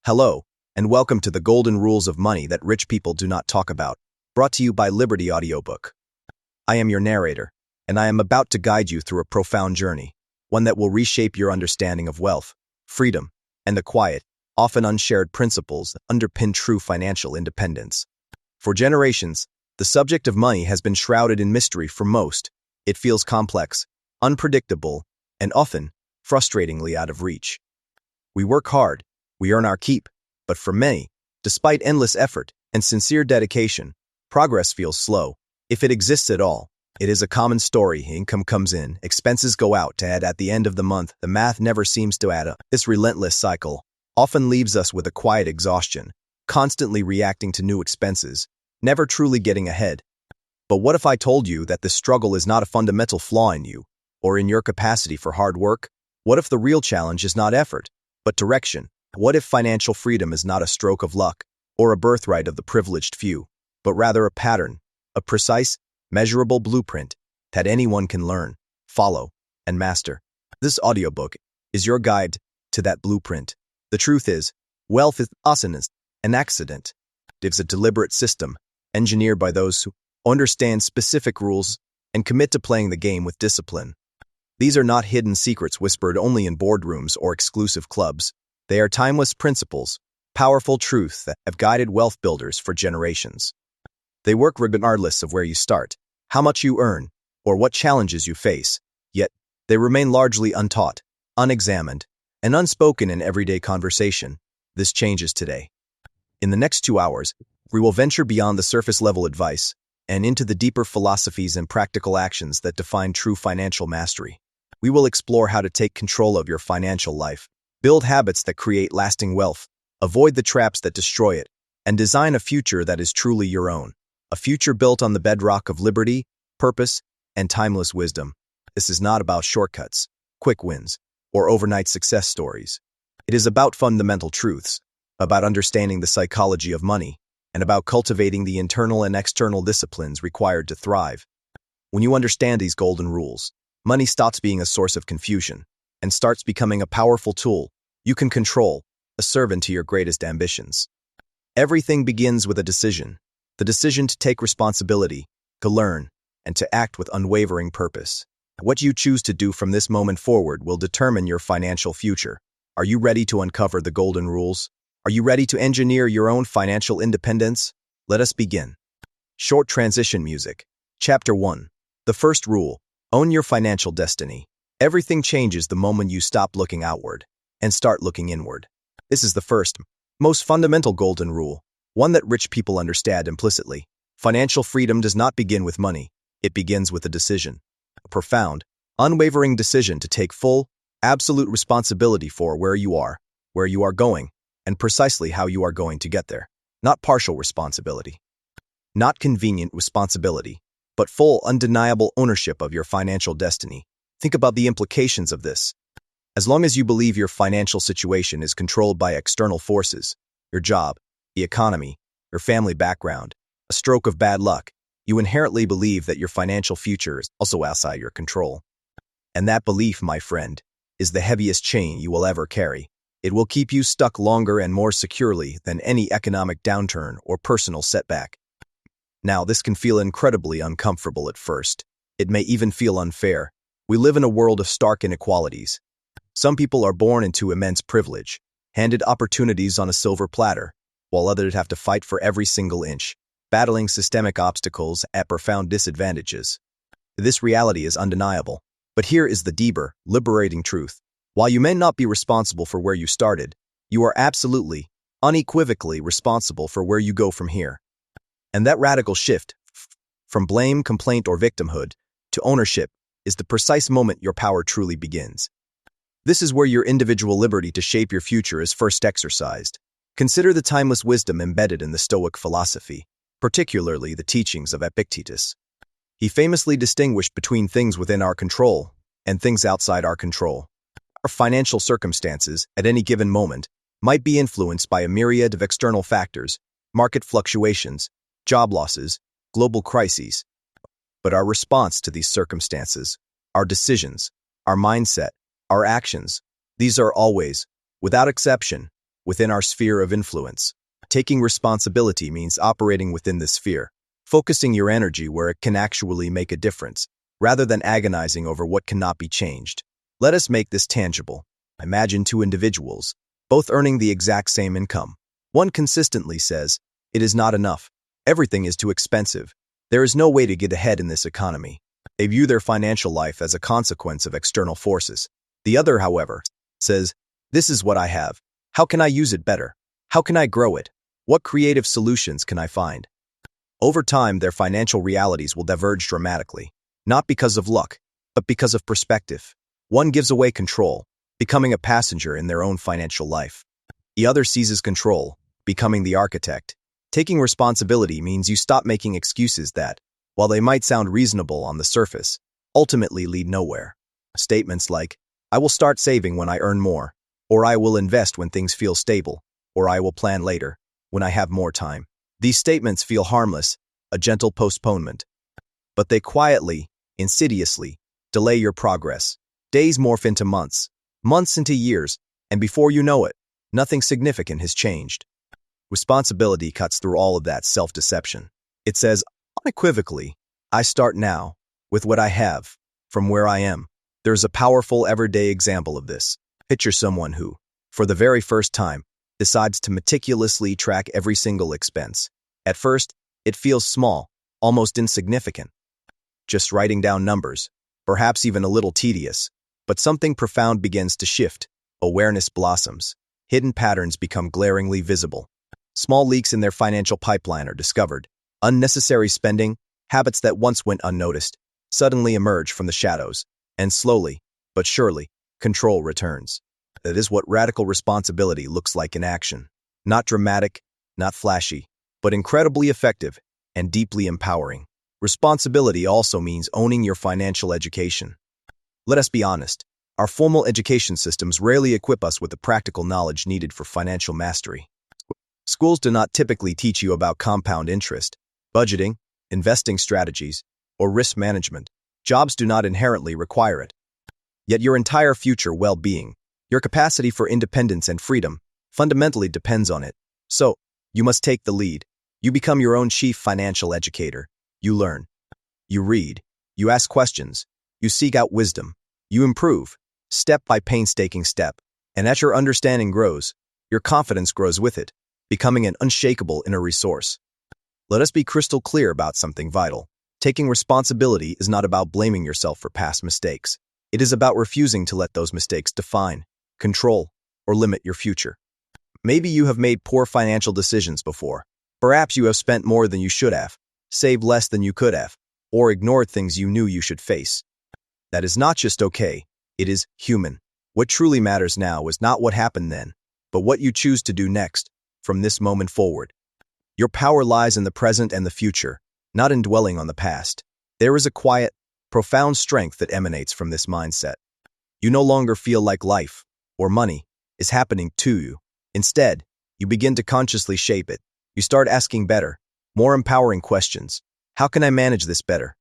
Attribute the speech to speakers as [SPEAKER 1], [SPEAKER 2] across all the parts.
[SPEAKER 1] Hello, and welcome to the Golden Rules of Money That Rich People Do Not Talk About, brought to you by Liberty Audiobook. I am your narrator, and I am about to guide you through a profound journey, one that will reshape your understanding of wealth, freedom, and the quiet, often unshared principles that underpin true financial independence. For generations, the subject of money has been shrouded in mystery for most. It feels complex, unpredictable, and often frustratingly out of reach. We work hard, we earn our keep, but for many, despite endless effort and sincere dedication, progress feels slow. If it exists at all, it is a common story. Income comes in, expenses go out, and at the end of the month, the math never seems to add up. This relentless cycle often leaves us with a quiet exhaustion, constantly reacting to new expenses, never truly getting ahead. But what if I told you that this struggle is not a fundamental flaw in you, or in your capacity for hard work? What if the real challenge is not effort, but direction? What if financial freedom is not a stroke of luck, or a birthright of the privileged few, but rather a pattern, a precise, measurable blueprint that anyone can learn, follow, and master? This audiobook is your guide to that blueprint. The truth is, wealth is an accident. It's a deliberate system, engineered by those who understand specific rules and commit to playing the game with discipline. These are not hidden secrets whispered only in boardrooms or exclusive clubs. They are timeless principles, powerful truths that have guided wealth builders for generations. They work regardless of where you start, how much you earn, or what challenges you face, yet they remain largely untaught, unexamined, and unspoken in everyday conversation. This changes today. In the next 2 hours, we will venture beyond the surface-level advice and into the deeper philosophies and practical actions that define true financial mastery. We will explore how to take control of your financial life, build habits that create lasting wealth, avoid the traps that destroy it, and design a future that is truly your own, a future built on the bedrock of liberty, purpose, and timeless wisdom. This is not about shortcuts, quick wins, or overnight success stories. It is about fundamental truths, about understanding the psychology of money, and about cultivating the internal and external disciplines required to thrive. When you understand these golden rules, money stops being a source of confusion and starts becoming a powerful tool you can control, a servant to your greatest ambitions. Everything begins with a decision, the decision to take responsibility, to learn, and to act with unwavering purpose. What you choose to do from this moment forward will determine your financial future. Are you ready to uncover the golden rules? Are you ready to engineer your own financial independence? Let us begin. Short transition music. Chapter 1. The first rule: own your financial destiny. Everything changes the moment you stop looking outward and start looking inward. This is the first, most fundamental golden rule, one that rich people understand implicitly. Financial freedom does not begin with money. It begins with a decision. A profound, unwavering decision to take full, absolute responsibility for where you are going, and precisely how you are going to get there. Not partial responsibility. Not convenient responsibility, but full, undeniable ownership of your financial destiny. Think about the implications of this. As long as you believe your financial situation is controlled by external forces, your job, the economy, your family background, a stroke of bad luck, you inherently believe that your financial future is also outside your control. And that belief, my friend, is the heaviest chain you will ever carry. It will keep you stuck longer and more securely than any economic downturn or personal setback. Now, this can feel incredibly uncomfortable at first. It may even feel unfair. We live in a world of stark inequalities. Some people are born into immense privilege, handed opportunities on a silver platter, while others have to fight for every single inch, battling systemic obstacles at profound disadvantages. This reality is undeniable, but here is the deeper, liberating truth. While you may not be responsible for where you started, you are absolutely, unequivocally responsible for where you go from here. And that radical shift, from blame, complaint, or victimhood, to ownership, is the precise moment your power truly begins. This is where your individual liberty to shape your future is first exercised. Consider the timeless wisdom embedded in the Stoic philosophy, particularly the teachings of Epictetus. He famously distinguished between things within our control and things outside our control. Our financial circumstances, at any given moment, might be influenced by a myriad of external factors, market fluctuations, job losses, global crises. But our response to these circumstances, our decisions, our mindset, our actions, these are always, without exception, within our sphere of influence. Taking responsibility means operating within this sphere, focusing your energy where it can actually make a difference, rather than agonizing over what cannot be changed. Let us make this tangible. Imagine two individuals, both earning the exact same income. One consistently says, "It is not enough. Everything is too expensive. There is no way to get ahead in this economy." They view their financial life as a consequence of external forces. The other, however, says, "This is what I have. How can I use it better? How can I grow it? What creative solutions can I find?" Over time, their financial realities will diverge dramatically, not because of luck, but because of perspective. One gives away control, becoming a passenger in their own financial life. The other seizes control, becoming the architect. Taking responsibility means you stop making excuses that, while they might sound reasonable on the surface, ultimately lead nowhere. Statements like, "I will start saving when I earn more," or "I will invest when things feel stable," or "I will plan later, when I have more time." These statements feel harmless, a gentle postponement. But they quietly, insidiously, delay your progress. Days morph into months, months into years, and before you know it, nothing significant has changed. Responsibility cuts through all of that self-deception. It says, unequivocally, "I start now, with what I have, from where I am." There's a powerful everyday example of this. Picture someone who, for the very first time, decides to meticulously track every single expense. At first, it feels small, almost insignificant. Just writing down numbers, perhaps even a little tedious, but something profound begins to shift. Awareness blossoms. Hidden patterns become glaringly visible. Small leaks in their financial pipeline are discovered. Unnecessary spending, habits that once went unnoticed, suddenly emerge from the shadows, and slowly, but surely, control returns. That is what radical responsibility looks like in action. Not dramatic, not flashy, but incredibly effective and deeply empowering. Responsibility also means owning your financial education. Let us be honest, our formal education systems rarely equip us with the practical knowledge needed for financial mastery. Schools do not typically teach you about compound interest, budgeting, investing strategies, or risk management. Jobs do not inherently require it. Yet your entire future well-being, your capacity for independence and freedom, fundamentally depends on it. So, you must take the lead. You become your own chief financial educator. You learn. You read. You ask questions. You seek out wisdom. You improve, step by painstaking step. And as your understanding grows, your confidence grows with it, becoming an unshakable inner resource. Let us be crystal clear about something vital. Taking responsibility is not about blaming yourself for past mistakes. It is about refusing to let those mistakes define, control, or limit your future. Maybe you have made poor financial decisions before. Perhaps you have spent more than you should have, saved less than you could have, or ignored things you knew you should face. That is not just okay, it is human. What truly matters now is not what happened then, but what you choose to do next, from this moment forward. Your power lies in the present and the future, not in dwelling on the past. There is a quiet, profound strength that emanates from this mindset. You no longer feel like life, or money, is happening to you. Instead, you begin to consciously shape it. You start asking better, more empowering questions. How can I manage this better?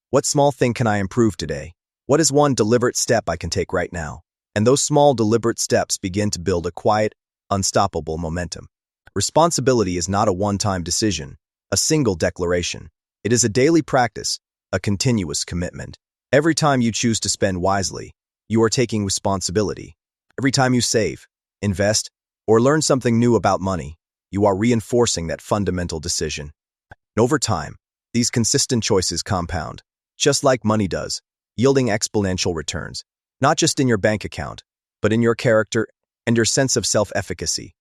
[SPEAKER 1] What small thing can I improve today? What is one deliberate step I can take right now? And those small deliberate steps begin to build a quiet, unstoppable momentum. Responsibility is not a one-time decision, a single declaration. It is a daily practice, a continuous commitment. Every time you choose to spend wisely, you are taking responsibility. Every time you save, invest, or learn something new about money, you are reinforcing that fundamental decision. And over time, these consistent choices compound, just like money does, yielding exponential returns, not just in your bank account, but in your character and your sense of self-efficacy.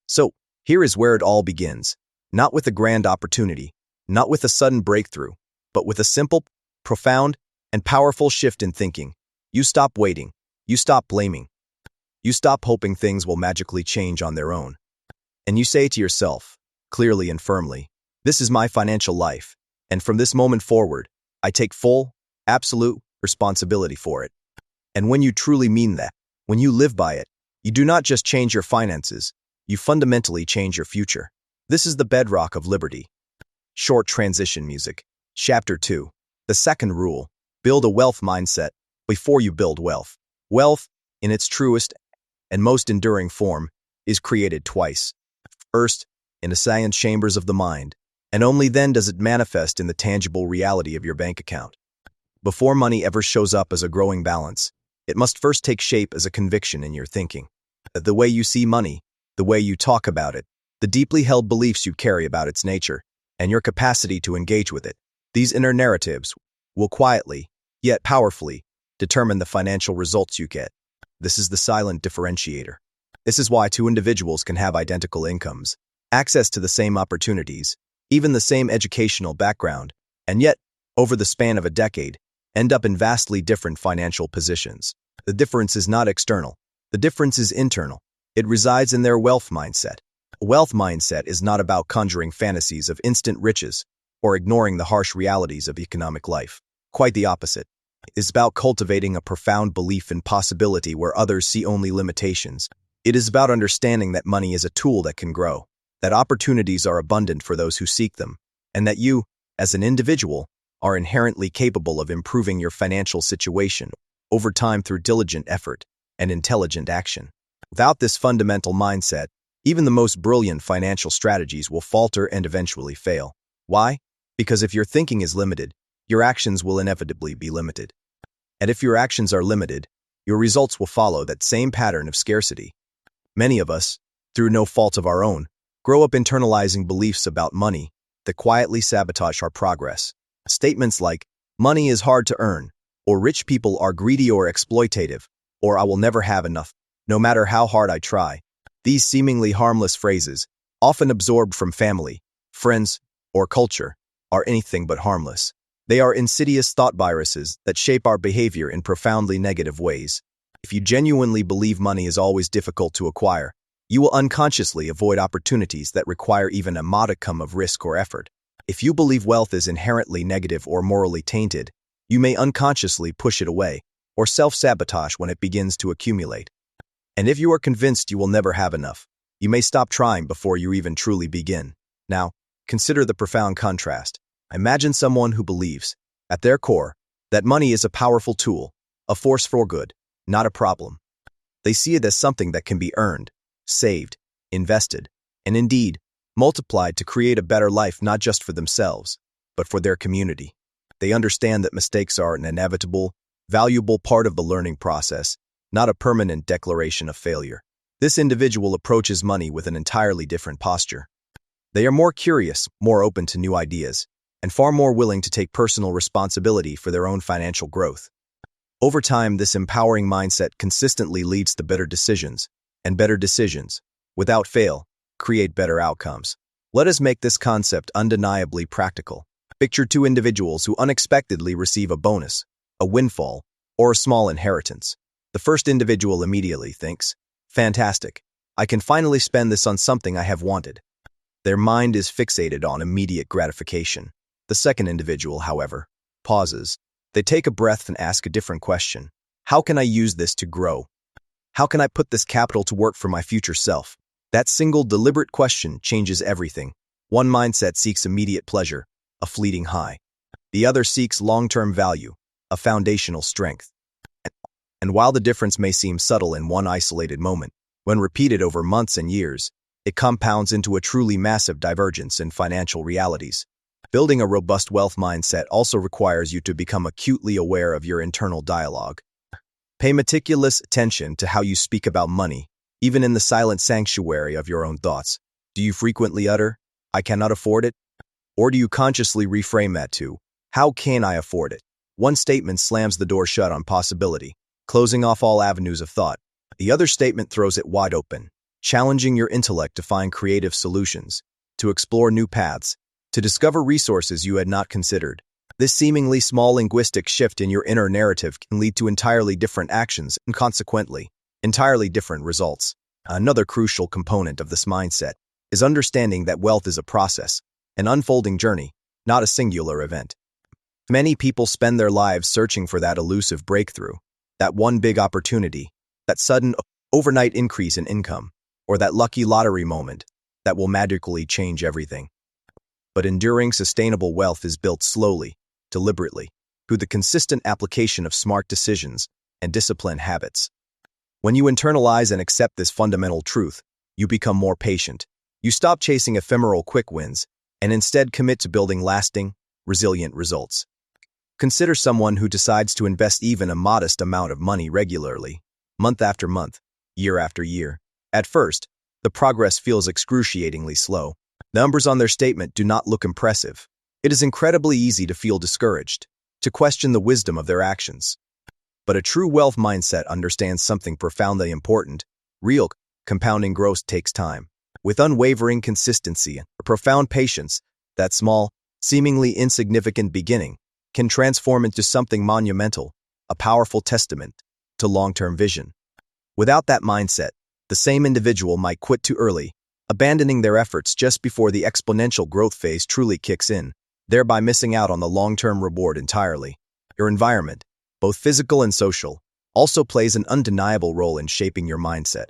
[SPEAKER 1] So, here is where it all begins, not with a grand opportunity, not with a sudden breakthrough, but with a simple, profound, and powerful shift in thinking. You stop waiting. You stop blaming. You stop hoping things will magically change on their own. And you say to yourself, clearly and firmly, "This is my financial life, and from this moment forward, I take full, absolute responsibility for it." And when you truly mean that, when you live by it, you do not just change your finances, you fundamentally change your future. This is the bedrock of liberty. Short transition music. Chapter 2. The second rule. Build a wealth mindset before you build wealth. Wealth, in its truest and most enduring form, is created twice. First, in the silent chambers of the mind, and only then does it manifest in the tangible reality of your bank account. Before money ever shows up as a growing balance, it must first take shape as a conviction in your thinking. The way you see money, the way you talk about it, the deeply held beliefs you carry about its nature, and your capacity to engage with it, these inner narratives will quietly, yet powerfully, determine the financial results you get. This is the silent differentiator. This is why two individuals can have identical incomes, access to the same opportunities, even the same educational background, and yet, over the span of a decade, end up in vastly different financial positions. The difference is not external. The difference is internal. It resides in their wealth mindset. A wealth mindset is not about conjuring fantasies of instant riches or ignoring the harsh realities of economic life. Quite the opposite. It is about cultivating a profound belief in possibility where others see only limitations. It is about understanding that money is a tool that can grow, that opportunities are abundant for those who seek them, and that you, as an individual, are inherently capable of improving your financial situation over time through diligent effort and intelligent action. Without this fundamental mindset, even the most brilliant financial strategies will falter and eventually fail. Why? Because if your thinking is limited, your actions will inevitably be limited. And if your actions are limited, your results will follow that same pattern of scarcity. Many of us, through no fault of our own, grow up internalizing beliefs about money that quietly sabotage our progress. Statements like, money is hard to earn, or rich people are greedy or exploitative, or I will never have enough, no matter how hard I try. These seemingly harmless phrases, often absorbed from family, friends, or culture, are anything but harmless. They are insidious thought viruses that shape our behavior in profoundly negative ways. If you genuinely believe money is always difficult to acquire, you will unconsciously avoid opportunities that require even a modicum of risk or effort. If you believe wealth is inherently negative or morally tainted, you may unconsciously push it away or self-sabotage when it begins to accumulate. And if you are convinced you will never have enough, you may stop trying before you even truly begin. Now, consider the profound contrast. Imagine someone who believes, at their core, that money is a powerful tool, a force for good, not a problem. They see it as something that can be earned, saved, invested, and indeed, multiplied to create a better life not just for themselves, but for their community. They understand that mistakes are an inevitable, valuable part of the learning process, not a permanent declaration of failure. This individual approaches money with an entirely different posture. They are more curious, more open to new ideas, and far more willing to take personal responsibility for their own financial growth. Over time, this empowering mindset consistently leads to better decisions, and better decisions, without fail, create better outcomes. Let us make this concept undeniably practical. Picture two individuals who unexpectedly receive a bonus, a windfall, or a small inheritance. The first individual immediately thinks, fantastic, I can finally spend this on something I have wanted. Their mind is fixated on immediate gratification. The second individual, however, pauses. They take a breath and ask a different question. How can I use this to grow? How can I put this capital to work for my future self? That single deliberate question changes everything. One mindset seeks immediate pleasure, a fleeting high. The other seeks long-term value, a foundational strength. And while the difference may seem subtle in one isolated moment, when repeated over months and years, it compounds into a truly massive divergence in financial realities. Building a robust wealth mindset also requires you to become acutely aware of your internal dialogue. Pay meticulous attention to how you speak about money, even in the silent sanctuary of your own thoughts. Do you frequently utter, I cannot afford it? Or do you consciously reframe that to, how can I afford it? One statement slams the door shut on possibility, closing off all avenues of thought. The other statement throws it wide open, challenging your intellect to find creative solutions, to explore new paths, to discover resources you had not considered. This seemingly small linguistic shift in your inner narrative can lead to entirely different actions and, consequently, entirely different results. Another crucial component of this mindset is understanding that wealth is a process, an unfolding journey, not a singular event. Many people spend their lives searching for that elusive breakthrough, that one big opportunity, that sudden, overnight increase in income, or that lucky lottery moment that will magically change everything. But enduring, sustainable wealth is built slowly, deliberately, through the consistent application of smart decisions and disciplined habits. When you internalize and accept this fundamental truth, You become more patient. You stop chasing ephemeral quick wins and instead commit to building lasting, resilient results. Consider someone who decides to invest even a modest amount of money regularly, month after month, year after year. At first, the progress feels excruciatingly slow. Numbers on their statement do not look impressive. It is incredibly easy to feel discouraged, to question the wisdom of their actions. But a true wealth mindset understands something profoundly important. Real, compounding growth takes time. With unwavering consistency and profound patience, that small, seemingly insignificant beginning can transform into something monumental, a powerful testament to long-term vision. Without that mindset, the same individual might quit too early, abandoning their efforts just before the exponential growth phase truly kicks in, thereby missing out on the long-term reward entirely. Your environment, both physical and social, also plays an undeniable role in shaping your mindset.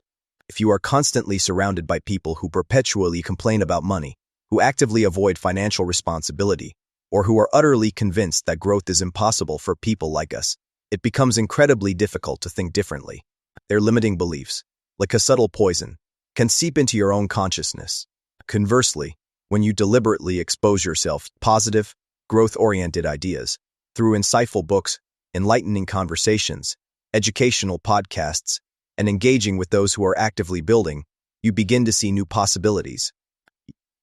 [SPEAKER 1] If you are constantly surrounded by people who perpetually complain about money, who actively avoid financial responsibility, or who are utterly convinced that growth is impossible for people like us, it becomes incredibly difficult to think differently. Their limiting beliefs, like a subtle poison, can seep into your own consciousness. Conversely, when you deliberately expose yourself to positive, growth-oriented ideas through insightful books, enlightening conversations, educational podcasts, and engaging with those who are actively building, you begin to see new possibilities.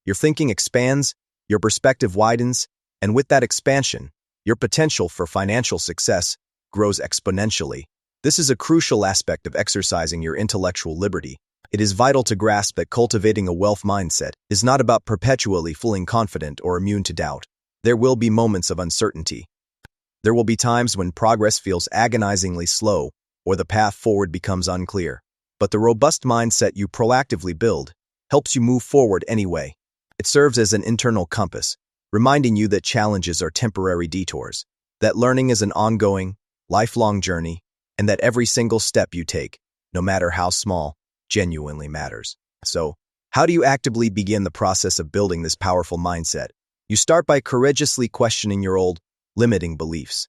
[SPEAKER 1] Your thinking expands, your perspective widens, and with that expansion, your potential for financial success grows exponentially. This is a crucial aspect of exercising your intellectual liberty. It is vital to grasp that cultivating a wealth mindset is not about perpetually feeling confident or immune to doubt. There will be moments of uncertainty. There will be times when progress feels agonizingly slow or the path forward becomes unclear. But the robust mindset you proactively build helps you move forward anyway. It serves as an internal compass, reminding you that challenges are temporary detours, that learning is an ongoing, lifelong journey, and that every single step you take, no matter how small, genuinely matters. So, how do you actively begin the process of building this powerful mindset? You start by courageously questioning your old, limiting beliefs.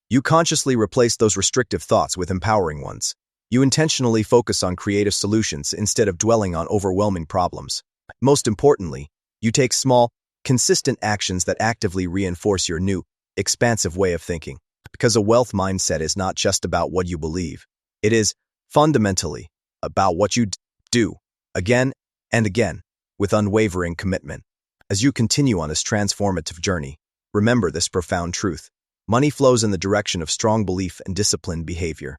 [SPEAKER 1] You consciously replace those restrictive thoughts with empowering ones. You intentionally focus on creative solutions instead of dwelling on overwhelming problems. Most importantly, you take small, consistent actions that actively reinforce your new, expansive way of thinking. Because a wealth mindset is not just about what you believe. It is, fundamentally, about what you do, again and again, with unwavering commitment. As you continue on this transformative journey, remember this profound truth. Money flows in the direction of strong belief and disciplined behavior.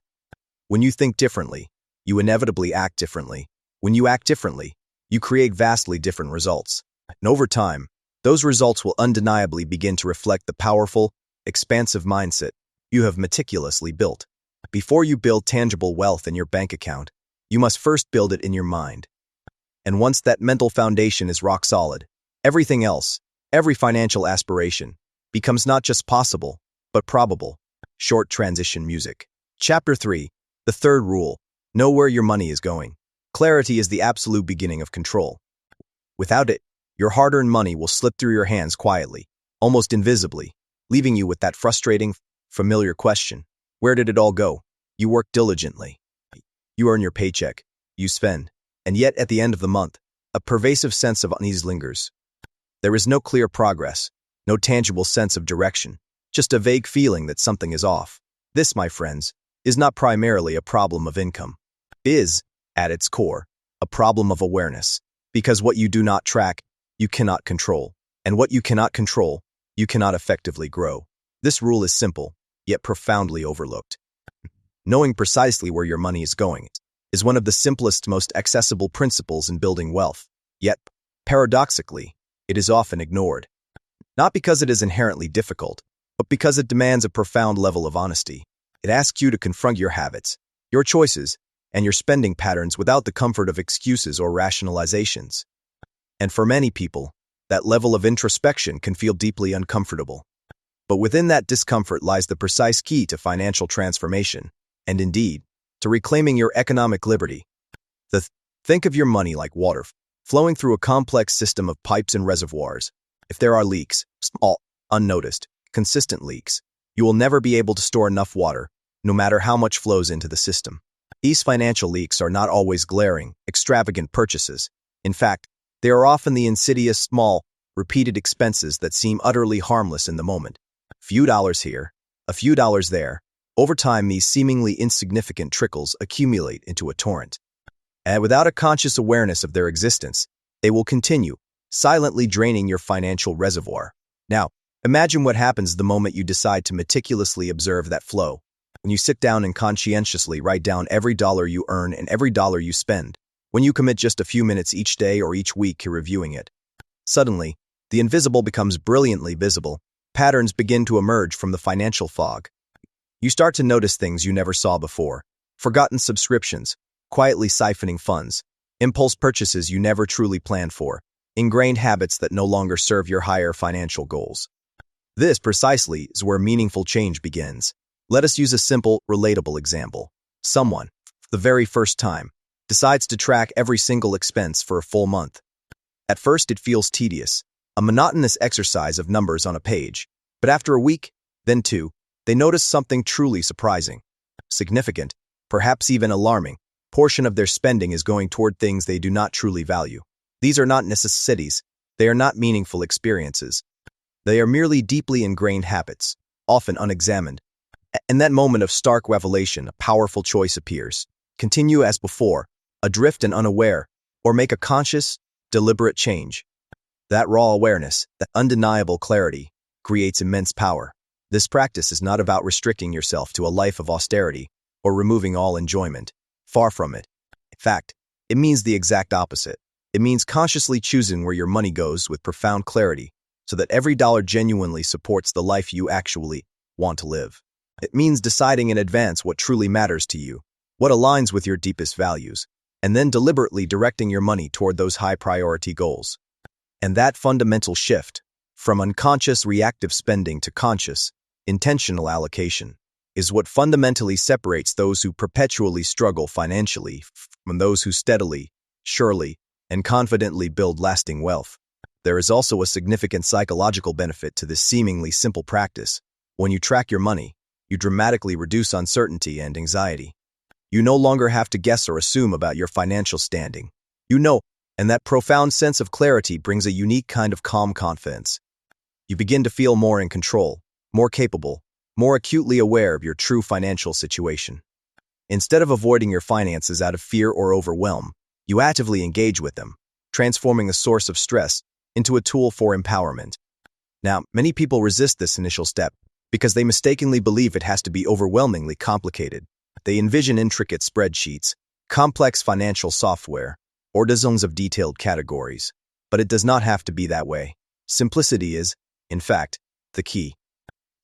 [SPEAKER 1] When you think differently, you inevitably act differently. When you act differently, you create vastly different results. And over time, those results will undeniably begin to reflect the powerful, expansive mindset you have meticulously built. Before you build tangible wealth in your bank account, you must first build it in your mind. And once that mental foundation is rock solid, everything else, every financial aspiration, becomes not just possible, but probable. Short transition music. Chapter 3. The third rule. Know where your money is going. Clarity is the absolute beginning of control. Without it, your hard-earned money will slip through your hands quietly, almost invisibly, leaving you with that frustrating, familiar question. Where did it all go? You work diligently. You earn your paycheck. You spend. And yet, at the end of the month, a pervasive sense of unease lingers. There is no clear progress, no tangible sense of direction, just a vague feeling that something is off. This, my friends, is not primarily a problem of income. It is, at its core, a problem of awareness. Because what you do not track, you cannot control. And what you cannot control, you cannot effectively grow. This rule is simple, yet profoundly overlooked. Knowing precisely where your money is going is one of the simplest, most accessible principles in building wealth. Yet, paradoxically, it is often ignored. Not because it is inherently difficult, but because it demands a profound level of honesty. It asks you to confront your habits, your choices, and your spending patterns without the comfort of excuses or rationalizations. And for many people, that level of introspection can feel deeply uncomfortable. But within that discomfort lies the precise key to financial transformation, and indeed, to reclaiming your economic liberty. Think of your money like water, flowing through a complex system of pipes and reservoirs. If there are leaks, small, unnoticed, consistent leaks, you will never be able to store enough water, no matter how much flows into the system. These financial leaks are not always glaring, extravagant purchases. In fact, they are often the insidious, small, repeated expenses that seem utterly harmless in the moment. A few dollars here, a few dollars there. Over time, these seemingly insignificant trickles accumulate into a torrent. And without a conscious awareness of their existence, they will continue, silently draining your financial reservoir. Now, imagine what happens the moment you decide to meticulously observe that flow. When you sit down and conscientiously write down every dollar you earn and every dollar you spend, when you commit just a few minutes each day or each week to reviewing it, suddenly, the invisible becomes brilliantly visible. Patterns begin to emerge from the financial fog. You start to notice things you never saw before: forgotten subscriptions, quietly siphoning funds, impulse purchases you never truly planned for, ingrained habits that no longer serve your higher financial goals. This precisely is where meaningful change begins. Let us use a simple, relatable example. Someone, for the very first time, decides to track every single expense for a full month. At first, it feels tedious, a monotonous exercise of numbers on a page. But after a week, then two, they notice something truly surprising, significant, perhaps even alarming. Portion of their spending is going toward things they do not truly value. These are not necessities. They are not meaningful experiences. They are merely deeply ingrained habits, often unexamined. In that moment of stark revelation, a powerful choice appears. Continue as before, adrift and unaware, or make a conscious, deliberate change. That raw awareness, that undeniable clarity, creates immense power. This practice is not about restricting yourself to a life of austerity or removing all enjoyment. Far from it. In fact, it means the exact opposite. It means consciously choosing where your money goes with profound clarity so that every dollar genuinely supports the life you actually want to live. It means deciding in advance what truly matters to you, what aligns with your deepest values, and then deliberately directing your money toward those high-priority goals. And that fundamental shift, from unconscious reactive spending to conscious, intentional allocation, is what fundamentally separates those who perpetually struggle financially from those who steadily, surely, and confidently build lasting wealth. There is also a significant psychological benefit to this seemingly simple practice. When you track your money, you dramatically reduce uncertainty and anxiety. You no longer have to guess or assume about your financial standing. You know, and that profound sense of clarity brings a unique kind of calm confidence. You begin to feel more in control, more capable, more acutely aware of your true financial situation. Instead of avoiding your finances out of fear or overwhelm, you actively engage with them, transforming a source of stress into a tool for empowerment. Now, many people resist this initial step because they mistakenly believe it has to be overwhelmingly complicated. They envision intricate spreadsheets, complex financial software, or dozens of detailed categories. But it does not have to be that way. Simplicity is, in fact, the key.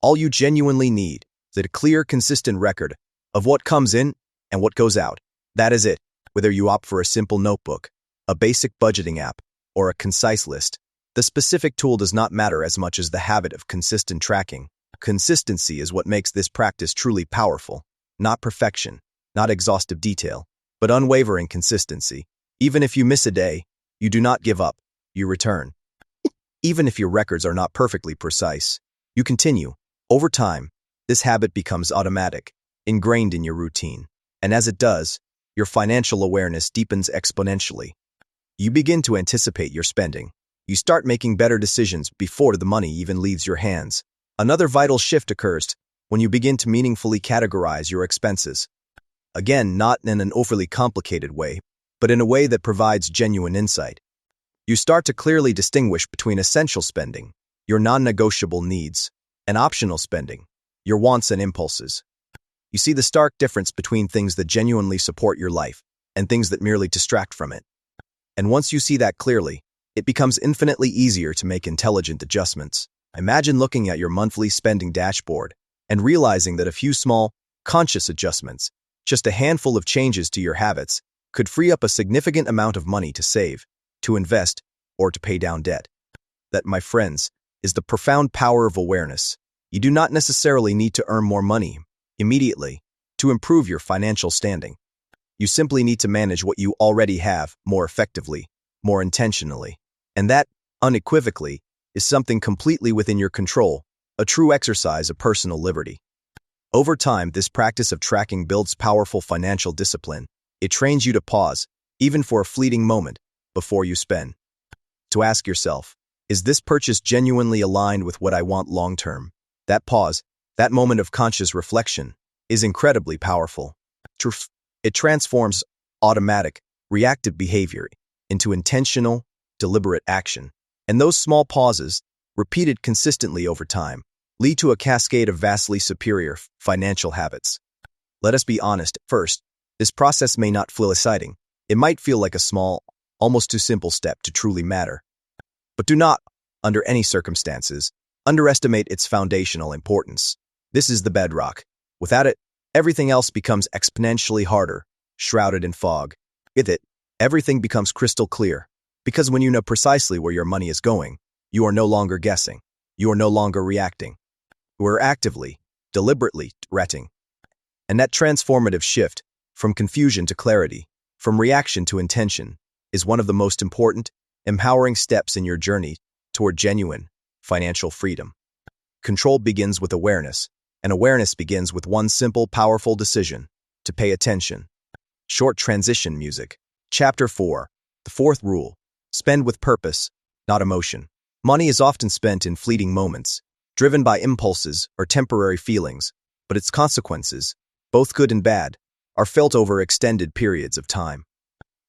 [SPEAKER 1] All you genuinely need is a clear, consistent record of what comes in and what goes out. That is it. Whether you opt for a simple notebook, a basic budgeting app, or a concise list, the specific tool does not matter as much as the habit of consistent tracking. Consistency is what makes this practice truly powerful. Not perfection, not exhaustive detail, but unwavering consistency. Even if you miss a day, you do not give up. You return. Even if your records are not perfectly precise, you continue. Over time, this habit becomes automatic, ingrained in your routine. And as it does, your financial awareness deepens exponentially. You begin to anticipate your spending. You start making better decisions before the money even leaves your hands. Another vital shift occurs when you begin to meaningfully categorize your expenses. Again, not in an overly complicated way, but in a way that provides genuine insight. You start to clearly distinguish between essential spending, your non-negotiable needs, and optional spending, your wants and impulses. You see the stark difference between things that genuinely support your life and things that merely distract from it. And once you see that clearly, it becomes infinitely easier to make intelligent adjustments. Imagine looking at your monthly spending dashboard and realizing that a few small, conscious adjustments, just a handful of changes to your habits, could free up a significant amount of money to save, to invest, or to pay down debt. That, my friends, is the profound power of awareness. You do not necessarily need to earn more money immediately to improve your financial standing. You simply need to manage what you already have more effectively, more intentionally. And that, unequivocally, is something completely within your control, a true exercise of personal liberty. Over time, this practice of tracking builds powerful financial discipline. It trains you to pause, even for a fleeting moment, before you spend. To ask yourself, is this purchase genuinely aligned with what I want long-term? That pause, that moment of conscious reflection, is incredibly powerful. It transforms automatic, reactive behavior into intentional, deliberate action. And those small pauses, repeated consistently over time, lead to a cascade of vastly superior financial habits. Let us be honest, first, this process may not feel exciting. It might feel like a small, almost too simple step to truly matter. But do not, under any circumstances, underestimate its foundational importance. This is the bedrock. Without it, everything else becomes exponentially harder, shrouded in fog. With it, everything becomes crystal clear. Because when you know precisely where your money is going, you are no longer guessing. You are no longer reacting. You are actively, deliberately directing. And that transformative shift, from confusion to clarity, from reaction to intention, is one of the most important, empowering steps in your journey toward genuine financial freedom. Control begins with awareness, and awareness begins with one simple, powerful decision: to pay attention. Short transition music. Chapter 4. The fourth rule: spend with purpose, not emotion. Money is often spent in fleeting moments, driven by impulses or temporary feelings, but its consequences, both good and bad, are felt over extended periods of time.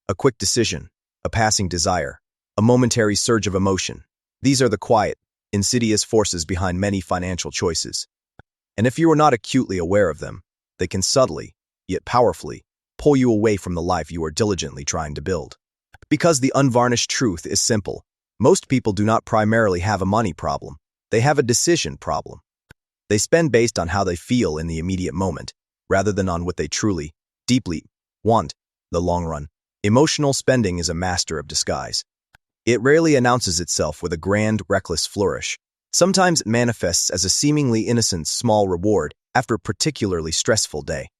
[SPEAKER 1] A quick decision, a passing desire, a momentary surge of emotion. These are the quiet, insidious forces behind many financial choices. And if you are not acutely aware of them, they can subtly, yet powerfully, pull you away from the life you are diligently trying to build. Because the unvarnished truth is simple, most people do not primarily have a money problem. They have a decision problem. They spend based on how they feel in the immediate moment, rather than on what they truly, deeply want in the long run. Emotional spending is a master of disguise. It rarely announces itself with a grand, reckless flourish. Sometimes it manifests as a seemingly innocent small reward after a particularly stressful day.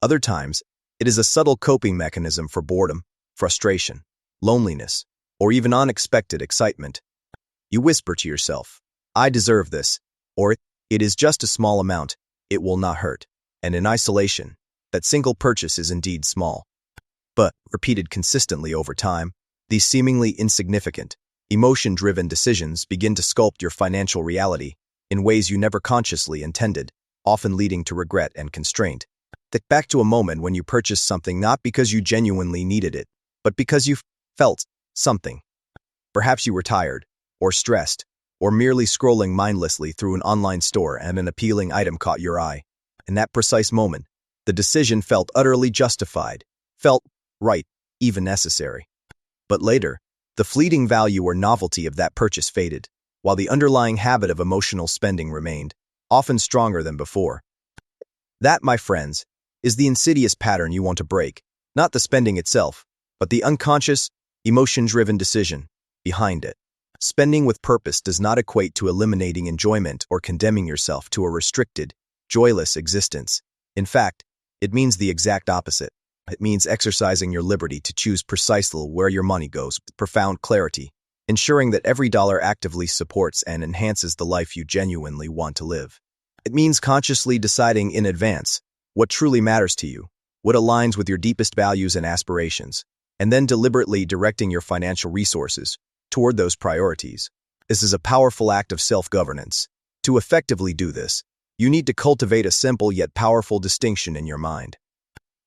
[SPEAKER 1] Other times, it is a subtle coping mechanism for boredom, frustration, loneliness, or even unexpected excitement. You whisper to yourself, "I deserve this," or "It is just a small amount, it will not hurt." And in isolation, that single purchase is indeed small. But, repeated consistently over time, these seemingly insignificant, emotion-driven decisions begin to sculpt your financial reality in ways you never consciously intended, often leading to regret and constraint. Think back to a moment when you purchased something not because you genuinely needed it, but because you felt something. Perhaps you were tired, or stressed, or merely scrolling mindlessly through an online store and an appealing item caught your eye. In that precise moment, the decision felt utterly justified, felt right, even necessary. But later, the fleeting value or novelty of that purchase faded, while the underlying habit of emotional spending remained, often stronger than before. That, my friends, is the insidious pattern you want to break, not the spending itself, but the unconscious, emotion-driven decision behind it. Spending with purpose does not equate to eliminating enjoyment or condemning yourself to a restricted, joyless existence. In fact, it means the exact opposite. It means exercising your liberty to choose precisely where your money goes with profound clarity, ensuring that every dollar actively supports and enhances the life you genuinely want to live. It means consciously deciding in advance what truly matters to you, what aligns with your deepest values and aspirations, and then deliberately directing your financial resources toward those priorities. This is a powerful act of self-governance. To effectively do this, you need to cultivate a simple yet powerful distinction in your mind.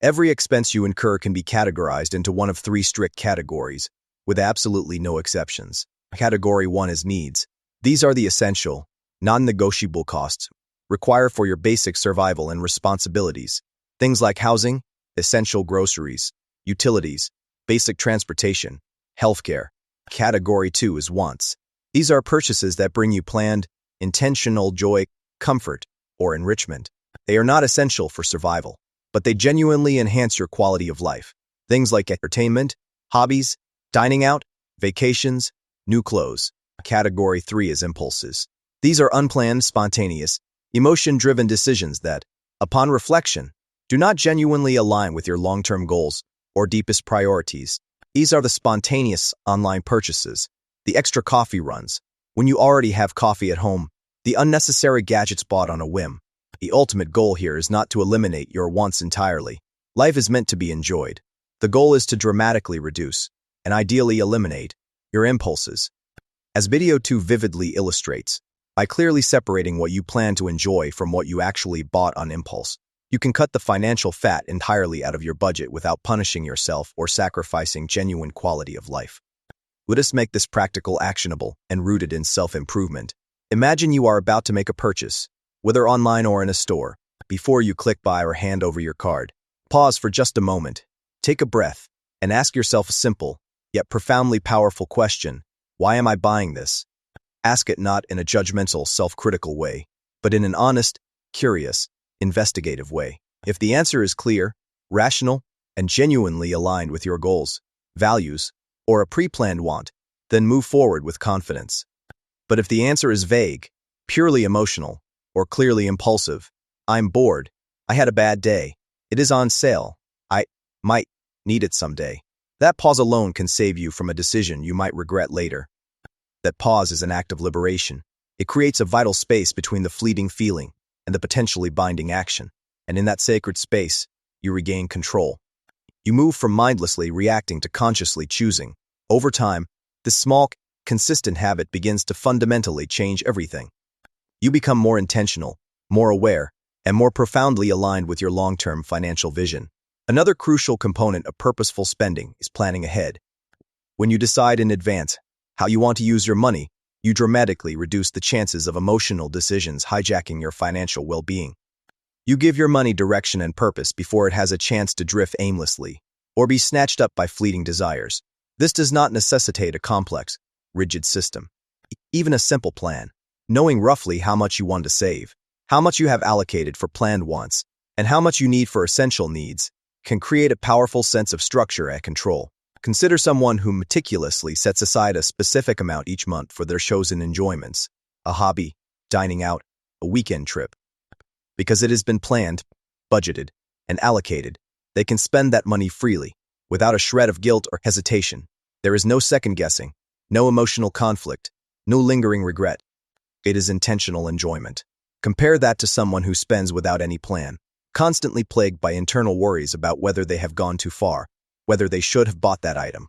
[SPEAKER 1] Every expense you incur can be categorized into one of three strict categories, with absolutely no exceptions. Category 1 is needs. These are the essential, non-negotiable costs required for your basic survival and responsibilities. Things like housing, essential groceries, utilities, basic transportation, healthcare. Category 2 is wants. These are purchases that bring you planned, intentional joy, comfort, or enrichment. They are not essential for survival, but they genuinely enhance your quality of life. Things like entertainment, hobbies, dining out, vacations, new clothes. Category 3 is impulses. These are unplanned, spontaneous, emotion-driven decisions that, upon reflection, do not genuinely align with your long-term goals or deepest priorities. These are the spontaneous online purchases, the extra coffee runs, when you already have coffee at home, the unnecessary gadgets bought on a whim, The ultimate goal here is not to eliminate your wants entirely. Life is meant to be enjoyed. The goal is to dramatically reduce, and ideally eliminate, your impulses. As video 2 vividly illustrates, by clearly separating what you plan to enjoy from what you actually bought on impulse, you can cut the financial fat entirely out of your budget without punishing yourself or sacrificing genuine quality of life. Let us make this practical, actionable, and rooted in self-improvement. Imagine you are about to make a purchase, whether online or in a store. Before you click buy or hand over your card, pause for just a moment, take a breath, and ask yourself a simple, yet profoundly powerful question: why am I buying this? Ask it not in a judgmental, self-critical way, but in an honest, curious, investigative way. If the answer is clear, rational, and genuinely aligned with your goals, values, or a pre-planned want, then move forward with confidence. But if the answer is vague, purely emotional, or clearly impulsive, I'm bored, I had a bad day, it is on sale, I might need it someday, that pause alone can save you from a decision you might regret later. That pause is an act of liberation. It creates a vital space between the fleeting feeling and the potentially binding action, and in that sacred space, you regain control. You move from mindlessly reacting to consciously choosing. Over time, this small, consistent habit begins to fundamentally change everything. You become more intentional, more aware, and more profoundly aligned with your long-term financial vision. Another crucial component of purposeful spending is planning ahead. When you decide in advance how you want to use your money, you dramatically reduce the chances of emotional decisions hijacking your financial well-being. You give your money direction and purpose before it has a chance to drift aimlessly or be snatched up by fleeting desires. This does not necessitate a complex, rigid system. Even a simple plan, knowing roughly how much you want to save, how much you have allocated for planned wants, and how much you need for essential needs, can create a powerful sense of structure and control. Consider someone who meticulously sets aside a specific amount each month for their chosen enjoyments, a hobby, dining out, a weekend trip. Because it has been planned, budgeted, and allocated, they can spend that money freely, without a shred of guilt or hesitation. There is no second-guessing, no emotional conflict, no lingering regret. It is intentional enjoyment. Compare that to someone who spends without any plan, constantly plagued by internal worries about whether they have gone too far, whether they should have bought that item.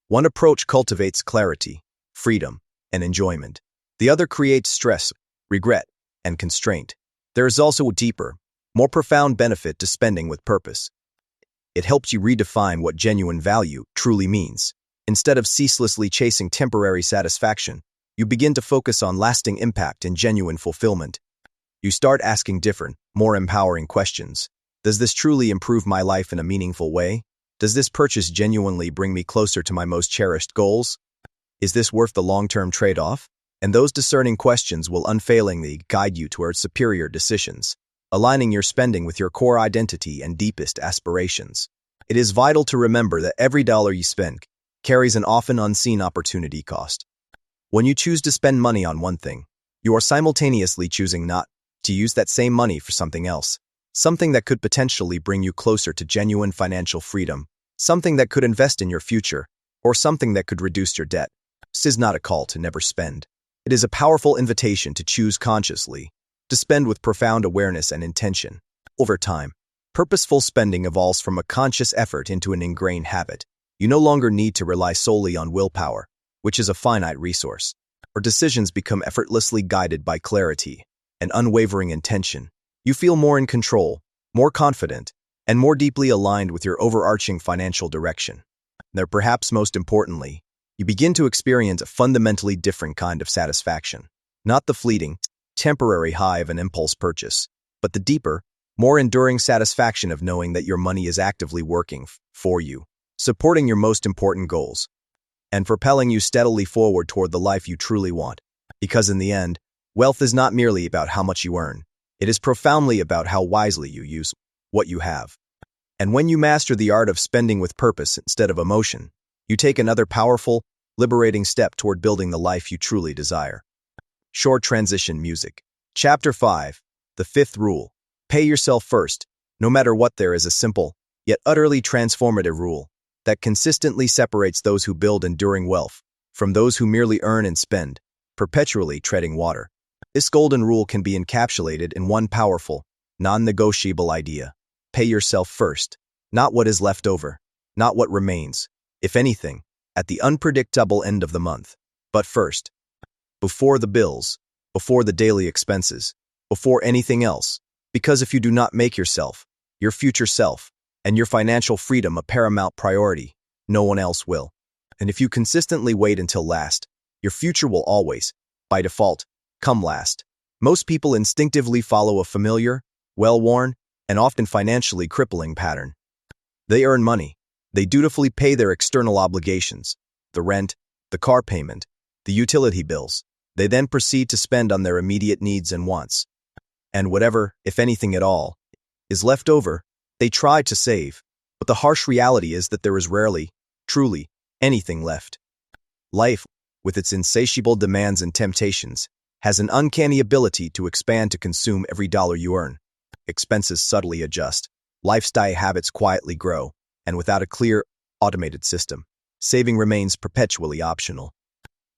[SPEAKER 1] One approach cultivates clarity, freedom, and enjoyment. The other creates stress, regret, and constraint. There is also a deeper, more profound benefit to spending with purpose. It helps you redefine what genuine value truly means. Instead of ceaselessly chasing temporary satisfaction, you begin to focus on lasting impact and genuine fulfillment. You start asking different, more empowering questions. Does this truly improve my life in a meaningful way? Does this purchase genuinely bring me closer to my most cherished goals? Is this worth the long-term trade-off? And those discerning questions will unfailingly guide you towards superior decisions, aligning your spending with your core identity and deepest aspirations. It is vital to remember that every dollar you spend carries an often unseen opportunity cost. When you choose to spend money on one thing, you are simultaneously choosing not to use that same money for something else, something that could potentially bring you closer to genuine financial freedom, something that could invest in your future, or something that could reduce your debt. This is not a call to never spend. It is a powerful invitation to choose consciously, to spend with profound awareness and intention. Over time, purposeful spending evolves from a conscious effort into an ingrained habit. You no longer need to rely solely on willpower, which is a finite resource. Our decisions become effortlessly guided by clarity and unwavering intention. You feel more in control, more confident, and more deeply aligned with your overarching financial direction. There, perhaps most importantly, you begin to experience a fundamentally different kind of satisfaction. Not the fleeting, temporary high of an impulse purchase, but the deeper, more enduring satisfaction of knowing that your money is actively working for you, supporting your most important goals, and propelling you steadily forward toward the life you truly want. Because in the end, wealth is not merely about how much you earn. It is profoundly about how wisely you use what you have. And when you master the art of spending with purpose instead of emotion, you take another powerful, liberating step toward building the life you truly desire. Short transition music. Chapter 5. The Fifth Rule. Pay yourself first. No matter what, there is a simple, yet utterly transformative rule that consistently separates those who build enduring wealth from those who merely earn and spend, perpetually treading water. This golden rule can be encapsulated in one powerful, non-negotiable idea. Pay yourself first, not what is left over, not what remains, if anything, at the unpredictable end of the month, but first. Before the bills, before the daily expenses, before anything else, because if you do not make yourself, your future self, and your financial freedom a paramount priority, no one else will. And if you consistently wait until last, your future will always, by default, come last. Most people instinctively follow a familiar, well-worn, and often financially crippling pattern. They earn money. They dutifully pay their external obligations, the rent, the car payment, the utility bills. They then proceed to spend on their immediate needs and wants. And whatever, if anything at all, is left over, they try to save. But the harsh reality is that there is rarely, truly, anything left. Life, with its insatiable demands and temptations, has an uncanny ability to expand to consume every dollar you earn. Expenses subtly adjust, lifestyle habits quietly grow, and without a clear, automated system, saving remains perpetually optional.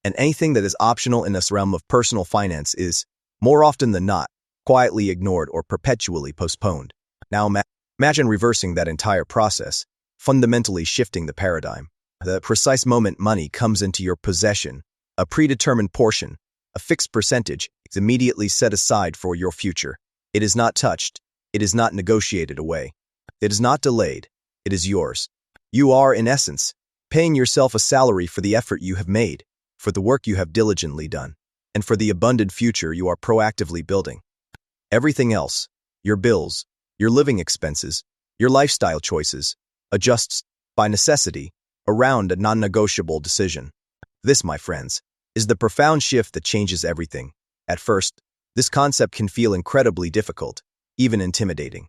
[SPEAKER 1] And anything that is optional in this realm of personal finance is, more often than not, quietly ignored or perpetually postponed. Now imagine reversing that entire process, fundamentally shifting the paradigm. The precise moment money comes into your possession, a predetermined portion, a fixed percentage, is immediately set aside for your future. It is not touched. It is not negotiated away. It is not delayed. It is yours. You are, in essence, paying yourself a salary for the effort you have made, for the work you have diligently done, and for the abundant future you are proactively building. Everything else, your bills, your living expenses, your lifestyle choices, adjusts, by necessity, around a non-negotiable decision. This, my friends, is the profound shift that changes everything. At first, this concept can feel incredibly difficult, even intimidating.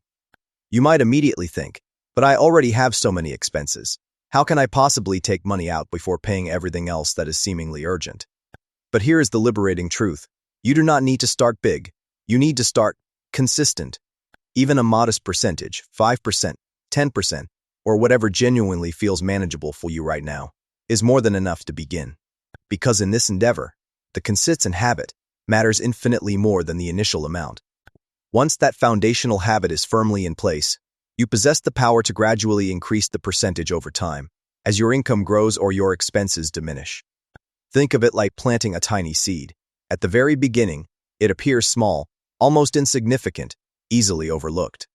[SPEAKER 1] You might immediately think, but I already have so many expenses. How can I possibly take money out before paying everything else that is seemingly urgent? But here is the liberating truth. You do not need to start big. You need to start consistent. Even a modest percentage, 5%, 10%, or whatever genuinely feels manageable for you right now, is more than enough to begin. Because in this endeavor, the consistent habit matters infinitely more than the initial amount. Once that foundational habit is firmly in place, you possess the power to gradually increase the percentage over time, as your income grows or your expenses diminish. Think of it like planting a tiny seed. At the very beginning, it appears small, almost insignificant, easily overlooked.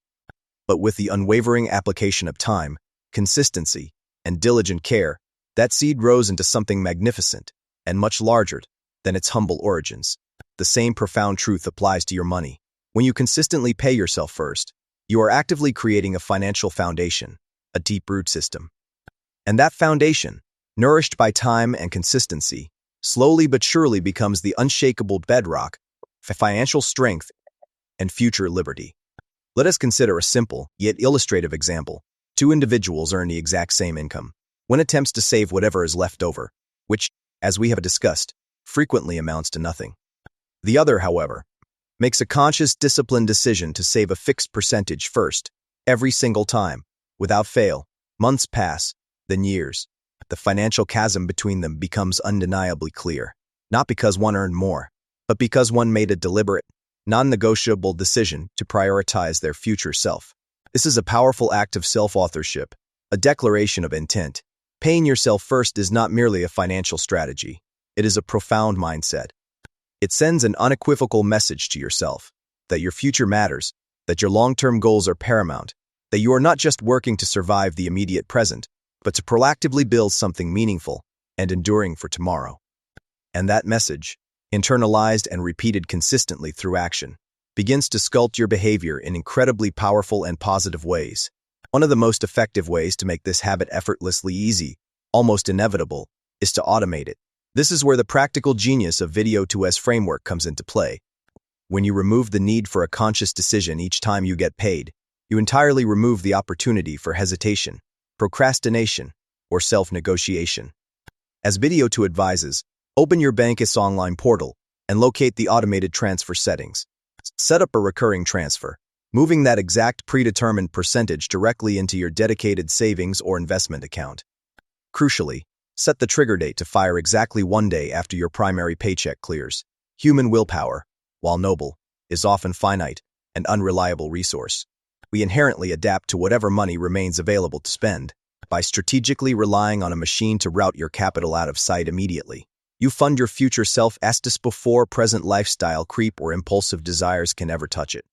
[SPEAKER 1] But with the unwavering application of time, consistency, and diligent care, that seed grows into something magnificent and much larger than its humble origins. The same profound truth applies to your money. When you consistently pay yourself first, you are actively creating a financial foundation, a deep root system. And that foundation, nourished by time and consistency, slowly but surely becomes the unshakable bedrock for financial strength and future liberty. Let us consider a simple, yet illustrative example. Two individuals earn the exact same income. One attempts to save whatever is left over, which, as we have discussed, frequently amounts to nothing. The other, however, makes a conscious, disciplined decision to save a fixed percentage first, every single time, without fail. Months pass, then years. The financial chasm between them becomes undeniably clear, not because one earned more, but because one made a deliberate, non-negotiable decision to prioritize their future self. This is a powerful act of self-authorship, a declaration of intent. Paying yourself first is not merely a financial strategy. It is a profound mindset. It sends an unequivocal message to yourself that your future matters, that your long-term goals are paramount, that you are not just working to survive the immediate present, but to proactively build something meaningful and enduring for tomorrow. And that message, internalized and repeated consistently through action, begins to sculpt your behavior in incredibly powerful and positive ways. One of the most effective ways to make this habit effortlessly easy, almost inevitable, is to automate it. This is where the practical genius of Video 2S framework comes into play. When you remove the need for a conscious decision each time you get paid, you entirely remove the opportunity for hesitation, procrastination, or self-negotiation. As Video 2 advises, open your bank's online portal and locate the automated transfer settings. Set up a recurring transfer, moving that exact predetermined percentage directly into your dedicated savings or investment account. Crucially, set the trigger date to fire exactly 1 day after your primary paycheck clears. Human willpower, while noble, is often finite and unreliable resource. We inherently adapt to whatever money remains available to spend. By strategically relying on a machine to route your capital out of sight immediately, you fund your future self as before present lifestyle creep or impulsive desires can ever touch it.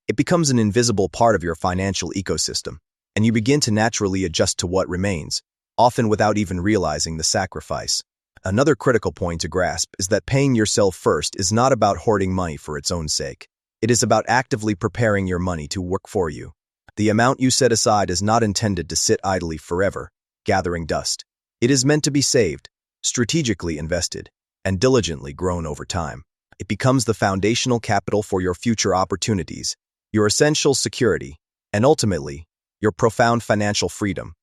[SPEAKER 1] It becomes an invisible part of your financial ecosystem, and you begin to naturally adjust to what remains, often without even realizing the sacrifice. Another critical point to grasp is that paying yourself first is not about hoarding money for its own sake. It is about actively preparing your money to work for you. The amount you set aside is not intended to sit idly forever, gathering dust. It is meant to be saved, strategically invested, and diligently grown over time. It becomes the foundational capital for your future opportunities, your essential security, and ultimately, your profound financial freedom.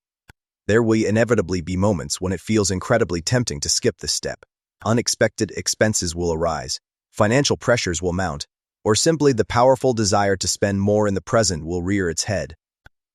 [SPEAKER 1] There will inevitably be moments when it feels incredibly tempting to skip this step. Unexpected expenses will arise, financial pressures will mount, or simply the powerful desire to spend more in the present will rear its head.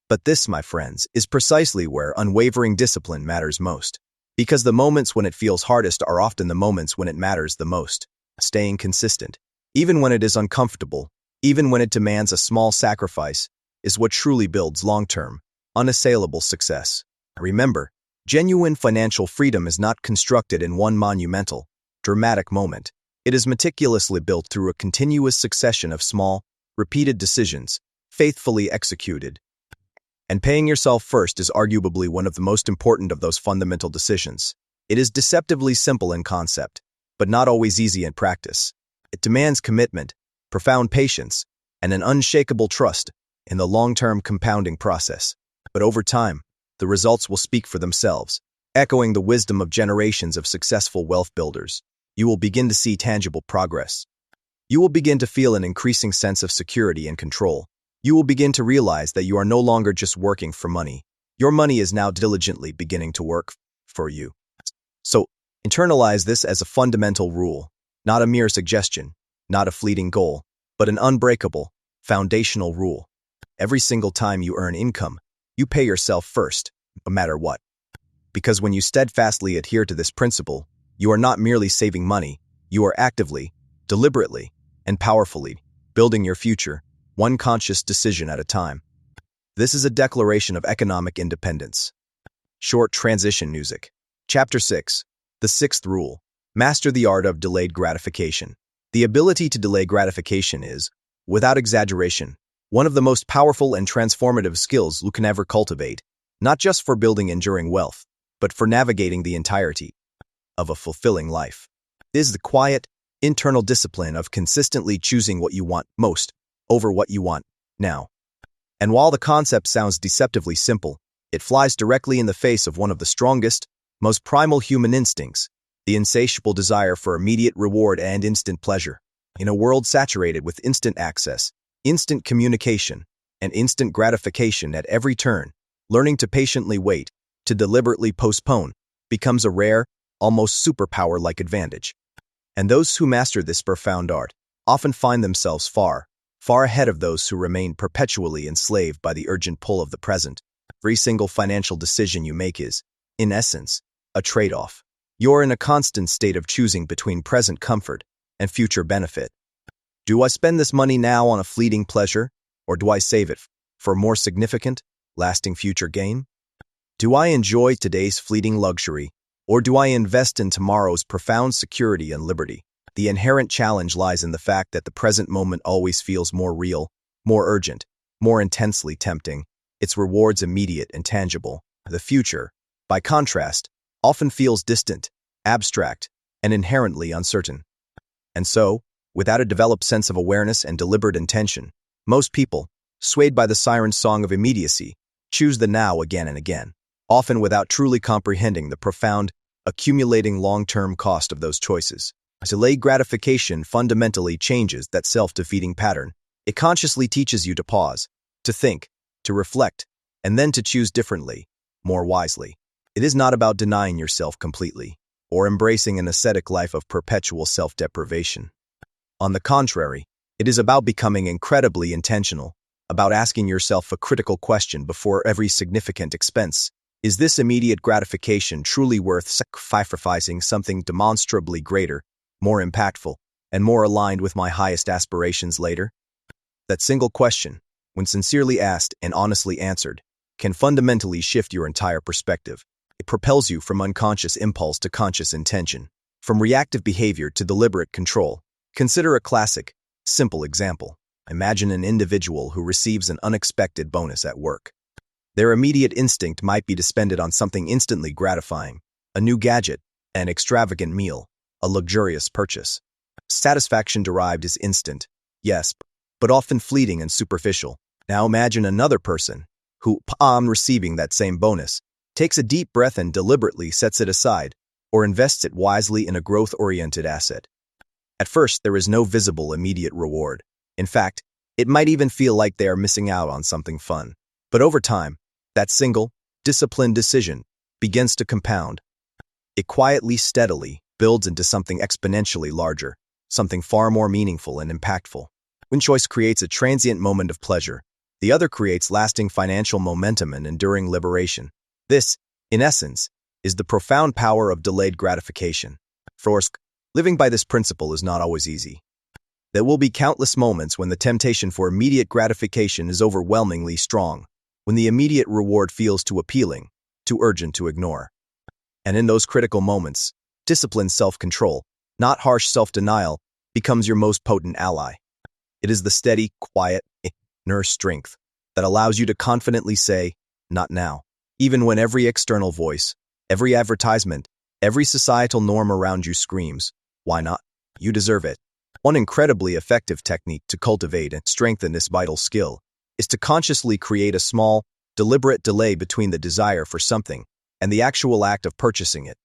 [SPEAKER 1] But this, my friends, is precisely where unwavering discipline matters most. Because the moments when it feels hardest are often the moments when it matters the most. Staying consistent, even when it is uncomfortable, even when it demands a small sacrifice, is what truly builds long-term, unassailable success. Remember, genuine financial freedom is not constructed in one monumental, dramatic moment. It is meticulously built through a continuous succession of small, repeated decisions, faithfully executed. And paying yourself first is arguably one of the most important of those fundamental decisions. It is deceptively simple in concept, but not always easy in practice. It demands commitment, profound patience, and an unshakable trust in the long-term compounding process. But over time, the results will speak for themselves, echoing the wisdom of generations of successful wealth builders. You will begin to see tangible progress. You will begin to feel an increasing sense of security and control. You will begin to realize that you are no longer just working for money. Your money is now diligently beginning to work for you. So, internalize this as a fundamental rule, not a mere suggestion, not a fleeting goal, but an unbreakable, foundational rule. Every single time you earn income, you pay yourself first, no matter what. Because when you steadfastly adhere to this principle, you are not merely saving money, you are actively, deliberately, and powerfully building your future, one conscious decision at a time. This is a declaration of economic independence. Short transition music. Chapter 6. The Sixth Rule. Master the art of delayed gratification. The ability to delay gratification is, without exaggeration, one of the most powerful and transformative skills you can ever cultivate, not just for building enduring wealth, but for navigating the entirety of a fulfilling life. It is the quiet, internal discipline of consistently choosing what you want most over what you want now. And while the concept sounds deceptively simple, it flies directly in the face of one of the strongest, most primal human instincts, the insatiable desire for immediate reward and instant pleasure. In a world saturated with instant access, instant communication, and instant gratification at every turn, learning to patiently wait, to deliberately postpone, becomes a rare, almost superpower-like advantage. And those who master this profound art often find themselves far, far ahead of those who remain perpetually enslaved by the urgent pull of the present. Every single financial decision you make is, in essence, a trade-off. You're in a constant state of choosing between present comfort and future benefit. Do I spend this money now on a fleeting pleasure, or do I save it for a more significant, lasting future gain? Do I enjoy today's fleeting luxury, or do I invest in tomorrow's profound security and liberty? The inherent challenge lies in the fact that the present moment always feels more real, more urgent, more intensely tempting, its rewards immediate and tangible. The future, by contrast, often feels distant, abstract, and inherently uncertain. And so, without a developed sense of awareness and deliberate intention, most people, swayed by the siren song of immediacy, choose the now again and again, often without truly comprehending the profound, accumulating long-term cost of those choices. Delayed gratification fundamentally changes that self-defeating pattern. It consciously teaches you to pause, to think, to reflect, and then to choose differently, more wisely. It is not about denying yourself completely, or embracing an ascetic life of perpetual self-deprivation. On the contrary, it is about becoming incredibly intentional, about asking yourself a critical question before every significant expense. Is this immediate gratification truly worth sacrificing something demonstrably greater, more impactful, and more aligned with my highest aspirations later? That single question, when sincerely asked and honestly answered, can fundamentally shift your entire perspective. It propels you from unconscious impulse to conscious intention, from reactive behavior to deliberate control. Consider a classic, simple example. Imagine an individual who receives an unexpected bonus at work. Their immediate instinct might be to spend it on something instantly gratifying, a new gadget, an extravagant meal, a luxurious purchase. Satisfaction derived is instant, yes, but often fleeting and superficial. Now imagine another person who, upon receiving that same bonus, takes a deep breath and deliberately sets it aside or invests it wisely in a growth-oriented asset. At first, there is no visible immediate reward. In fact, it might even feel like they are missing out on something fun. But over time, that single, disciplined decision begins to compound. It quietly, steadily builds into something exponentially larger, something far more meaningful and impactful. One choice creates a transient moment of pleasure. The other creates lasting financial momentum and enduring liberation. This, in essence, is the profound power of delayed gratification. First, living by this principle is not always easy. There will be countless moments when the temptation for immediate gratification is overwhelmingly strong, when the immediate reward feels too appealing, too urgent to ignore. And in those critical moments, disciplined self-control, not harsh self-denial, becomes your most potent ally. It is the steady, quiet, inner strength that allows you to confidently say, "Not now," even when every external voice, every advertisement, every societal norm around you screams, "Why not? You deserve it." One incredibly effective technique to cultivate and strengthen this vital skill is to consciously create a small, deliberate delay between the desire for something and the actual act of purchasing it.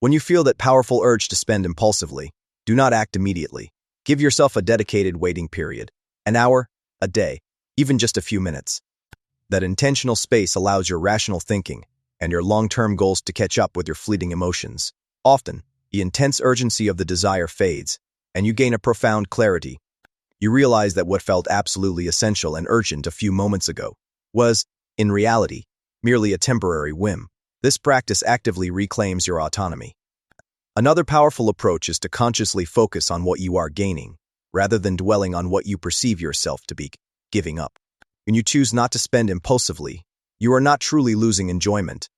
[SPEAKER 1] When you feel that powerful urge to spend impulsively, do not act immediately. Give yourself a dedicated waiting period, an hour, a day, even just a few minutes. That intentional space allows your rational thinking and your long-term goals to catch up with your fleeting emotions. Often, the intense urgency of the desire fades, and you gain a profound clarity. You realize that what felt absolutely essential and urgent a few moments ago was, in reality, merely a temporary whim. This practice actively reclaims your autonomy. Another powerful approach is to consciously focus on what you are gaining, rather than dwelling on what you perceive yourself to be giving up. When you choose not to spend impulsively, you are not truly losing enjoyment.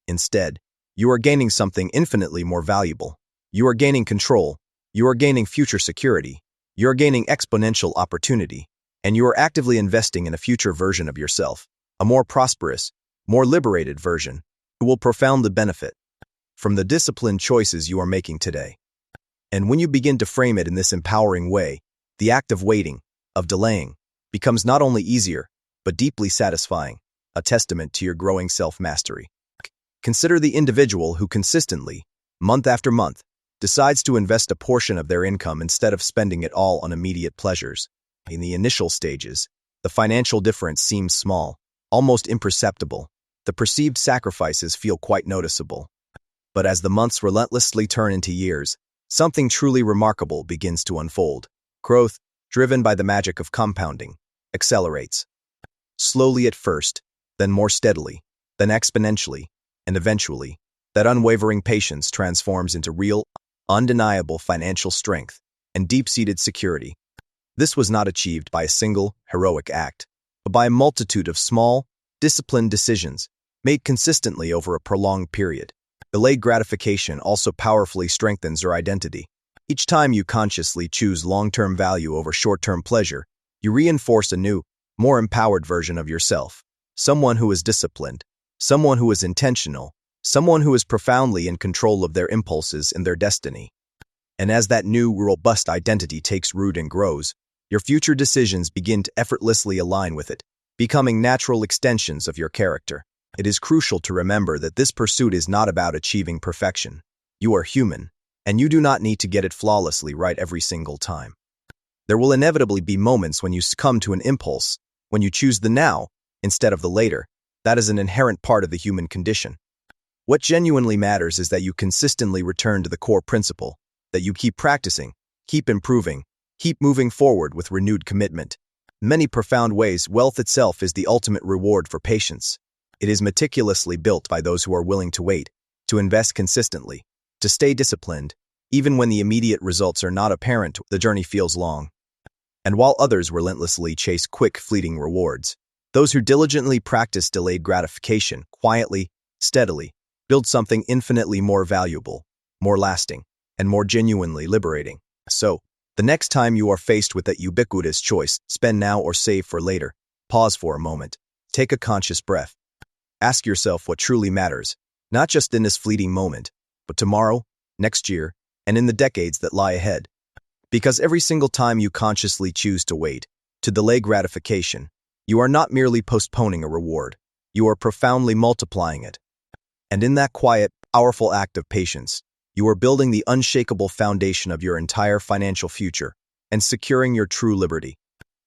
[SPEAKER 1] Instead, you are gaining something infinitely more valuable. You are gaining control, you are gaining future security, you are gaining exponential opportunity, and you are actively investing in a future version of yourself, a more prosperous, more liberated version, who will profoundly benefit from the disciplined choices you are making today. And when you begin to frame it in this empowering way, the act of waiting, of delaying, becomes not only easier, but deeply satisfying, a testament to your growing self-mastery. Consider the individual who consistently, month after month, decides to invest a portion of their income instead of spending it all on immediate pleasures. In the initial stages, the financial difference seems small, almost imperceptible. The perceived sacrifices feel quite noticeable. But as the months relentlessly turn into years, something truly remarkable begins to unfold. Growth, driven by the magic of compounding, accelerates. Slowly at first, then more steadily, then exponentially, and eventually, that unwavering patience transforms into real, undeniable financial strength and deep-seated security. This was not achieved by a single, heroic act, but by a multitude of small, disciplined decisions made consistently over a prolonged period. Delayed gratification also powerfully strengthens your identity. Each time you consciously choose long-term value over short-term pleasure, you reinforce a new, more empowered version of yourself. Someone who is disciplined, someone who is intentional, someone who is profoundly in control of their impulses and their destiny. And as that new, robust identity takes root and grows, your future decisions begin to effortlessly align with it, becoming natural extensions of your character. It is crucial to remember that this pursuit is not about achieving perfection. You are human, and you do not need to get it flawlessly right every single time. There will inevitably be moments when you succumb to an impulse, when you choose the now instead of the later. That is an inherent part of the human condition. What genuinely matters is that you consistently return to the core principle, that you keep practicing, keep improving, keep moving forward with renewed commitment. In many profound ways, wealth itself is the ultimate reward for patience. It is meticulously built by those who are willing to wait, to invest consistently, to stay disciplined, Even when the immediate results are not apparent, the journey feels long. And while others relentlessly chase quick, fleeting rewards, those who diligently practice delayed gratification, quietly, steadily, build something infinitely more valuable, more lasting, and more genuinely liberating. So, the next time you are faced with that ubiquitous choice, spend now or save for later, pause for a moment, take a conscious breath. Ask yourself what truly matters, not just in this fleeting moment, but tomorrow, next year, and in the decades that lie ahead. Because every single time you consciously choose to wait, to delay gratification, you are not merely postponing a reward, you are profoundly multiplying it. And in that quiet, powerful act of patience, you are building the unshakable foundation of your entire financial future and securing your true liberty.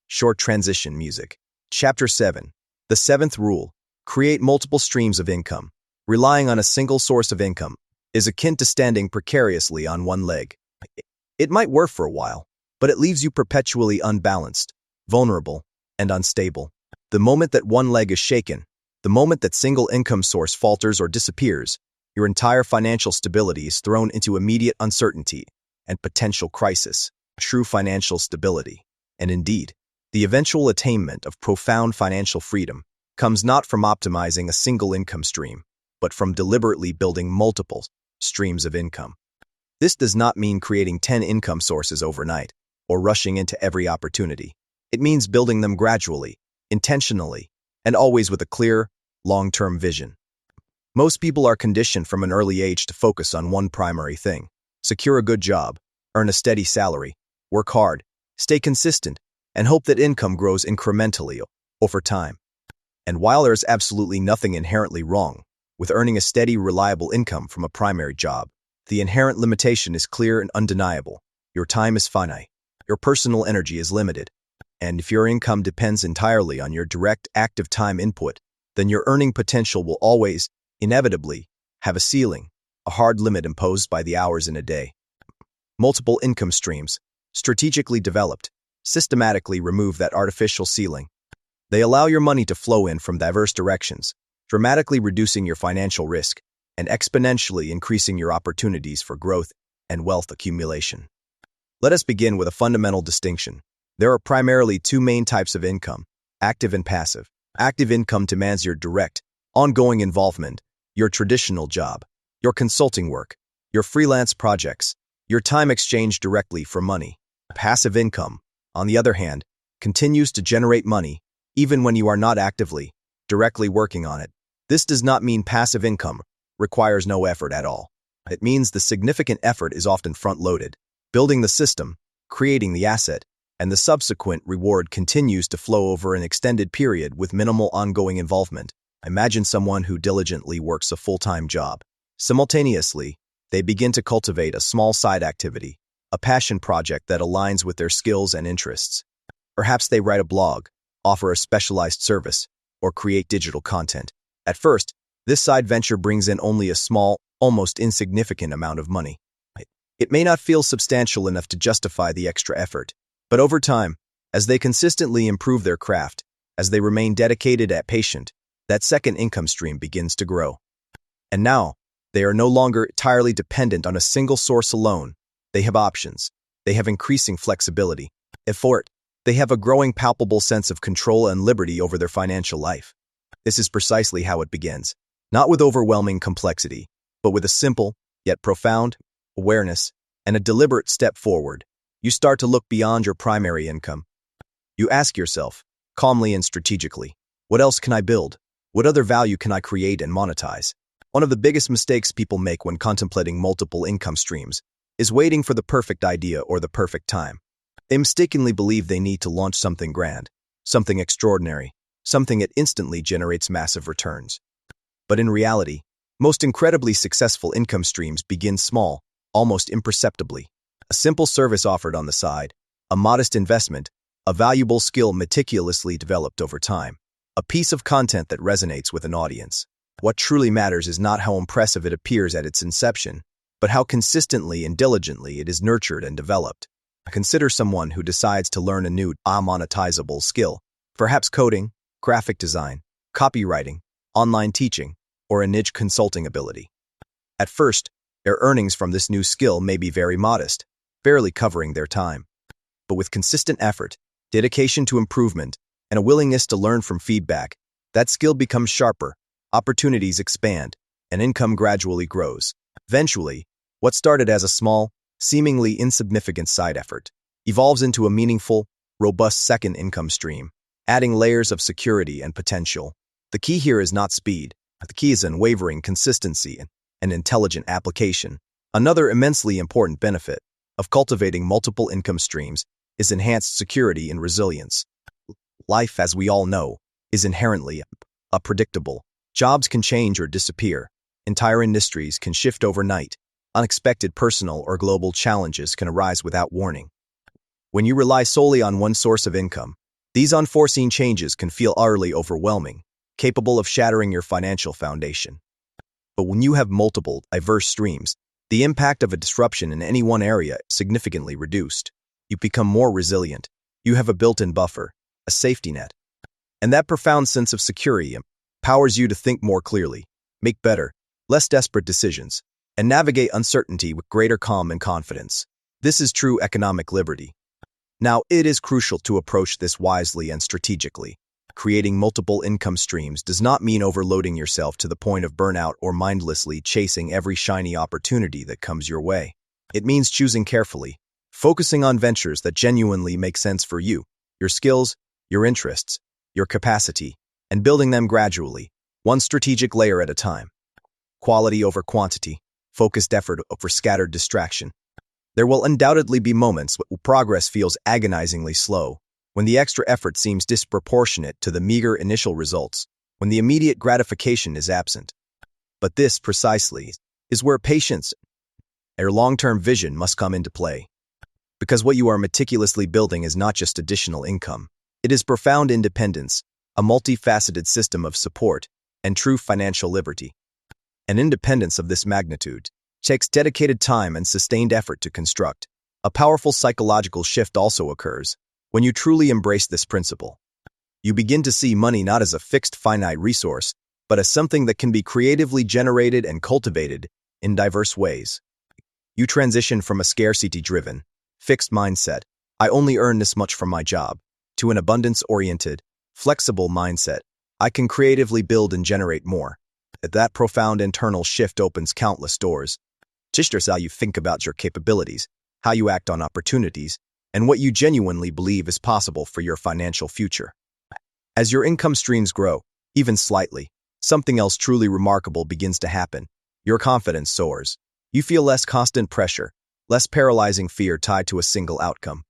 [SPEAKER 1] Short transition music. Chapter 7. The seventh rule: create multiple streams of income. Relying on a single source of income is akin to standing precariously on one leg. It might work for a while, but it leaves you perpetually unbalanced, vulnerable, and unstable. The moment that one leg is shaken, the moment that single income source falters or disappears, your entire financial stability is thrown into immediate uncertainty and potential crisis. True financial stability, and indeed, the eventual attainment of profound financial freedom, comes not from optimizing a single income stream, but from deliberately building multiple streams of income. This does not mean creating 10 income sources overnight or rushing into every opportunity. It means building them gradually, intentionally, and always with a clear, long-term vision. Most people are conditioned from an early age to focus on one primary thing: secure a good job, earn a steady salary, work hard, stay consistent, and hope that income grows incrementally over time. And while there is absolutely nothing inherently wrong with earning a steady, reliable income from a primary job, the inherent limitation is clear and undeniable. Your time is finite. Your personal energy is limited. And if your income depends entirely on your direct, active time input, then your earning potential will always, inevitably, have a ceiling, a hard limit imposed by the hours in a day. Multiple income streams, strategically developed, systematically remove that artificial ceiling. They allow your money to flow in from diverse directions, dramatically reducing your financial risk and exponentially increasing your opportunities for growth and wealth accumulation. Let us begin with a fundamental distinction. There are primarily two main types of income: active and passive. Active income demands your direct, ongoing involvement, your traditional job, your consulting work, your freelance projects, your time exchanged directly for money. Passive income, on the other hand, continues to generate money even when you are not actively, directly working on it. This does not mean passive income requires no effort at all. It means the significant effort is often front-loaded. Building the system, creating the asset, and the subsequent reward continues to flow over an extended period with minimal ongoing involvement. Imagine someone who diligently works a full-time job. Simultaneously, they begin to cultivate a small side activity, a passion project that aligns with their skills and interests. Perhaps they write a blog, offer a specialized service, or create digital content. At first, this side venture brings in only a small, almost insignificant amount of money. It may not feel substantial enough to justify the extra effort, but over time, as they consistently improve their craft, as they remain dedicated and patient, that second income stream begins to grow. And now, they are no longer entirely dependent on a single source alone. They have options. They have increasing flexibility. Effort. They have a growing palpable sense of control and liberty over their financial life. This is precisely how it begins. Not with overwhelming complexity, but with a simple, yet profound, awareness and a deliberate step forward. You start to look beyond your primary income. You ask yourself, calmly and strategically, what else can I build? What other value can I create and monetize? One of the biggest mistakes people make when contemplating multiple income streams is waiting for the perfect idea or the perfect time. They mistakenly believe they need to launch something grand, something extraordinary, something that instantly generates massive returns. But in reality, most incredibly successful income streams begin small, almost imperceptibly. A simple service offered on the side, a modest investment, a valuable skill meticulously developed over time, a piece of content that resonates with an audience. What truly matters is not how impressive it appears at its inception, but how consistently and diligently it is nurtured and developed. Consider someone who decides to learn a new, monetizable skill, perhaps coding, graphic design, copywriting, online teaching, or a niche consulting ability. At first, Their earnings from this new skill may be very modest, barely covering their time. But with consistent effort, dedication to improvement, and a willingness to learn from feedback, that skill becomes sharper, opportunities expand, and income gradually grows. Eventually, what started as a small, seemingly insignificant side effort evolves into a meaningful, robust second income stream, adding layers of security and potential. The key here is not speed. The key is unwavering consistency and intelligent application. Another immensely important benefit of cultivating multiple income streams is enhanced security and resilience. Life, as we all know, is inherently unpredictable. Jobs can change or disappear. Entire industries can shift overnight. Unexpected personal or global challenges can arise without warning. When you rely solely on one source of income, these unforeseen changes can feel utterly overwhelming, capable of shattering your financial foundation. But when you have multiple, diverse streams, the impact of a disruption in any one area is significantly reduced. You become more resilient. You have a built-in buffer, a safety net. And that profound sense of security empowers you to think more clearly, make better, less desperate decisions, and navigate uncertainty with greater calm and confidence. This is true economic liberty. Now, it is crucial to approach this wisely and strategically. Creating multiple income streams does not mean overloading yourself to the point of burnout or mindlessly chasing every shiny opportunity that comes your way. It means choosing carefully, focusing on ventures that genuinely make sense for you, your skills, your interests, your capacity, and building them gradually, one strategic layer at a time. Quality over quantity, focused effort over scattered distraction. There will undoubtedly be moments when progress feels agonizingly slow, when the extra effort seems disproportionate to the meager initial results, when the immediate gratification is absent. But this, precisely, is where patience and your long-term vision must come into play. Because what you are meticulously building is not just additional income, it is profound independence, a multifaceted system of support, and true financial liberty. An independence of this magnitude takes dedicated time and sustained effort to construct. A powerful psychological shift also occurs when you truly embrace this principle. You begin to see money not as a fixed finite resource, but as something that can be creatively generated and cultivated in diverse ways. You transition from a scarcity-driven, fixed mindset, I only earn this much from my job, to an abundance-oriented, flexible mindset, I can creatively build and generate more. That profound internal shift opens countless doors. Just how you think about your capabilities, how you act on opportunities, and what you genuinely believe is possible for your financial future. As your income streams grow, even slightly, something else truly remarkable begins to happen. Your confidence soars. You feel less constant pressure, less paralyzing fear tied to a single outcome.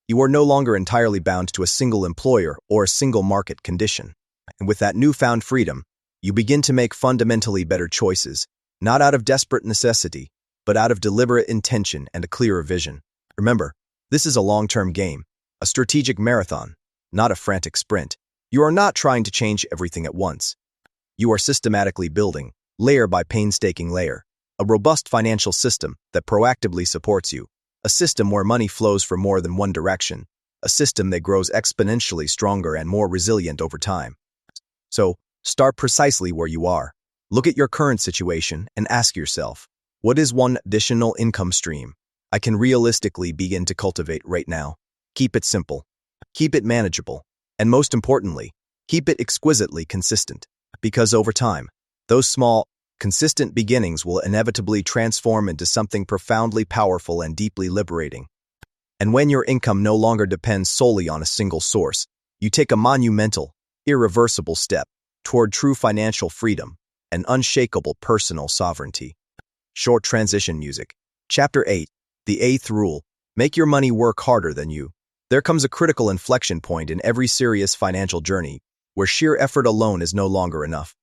[SPEAKER 1] You are no longer entirely bound to a single employer or a single market condition. And with that newfound freedom, you begin to make fundamentally better choices, not out of desperate necessity, but out of deliberate intention and a clearer vision. Remember, this is a long-term game, a strategic marathon, not a frantic sprint. You are not trying to change everything at once. You are systematically building, layer by painstaking layer, a robust financial system that proactively supports you, a system where money flows from more than one direction, a system that grows exponentially stronger and more resilient over time. So, start precisely where you are. Look at your current situation and ask yourself, what is one additional income stream I can realistically begin to cultivate right now? Keep it simple, keep it manageable, and most importantly, keep it exquisitely consistent. Because over time, those small, consistent beginnings will inevitably transform into something profoundly powerful and deeply liberating. And when your income no longer depends solely on a single source, you take a monumental, irreversible step toward true financial freedom and unshakable personal sovereignty. Short transition music. Chapter 8. The Eighth Rule. Make your money work harder than you. There comes a critical inflection point in every serious financial journey where sheer effort alone is no longer enough.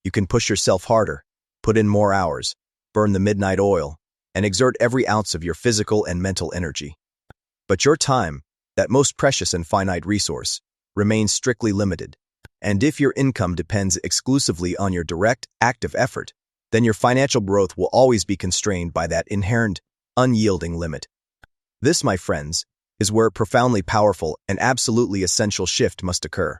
[SPEAKER 1] You can push yourself harder, put in more hours, burn the midnight oil, and exert every ounce of your physical and mental energy. But your time, that most precious and finite resource, remains strictly limited. And if your income depends exclusively on your direct, active effort, then your financial growth will always be constrained by that inherent, unyielding limit. This, my friends, is where a profoundly powerful and absolutely essential shift must occur.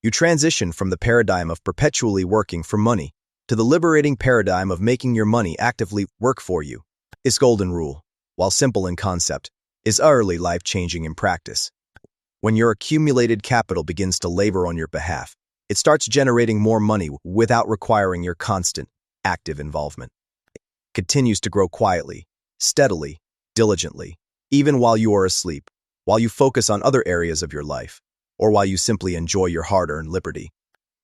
[SPEAKER 1] You transition from the paradigm of perpetually working for money to the liberating paradigm of making your money actively work for you. This golden rule, while simple in concept, is utterly life-changing in practice. When your accumulated capital begins to labor on your behalf, it starts generating more money without requiring your constant, active involvement. It continues to grow quietly, steadily, diligently, even while you are asleep, while you focus on other areas of your life, or while you simply enjoy your hard-earned liberty.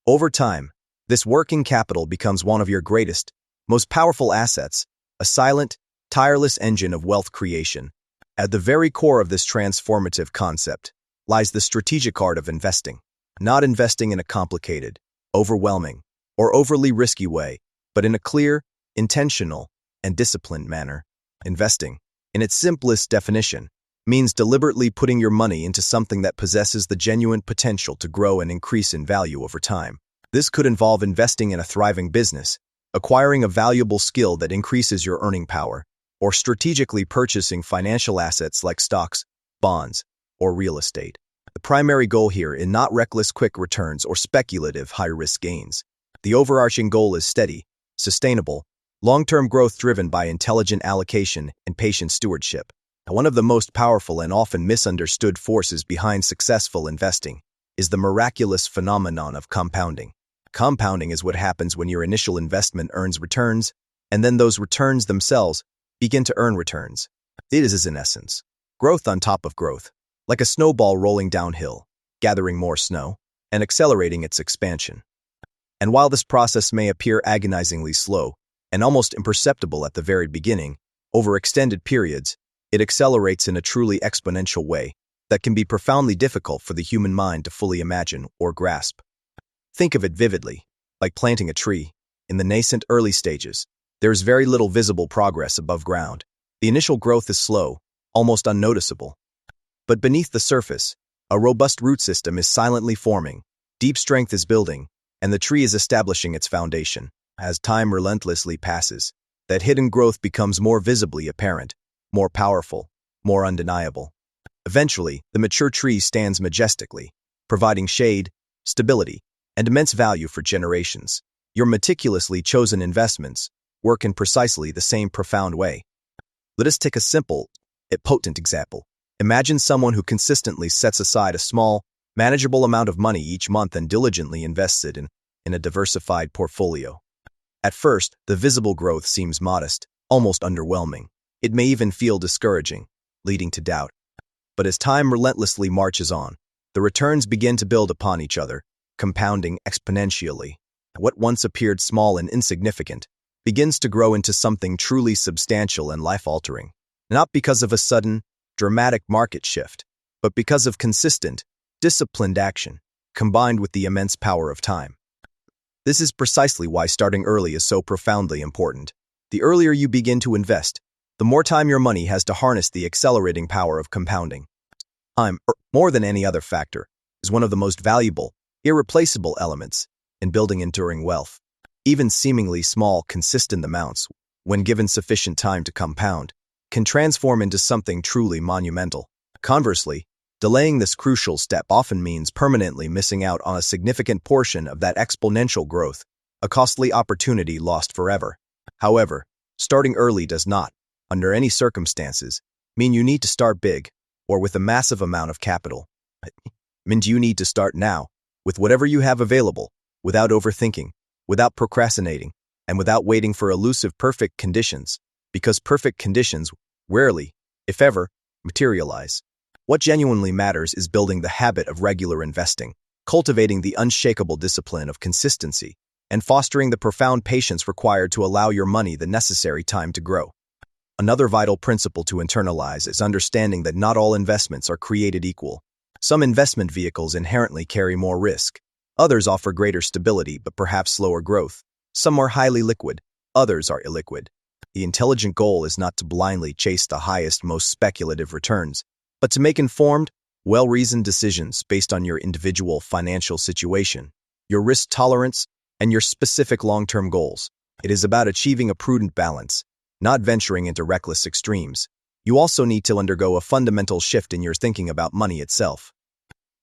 [SPEAKER 1] Over time, this working capital becomes one of your greatest, most powerful assets, a silent, tireless engine of wealth creation. At the very core of this transformative concept lies the strategic art of investing, not investing in a complicated, overwhelming, or overly risky way, but in a clear, intentional, and disciplined manner. Investing, in its simplest definition, means deliberately putting your money into something that possesses the genuine potential to grow and increase in value over time. This could involve investing in a thriving business, acquiring a valuable skill that increases your earning power, or strategically purchasing financial assets like stocks, bonds, or real estate. The primary goal here is not reckless quick returns or speculative high-risk gains. The overarching goal is steady, sustainable, long-term growth driven by intelligent allocation and patient stewardship. One of the most powerful and often misunderstood forces behind successful investing is the miraculous phenomenon of compounding. Compounding is what happens when your initial investment earns returns, and then those returns themselves begin to earn returns. It is, in essence, growth on top of growth, like a snowball rolling downhill, gathering more snow, and accelerating its expansion. And while this process may appear agonizingly slow and almost imperceptible at the very beginning, over extended periods, it accelerates in a truly exponential way that can be profoundly difficult for the human mind to fully imagine or grasp. Think of it vividly, like planting a tree. In the nascent early stages, there is very little visible progress above ground. The initial growth is slow, almost unnoticeable. But beneath the surface, a robust root system is silently forming, deep strength is building, and the tree is establishing its foundation. As time relentlessly passes, that hidden growth becomes more visibly apparent, more powerful, more undeniable. Eventually, the mature tree stands majestically, providing shade, stability, and immense value for generations. Your meticulously chosen investments work in precisely the same profound way. Let us take a simple, yet potent example. Imagine someone who consistently sets aside a small, manageable amount of money each month and diligently invests it in a diversified portfolio. At first, the visible growth seems modest, almost underwhelming. It may even feel discouraging, leading to doubt. But as time relentlessly marches on, the returns begin to build upon each other, compounding exponentially. What once appeared small and insignificant begins to grow into something truly substantial and life-altering, not because of a sudden, dramatic market shift, but because of consistent, disciplined action, combined with the immense power of time. This is precisely why starting early is so profoundly important. The earlier you begin to invest, the more time your money has to harness the accelerating power of compounding. Time, more than any other factor, is one of the most valuable, irreplaceable elements in building enduring wealth. Even seemingly small, consistent amounts, when given sufficient time to compound, can transform into something truly monumental. Conversely, delaying this crucial step often means permanently missing out on a significant portion of that exponential growth, a costly opportunity lost forever. However, starting early does not, under any circumstances, mean you need to start big or with a massive amount of capital. It means you need to start now, with whatever you have available, without overthinking, without procrastinating, and without waiting for elusive perfect conditions, because perfect conditions rarely, if ever, materialize. What genuinely matters is building the habit of regular investing, cultivating the unshakable discipline of consistency, and fostering the profound patience required to allow your money the necessary time to grow. Another vital principle to internalize is understanding that not all investments are created equal. Some investment vehicles inherently carry more risk. Others offer greater stability but perhaps slower growth. Some are highly liquid, others are illiquid. The intelligent goal is not to blindly chase the highest, most speculative returns, but to make informed, well-reasoned decisions based on your individual financial situation, your risk tolerance, and your specific long-term goals. It is about achieving a prudent balance, not venturing into reckless extremes. You also need to undergo a fundamental shift in your thinking about money itself.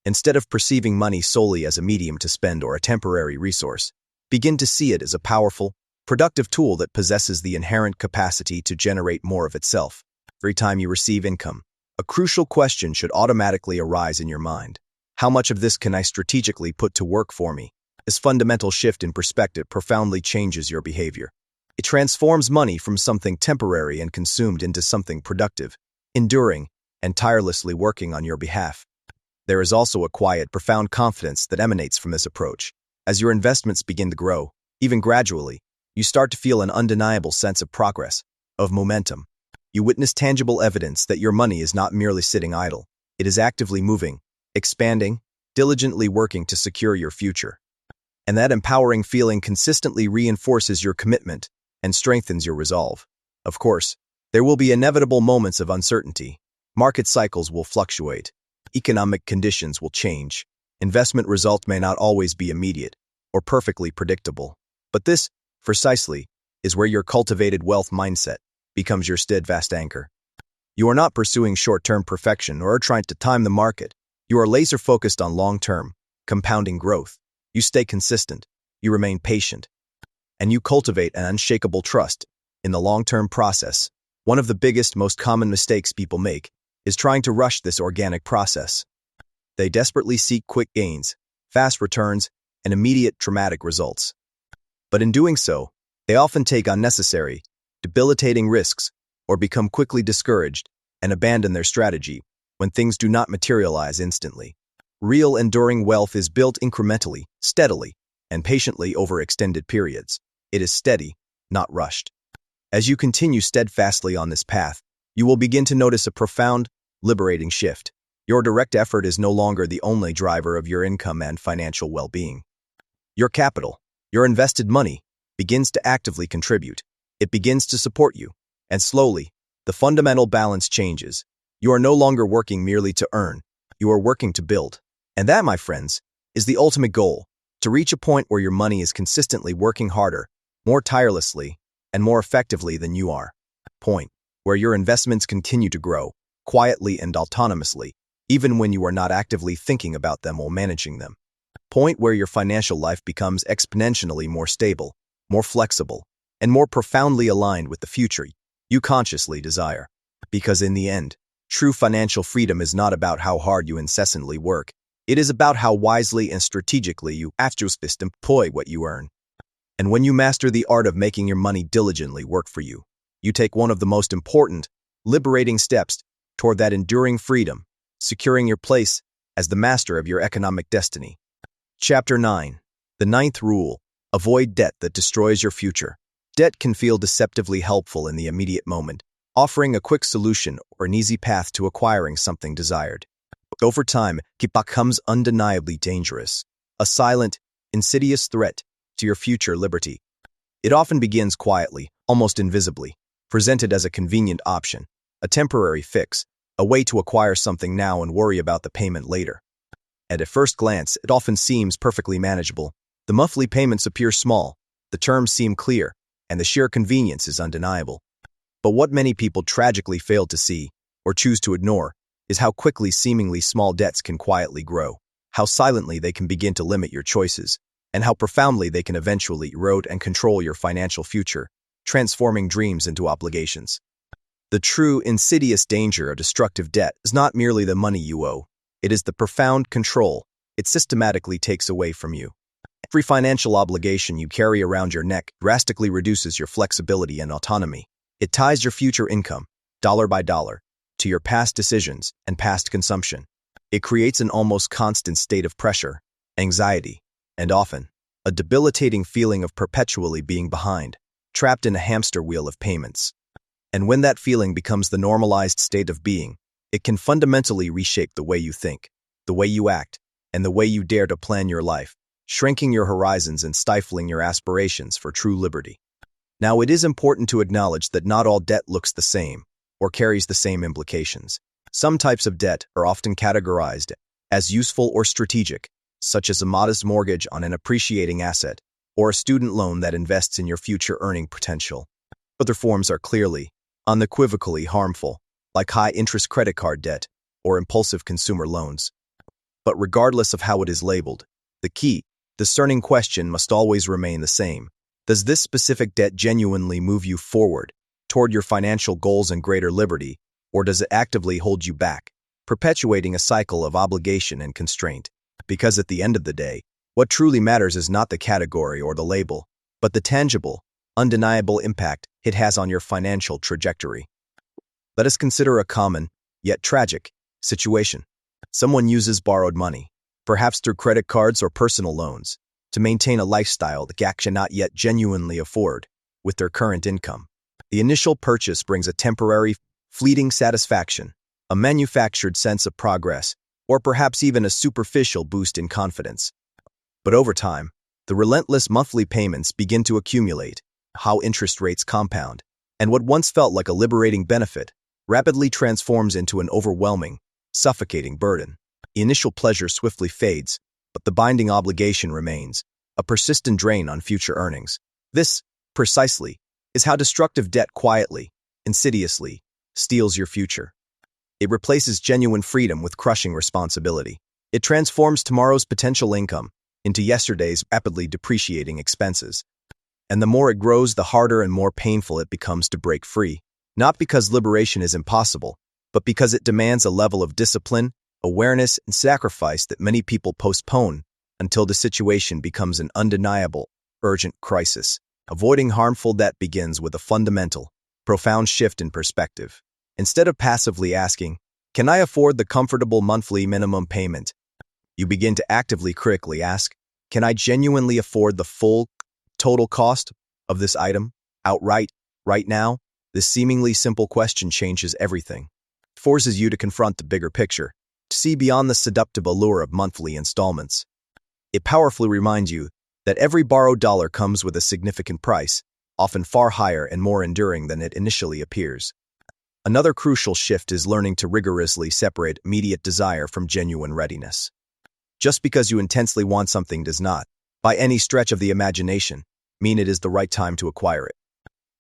[SPEAKER 1] Instead of perceiving money solely as a medium to spend or a temporary resource, Begin to see it as a powerful, productive tool that possesses the inherent capacity to generate more of itself. Every time you receive income, a crucial question should automatically arise in your mind. How much of this can I strategically put to work for me? This fundamental shift in perspective profoundly changes your behavior. It transforms money from something temporary and consumed into something productive, enduring, and tirelessly working on your behalf. There is also a quiet, profound confidence that emanates from this approach. As your investments begin to grow, even gradually, you start to feel an undeniable sense of progress, of momentum. You witness tangible evidence that your money is not merely sitting idle. It is actively moving, expanding, diligently working to secure your future. And that empowering feeling consistently reinforces your commitment and strengthens your resolve. Of course, there will be inevitable moments of uncertainty. Market cycles will fluctuate. Economic conditions will change. Investment results may not always be immediate or perfectly predictable. But this, precisely, is where your cultivated wealth mindset becomes your steadfast anchor. You are not pursuing short-term perfection or trying to time the market. You are laser-focused on long-term, compounding growth. You stay consistent, you remain patient, and you cultivate an unshakable trust in the long-term process. One of the biggest, most common mistakes people make is trying to rush this organic process. They desperately seek quick gains, fast returns, and immediate dramatic results. But in doing so, they often take unnecessary, debilitating risks or become quickly discouraged and abandon their strategy when things do not materialize instantly. Real enduring wealth is built incrementally, steadily, and patiently over extended periods. It is steady, not rushed. As you continue steadfastly on this path, you will begin to notice a profound, liberating shift. Your direct effort is no longer the only driver of your income and financial well-being. Your capital, your invested money, begins to actively contribute. It begins to support you, and slowly, the fundamental balance changes. You are no longer working merely to earn, you are working to build. And that, my friends, is the ultimate goal, to reach a point where your money is consistently working harder, more tirelessly, and more effectively than you are. Point where your investments continue to grow, quietly and autonomously, even when you are not actively thinking about them or managing them. Point where your financial life becomes exponentially more stable, more flexible, and more profoundly aligned with the future you consciously desire. Because in the end, true financial freedom is not about how hard you incessantly work. It is about how wisely and strategically you employ what you earn. And when you master the art of making your money diligently work for you, you take one of the most important, liberating steps toward that enduring freedom, securing your place as the master of your economic destiny. Chapter 9. The ninth rule: avoid debt that destroys your future. Debt can feel deceptively helpful in the immediate moment, offering a quick solution or an easy path to acquiring something desired. Over time, it becomes undeniably dangerous, a silent, insidious threat to your future liberty. It often begins quietly, almost invisibly, presented as a convenient option, a temporary fix, a way to acquire something now and worry about the payment later. And at first glance, it often seems perfectly manageable. The monthly payments appear small, the terms seem clear, and the sheer convenience is undeniable. But what many people tragically fail to see, or choose to ignore, is how quickly seemingly small debts can quietly grow, how silently they can begin to limit your choices, and how profoundly they can eventually erode and control your financial future, transforming dreams into obligations. The true, insidious danger of destructive debt is not merely the money you owe. It is the profound control it systematically takes away from you. Every financial obligation you carry around your neck drastically reduces your flexibility and autonomy. It ties your future income, dollar by dollar, to your past decisions and past consumption. It creates an almost constant state of pressure, anxiety, and often a debilitating feeling of perpetually being behind, trapped in a hamster wheel of payments. And when that feeling becomes the normalized state of being, it can fundamentally reshape the way you think, the way you act, and the way you dare to plan your life, shrinking your horizons and stifling your aspirations for true liberty. Now, it is important to acknowledge that not all debt looks the same or carries the same implications. Some types of debt are often categorized as useful or strategic, such as a modest mortgage on an appreciating asset or a student loan that invests in your future earning potential. Other forms are clearly, unequivocally harmful, like high-interest credit card debt or impulsive consumer loans. But regardless of how it is labeled, the key discerning question must always remain the same. Does this specific debt genuinely move you forward toward your financial goals and greater liberty, or does it actively hold you back, perpetuating a cycle of obligation and constraint? Because at the end of the day, what truly matters is not the category or the label, but the tangible, undeniable impact it has on your financial trajectory. Let us consider a common, yet tragic, situation. Someone uses borrowed money, perhaps through credit cards or personal loans, to maintain a lifestyle they cannot yet genuinely afford with their current income. The initial purchase brings a temporary, fleeting satisfaction, a manufactured sense of progress, or perhaps even a superficial boost in confidence. But over time, the relentless monthly payments begin to accumulate, how interest rates compound, and what once felt like a liberating benefit rapidly transforms into an overwhelming, suffocating burden. The initial pleasure swiftly fades, but the binding obligation remains, a persistent drain on future earnings. This, precisely, is how destructive debt quietly, insidiously, steals your future. It replaces genuine freedom with crushing responsibility. It transforms tomorrow's potential income into yesterday's rapidly depreciating expenses. And the more it grows, the harder and more painful it becomes to break free. Not because liberation is impossible, but because it demands a level of discipline, awareness, and sacrifice that many people postpone until the situation becomes an undeniable, urgent crisis. Avoiding harmful debt begins with a fundamental, profound shift in perspective. Instead of passively asking, "Can I afford the comfortable monthly minimum payment?" you begin to actively critically ask, "Can I genuinely afford the full, total cost of this item, outright, right now?" This seemingly simple question changes everything. It forces you to confront the bigger picture, to see beyond the seductive allure of monthly installments. It powerfully reminds you that every borrowed dollar comes with a significant price, often far higher and more enduring than it initially appears. Another crucial shift is learning to rigorously separate immediate desire from genuine readiness. Just because you intensely want something does not, by any stretch of the imagination, mean it is the right time to acquire it.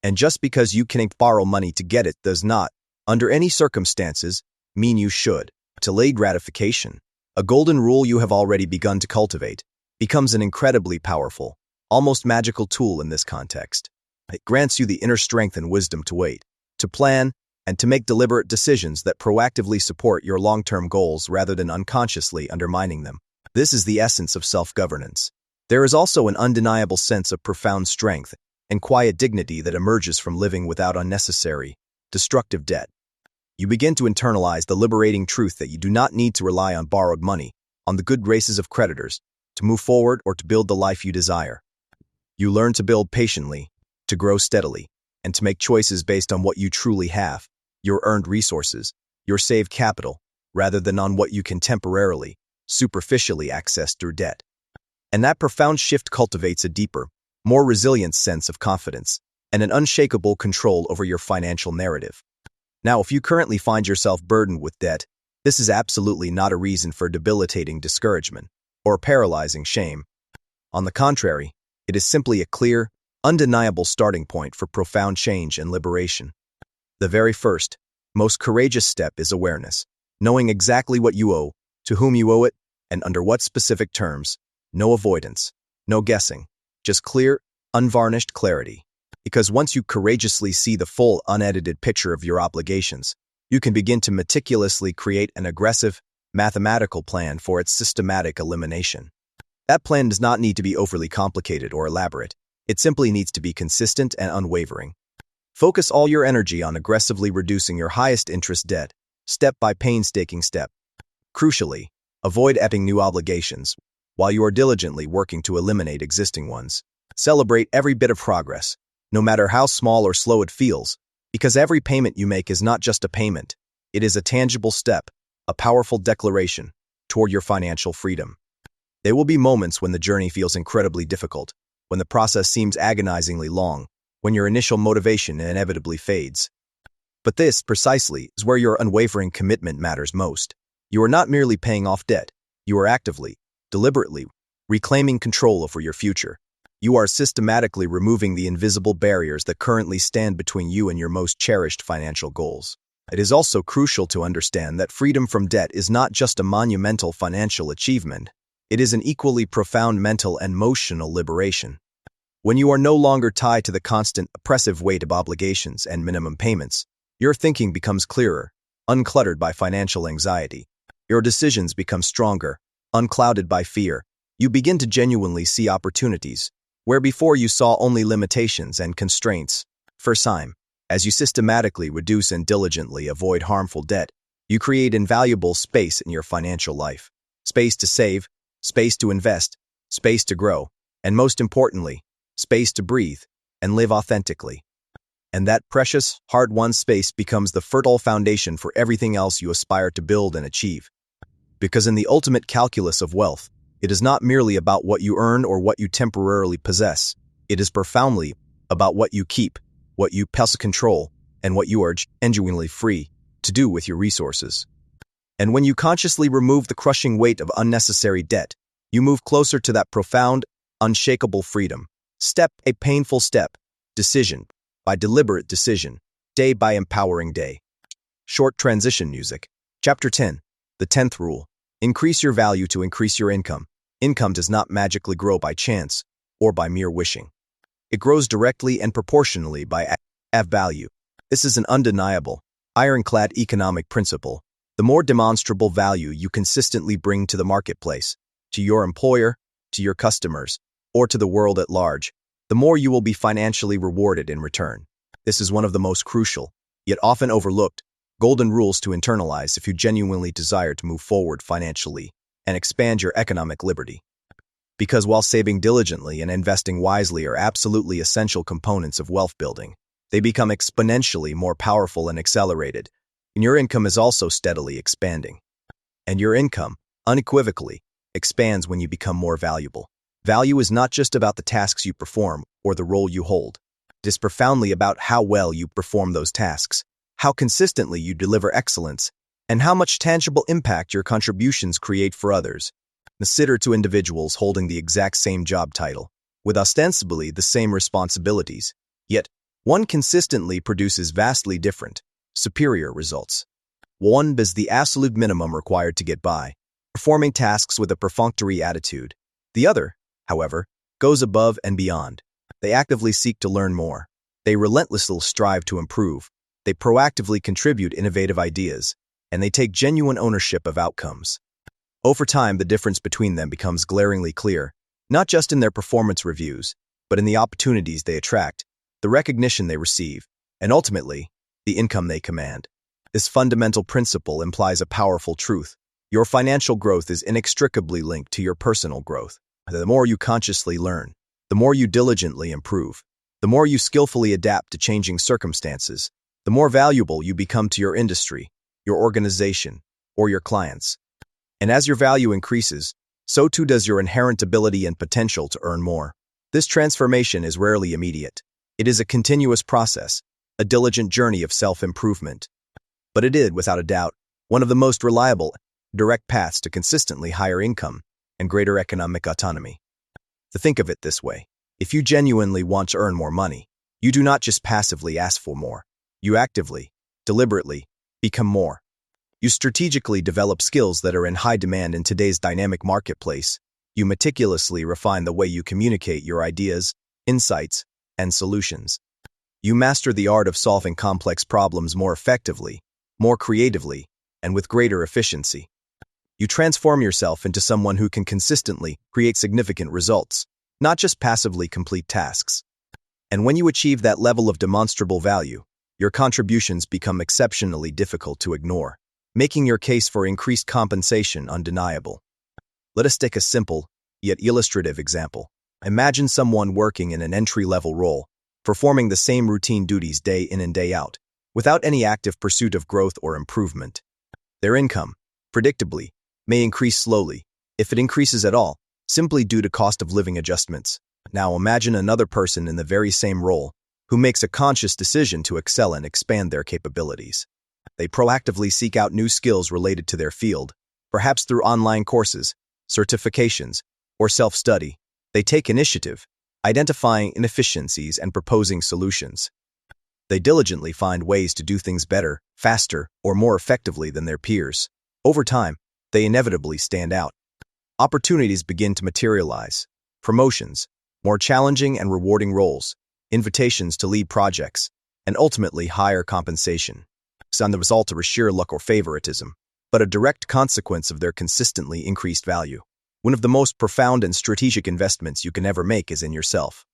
[SPEAKER 1] And just because you can borrow money to get it does not, under any circumstances, mean you should. Delayed gratification, a golden rule you have already begun to cultivate, becomes an incredibly powerful, almost magical tool in this context. It grants you the inner strength and wisdom to wait, to plan, and to make deliberate decisions that proactively support your long-term goals rather than unconsciously undermining them. This is the essence of self-governance. There is also an undeniable sense of profound strength and quiet dignity that emerges from living without unnecessary, destructive debt. You begin to internalize the liberating truth that you do not need to rely on borrowed money, on the good graces of creditors, to move forward or to build the life you desire. You learn to build patiently, to grow steadily, and to make choices based on what you truly have, your earned resources, your saved capital, rather than on what you can temporarily, superficially access through debt. And that profound shift cultivates a deeper, more resilient sense of confidence and an unshakable control over your financial narrative. Now, if you currently find yourself burdened with debt, this is absolutely not a reason for debilitating discouragement or paralyzing shame. On the contrary, it is simply a clear, undeniable starting point for profound change and liberation. The very first, most courageous step is awareness, knowing exactly what you owe, to whom you owe it, and under what specific terms. No avoidance, no guessing, just clear, unvarnished clarity. Because once you courageously see the full, unedited picture of your obligations, you can begin to meticulously create an aggressive, mathematical plan for its systematic elimination. That plan does not need to be overly complicated or elaborate. It simply needs to be consistent and unwavering. Focus all your energy on aggressively reducing your highest interest debt, step by painstaking step. Crucially, avoid adding new obligations while you are diligently working to eliminate existing ones. Celebrate every bit of progress, no matter how small or slow it feels, because every payment you make is not just a payment. It is a tangible step, a powerful declaration toward your financial freedom. There will be moments when the journey feels incredibly difficult, when the process seems agonizingly long, when your initial motivation inevitably fades. But this, precisely, is where your unwavering commitment matters most. You are not merely paying off debt. You are actively, deliberately, reclaiming control over your future. You are systematically removing the invisible barriers that currently stand between you and your most cherished financial goals. It is also crucial to understand that freedom from debt is not just a monumental financial achievement. it is an equally profound mental and emotional liberation. When you are no longer tied to the constant, oppressive weight of obligations and minimum payments, your thinking becomes clearer, uncluttered by financial anxiety. Your decisions become stronger, unclouded by fear. You begin to genuinely see opportunities, where before you saw only limitations and constraints. For time, as you systematically reduce and diligently avoid harmful debt, you create invaluable space in your financial life. Space to save, space to invest, space to grow, and most importantly, space to breathe and live authentically. And that precious, hard-won space becomes the fertile foundation for everything else you aspire to build and achieve. Because in the ultimate calculus of wealth, it is not merely about what you earn or what you temporarily possess. It is profoundly about what you keep, what you control, and what you are genuinely free to do with your resources. And when you consciously remove the crushing weight of unnecessary debt, you move closer to that profound, unshakable freedom. A painful step, decision by deliberate decision, day by empowering day. Short transition music. Chapter 10. The 10th rule. Increase your value to increase your income. Income does not magically grow by chance or by mere wishing. It grows directly and proportionally by value. This is an undeniable, ironclad economic principle. The more demonstrable value you consistently bring to the marketplace, to your employer, to your customers, or to the world at large, the more you will be financially rewarded in return. This is one of the most crucial, yet often overlooked, golden rules to internalize if you genuinely desire to move forward financially and expand your economic liberty. Because while saving diligently and investing wisely are absolutely essential components of wealth building, they become exponentially more powerful and accelerated, and your income is also steadily expanding. And your income, unequivocally, expands when you become more valuable. Value is not just about the tasks you perform or the role you hold. It is profoundly about how well you perform those tasks, how consistently you deliver excellence, and how much tangible impact your contributions create for others. Consider two individuals holding the exact same job title, with ostensibly the same responsibilities, yet one consistently produces vastly different, superior results. One does the absolute minimum required to get by, performing tasks with a perfunctory attitude. The other, however, goes above and beyond. They actively seek to learn more. They relentlessly strive to improve. They proactively contribute innovative ideas, and they take genuine ownership of outcomes. Over time, the difference between them becomes glaringly clear, not just in their performance reviews, but in the opportunities they attract, the recognition they receive, and ultimately, the income they command. This fundamental principle implies a powerful truth. Your financial growth is inextricably linked to your personal growth. The more you consciously learn, the more you diligently improve, the more you skillfully adapt to changing circumstances, the more valuable you become to your industry, your organization, or your clients. And as your value increases, so too does your inherent ability and potential to earn more. This transformation is rarely immediate. It is a continuous process, a diligent journey of self-improvement. But it is, without a doubt, one of the most reliable, direct paths to consistently higher income and greater economic autonomy. To think of it this way, if you genuinely want to earn more money, you do not just passively ask for more. You actively, deliberately, become more. You strategically develop skills that are in high demand in today's dynamic marketplace. You meticulously refine the way you communicate your ideas, insights, and solutions. You master the art of solving complex problems more effectively, more creatively, and with greater efficiency. You transform yourself into someone who can consistently create significant results, not just passively complete tasks. And when you achieve that level of demonstrable value, your contributions become exceptionally difficult to ignore, making your case for increased compensation undeniable. Let us take a simple, yet illustrative example. Imagine someone working in an entry-level role, performing the same routine duties day in and day out, without any active pursuit of growth or improvement. Their income, predictably, may increase slowly, if it increases at all, simply due to cost of living adjustments. Now imagine another person in the very same role, who makes a conscious decision to excel and expand their capabilities. They proactively seek out new skills related to their field, perhaps through online courses, certifications, or self-study. They take initiative, identifying inefficiencies and proposing solutions. They diligently find ways to do things better, faster, or more effectively than their peers. Over time, they inevitably stand out. opportunities begin to materialize. Promotions, more challenging and rewarding roles, invitations to lead projects, and ultimately higher compensation. It's not the result of sheer luck or favoritism, but a direct consequence of their consistently increased value. One of the most profound and strategic investments you can ever make is in yourself.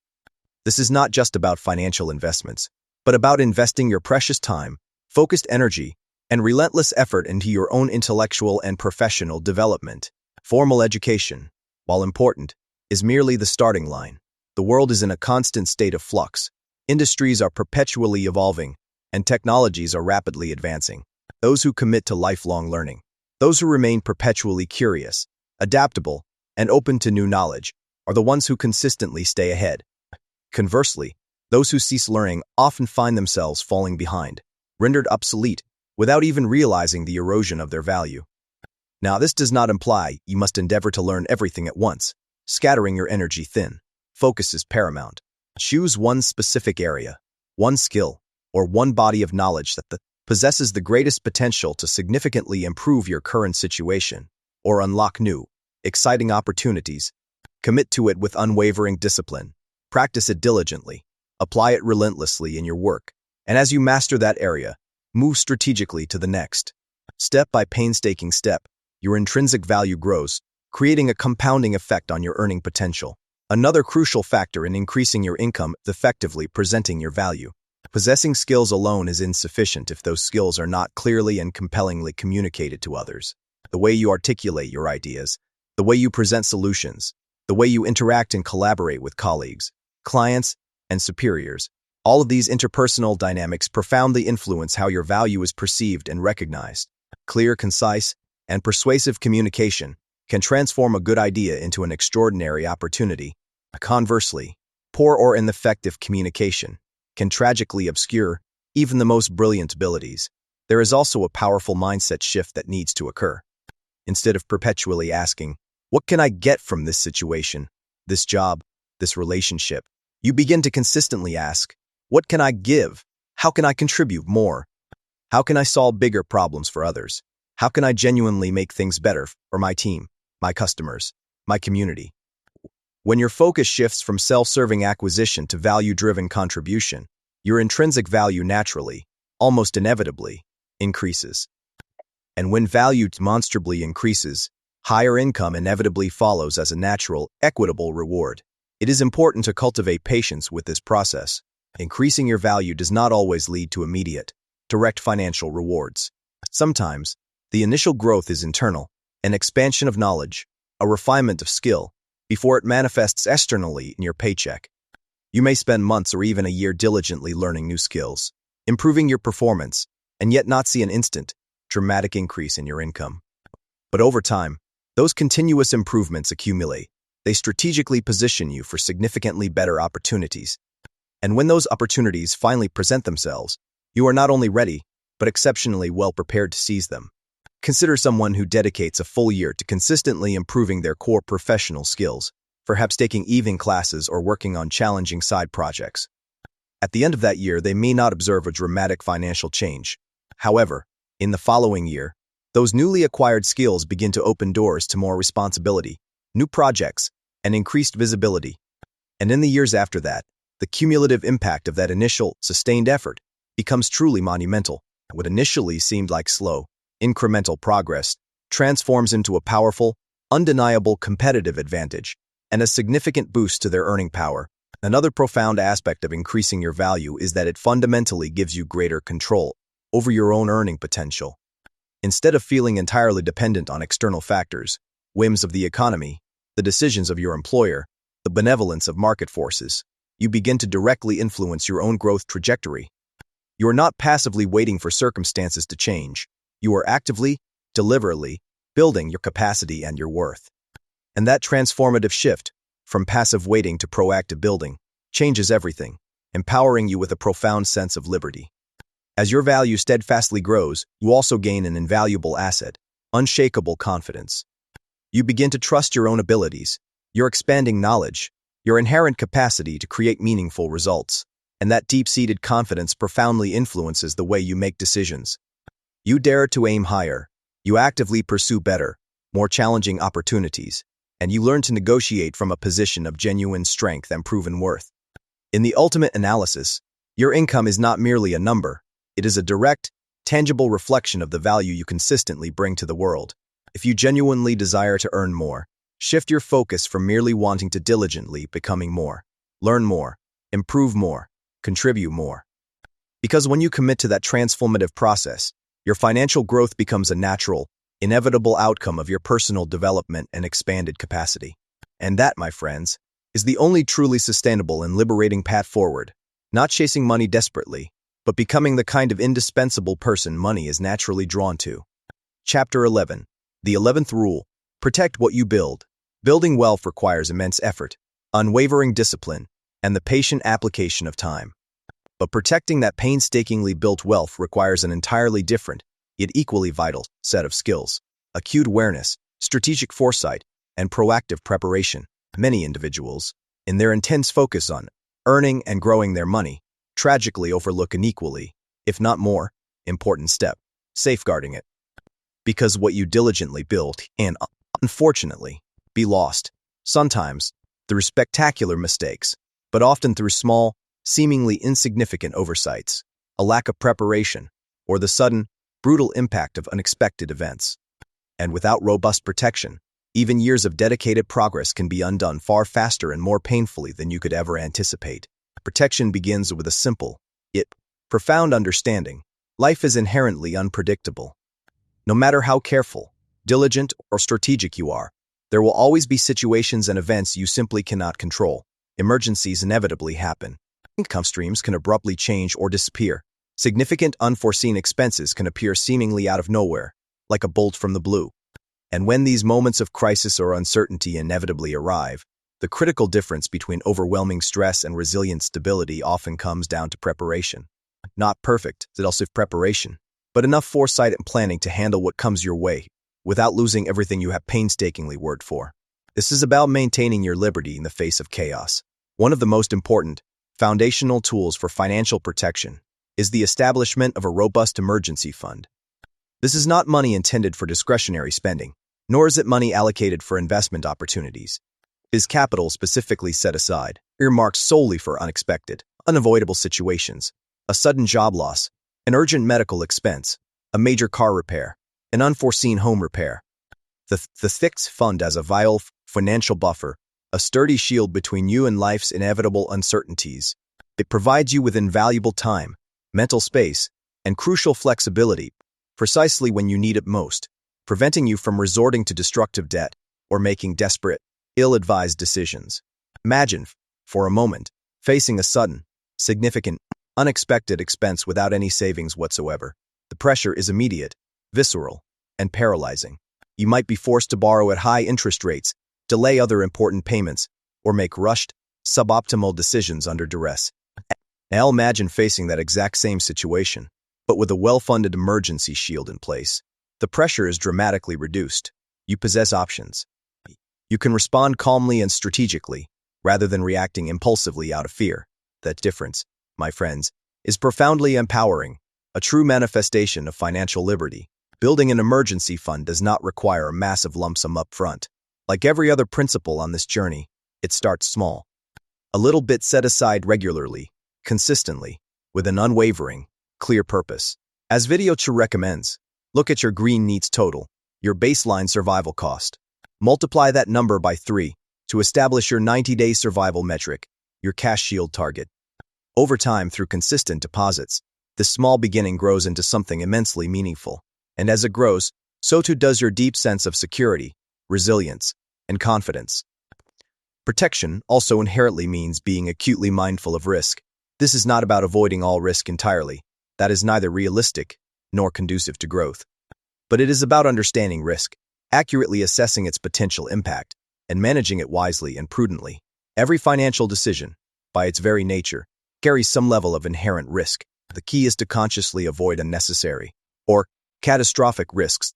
[SPEAKER 1] This is not just about financial investments, but about investing your precious time, focused energy, and relentless effort into your own intellectual and professional development. Formal education, while important, is merely the starting line. The world is in a constant state of flux. Industries are perpetually evolving, and technologies are rapidly advancing. Those who commit to lifelong learning, those who remain perpetually curious, adaptable, and open to new knowledge, are the ones who consistently stay ahead. Conversely, those who cease learning often find themselves falling behind, rendered obsolete, without even realizing the erosion of their value. Now, this does not imply you must endeavor to learn everything at once. Scattering your energy thin. Focus is paramount. Choose one specific area, one skill, or one body of knowledge that possesses the greatest potential to significantly improve your current situation or unlock new, exciting opportunities. Commit to it with unwavering discipline. Practice it diligently. Apply it relentlessly in your work. And as you master that area, move strategically to the next. Step by painstaking step, your intrinsic value grows, creating a compounding effect on your earning potential. Another crucial factor in increasing your income is effectively presenting your value. Possessing skills alone is insufficient if those skills are not clearly and compellingly communicated to others. The way you articulate your ideas, the way you present solutions, the way you interact and collaborate with colleagues, clients, and superiors, all of these interpersonal dynamics profoundly influence how your value is perceived and recognized. Clear, concise, and persuasive communication can transform a good idea into an extraordinary opportunity. Conversely, poor or ineffective communication can tragically obscure even the most brilliant abilities. There is also a powerful mindset shift that needs to occur. Instead of perpetually asking, "What can I get from this situation, this job, this relationship?" you begin to consistently ask, "What can I give? How can I contribute more? How can I solve bigger problems for others? How can I genuinely make things better for my team, my customers, my community?" When your focus shifts from self-serving acquisition to value-driven contribution, your intrinsic value naturally, almost inevitably, increases. And when value demonstrably increases, higher income inevitably follows as a natural, equitable reward. It is important to cultivate patience with this process. Increasing your value does not always lead to immediate, direct financial rewards. Sometimes, the initial growth is internal, an expansion of knowledge, a refinement of skill, before it manifests externally in your paycheck. You may spend months or even a year diligently learning new skills, improving your performance, and yet not see an instant, dramatic increase in your income. But over time, those continuous improvements accumulate. They strategically position you for significantly better opportunities. And when those opportunities finally present themselves, you are not only ready, but exceptionally well prepared to seize them. Consider someone who dedicates a full year to consistently improving their core professional skills, perhaps taking evening classes or working on challenging side projects. At the end of that year, they may not observe a dramatic financial change. However, in the following year, those newly acquired skills begin to open doors to more responsibility, new projects, and increased visibility. And in the years after that, the cumulative impact of that initial, sustained effort becomes truly monumental. What initially seemed like slow, incremental progress transforms into a powerful, undeniable competitive advantage and a significant boost to their earning power. Another profound aspect of increasing your value is that it fundamentally gives you greater control over your own earning potential. Instead of feeling entirely dependent on external factors, whims of the economy, the decisions of your employer, the benevolence of market forces, you begin to directly influence your own growth trajectory. You are not passively waiting for circumstances to change. You are actively, deliberately, building your capacity and your worth. And that transformative shift, from passive waiting to proactive building, changes everything, empowering you with a profound sense of liberty. As your value steadfastly grows, you also gain an invaluable asset, unshakable confidence. You begin to trust your own abilities, your expanding knowledge, your inherent capacity to create meaningful results, and that deep-seated confidence profoundly influences the way you make decisions. You dare to aim higher, you actively pursue better, more challenging opportunities, and you learn to negotiate from a position of genuine strength and proven worth. In the ultimate analysis, your income is not merely a number. It is a direct, tangible reflection of the value you consistently bring to the world. If you genuinely desire to earn more, shift your focus from merely wanting to diligently becoming more. Learn more, improve more, contribute more. Because when you commit to that transformative process, your financial growth becomes a natural, inevitable outcome of your personal development and expanded capacity. And that, my friends, is the only truly sustainable and liberating path forward. Not chasing money desperately, but becoming the kind of indispensable person money is naturally drawn to. Chapter 11. The 11th Rule. Protect what you build. Building wealth requires immense effort, unwavering discipline, and the patient application of time. But protecting that painstakingly built wealth requires an entirely different, yet equally vital, set of skills. Acute awareness, strategic foresight, and proactive preparation. Many individuals, in their intense focus on earning and growing their money, tragically overlook an equally, if not more, important step: safeguarding it. Because what you diligently build can, unfortunately, be lost, sometimes through spectacular mistakes, but often through small, seemingly insignificant oversights, a lack of preparation, or the sudden, brutal impact of unexpected events. And without robust protection, even years of dedicated progress can be undone far faster and more painfully than you could ever anticipate. Protection begins with a simple, yet profound understanding. Life is inherently unpredictable. No matter how careful, diligent, or strategic you are, there will always be situations and events you simply cannot control. Emergencies inevitably happen. Income streams can abruptly change or disappear. Significant unforeseen expenses can appear seemingly out of nowhere, like a bolt from the blue. And when these moments of crisis or uncertainty inevitably arrive, the critical difference between overwhelming stress and resilient stability often comes down to preparation. Not perfect, preparation, but enough foresight and planning to handle what comes your way, without losing everything you have painstakingly worked for. This is about maintaining your liberty in the face of chaos. One of the most important, foundational tools for financial protection is the establishment of a robust emergency fund. This is not money intended for discretionary spending, nor is it money allocated for investment opportunities. It is capital specifically set aside, earmarked solely for unexpected, unavoidable situations: a sudden job loss, an urgent medical expense, a major car repair, an unforeseen home repair. The fixed fund as a vital financial buffer, a sturdy shield between you and life's inevitable uncertainties. It provides you with invaluable time, mental space, and crucial flexibility, precisely when you need it most, preventing you from resorting to destructive debt or making desperate, ill-advised decisions. Imagine, for a moment, facing a sudden, significant, unexpected expense without any savings whatsoever. The pressure is immediate, visceral, and paralyzing. You might be forced to borrow at high interest rates, delay other important payments, or make rushed, suboptimal decisions under duress. Now imagine facing that exact same situation, but with a well-funded emergency shield in place. The pressure is dramatically reduced. You possess options. You can respond calmly and strategically, rather than reacting impulsively out of fear. That difference, my friends, is profoundly empowering, a true manifestation of financial liberty. Building an emergency fund does not require a massive lump sum up front. Like every other principle on this journey, it starts small. A little bit set aside regularly, consistently, with an unwavering, clear purpose. As Video 2 recommends, look at your green needs total, your baseline survival cost. Multiply that number by 3 to establish your 90-day survival metric, your cash shield target. Over time, through consistent deposits, this small beginning grows into something immensely meaningful. And as it grows, so too does your deep sense of security, resilience, and confidence. Protection also inherently means being acutely mindful of risk. This is not about avoiding all risk entirely. That is neither realistic nor conducive to growth. But it is about understanding risk, accurately assessing its potential impact, and managing it wisely and prudently. Every financial decision, by its very nature, carries some level of inherent risk. The key is to consciously avoid unnecessary or catastrophic risks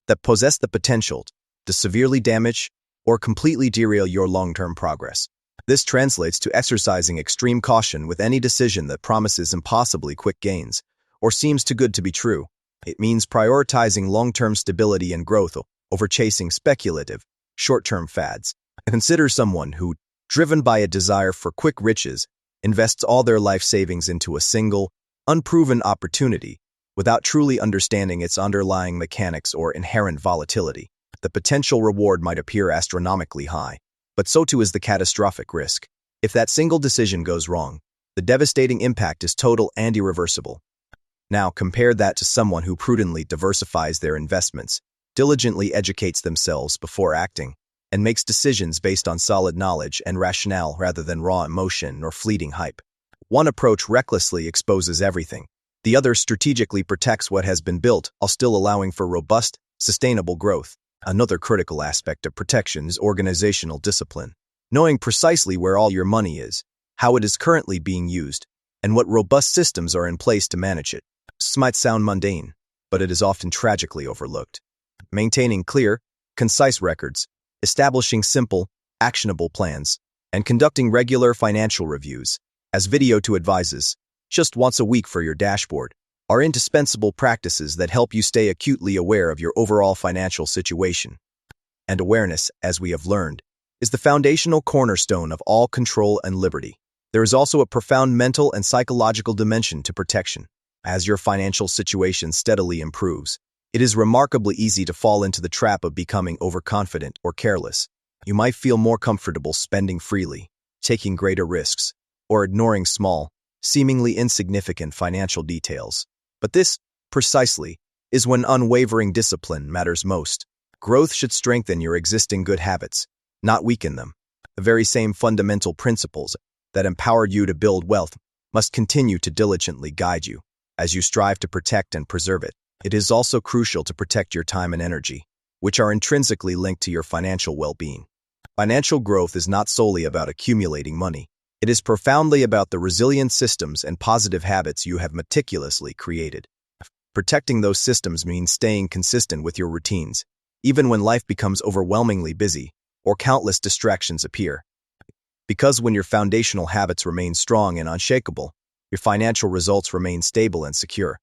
[SPEAKER 1] that possess the potential to severely damage or completely derail your long-term progress. This translates to exercising extreme caution with any decision that promises impossibly quick gains or seems too good to be true. It means prioritizing long-term stability and growth over chasing speculative, short-term fads. Consider someone who, driven by a desire for quick riches, invests all their life savings into a single, unproven opportunity without truly understanding its underlying mechanics or inherent volatility. The potential reward might appear astronomically high, but so too is the catastrophic risk. If that single decision goes wrong, the devastating impact is total and irreversible. Now, compare that to someone who prudently diversifies their investments, diligently educates themselves before acting, and makes decisions based on solid knowledge and rationale rather than raw emotion or fleeting hype. One approach recklessly exposes everything. The other strategically protects what has been built while still allowing for robust, sustainable growth. Another critical aspect of protection is organizational discipline. Knowing precisely where all your money is, how it is currently being used, and what robust systems are in place to manage it. This might sound mundane, but it is often tragically overlooked. Maintaining clear, concise records, establishing simple, actionable plans, and conducting regular financial reviews, as video to advises, just once a week for your dashboard, are indispensable practices that help you stay acutely aware of your overall financial situation. And awareness, as we have learned, is the foundational cornerstone of all control and liberty. There is also a profound mental and psychological dimension to protection. As your financial situation steadily improves, it is remarkably easy to fall into the trap of becoming overconfident or careless. You might feel more comfortable spending freely, taking greater risks, or ignoring small, seemingly insignificant financial details. But this, precisely, is when unwavering discipline matters most. Growth should strengthen your existing good habits, not weaken them. The very same fundamental principles that empowered you to build wealth must continue to diligently guide you as you strive to protect and preserve it. It is also crucial to protect your time and energy, which are intrinsically linked to your financial well-being. Financial growth is not solely about accumulating money. It is profoundly about the resilient systems and positive habits you have meticulously created. Protecting those systems means staying consistent with your routines, even when life becomes overwhelmingly busy or countless distractions appear. Because when your foundational habits remain strong and unshakable, your financial results remain stable and secure.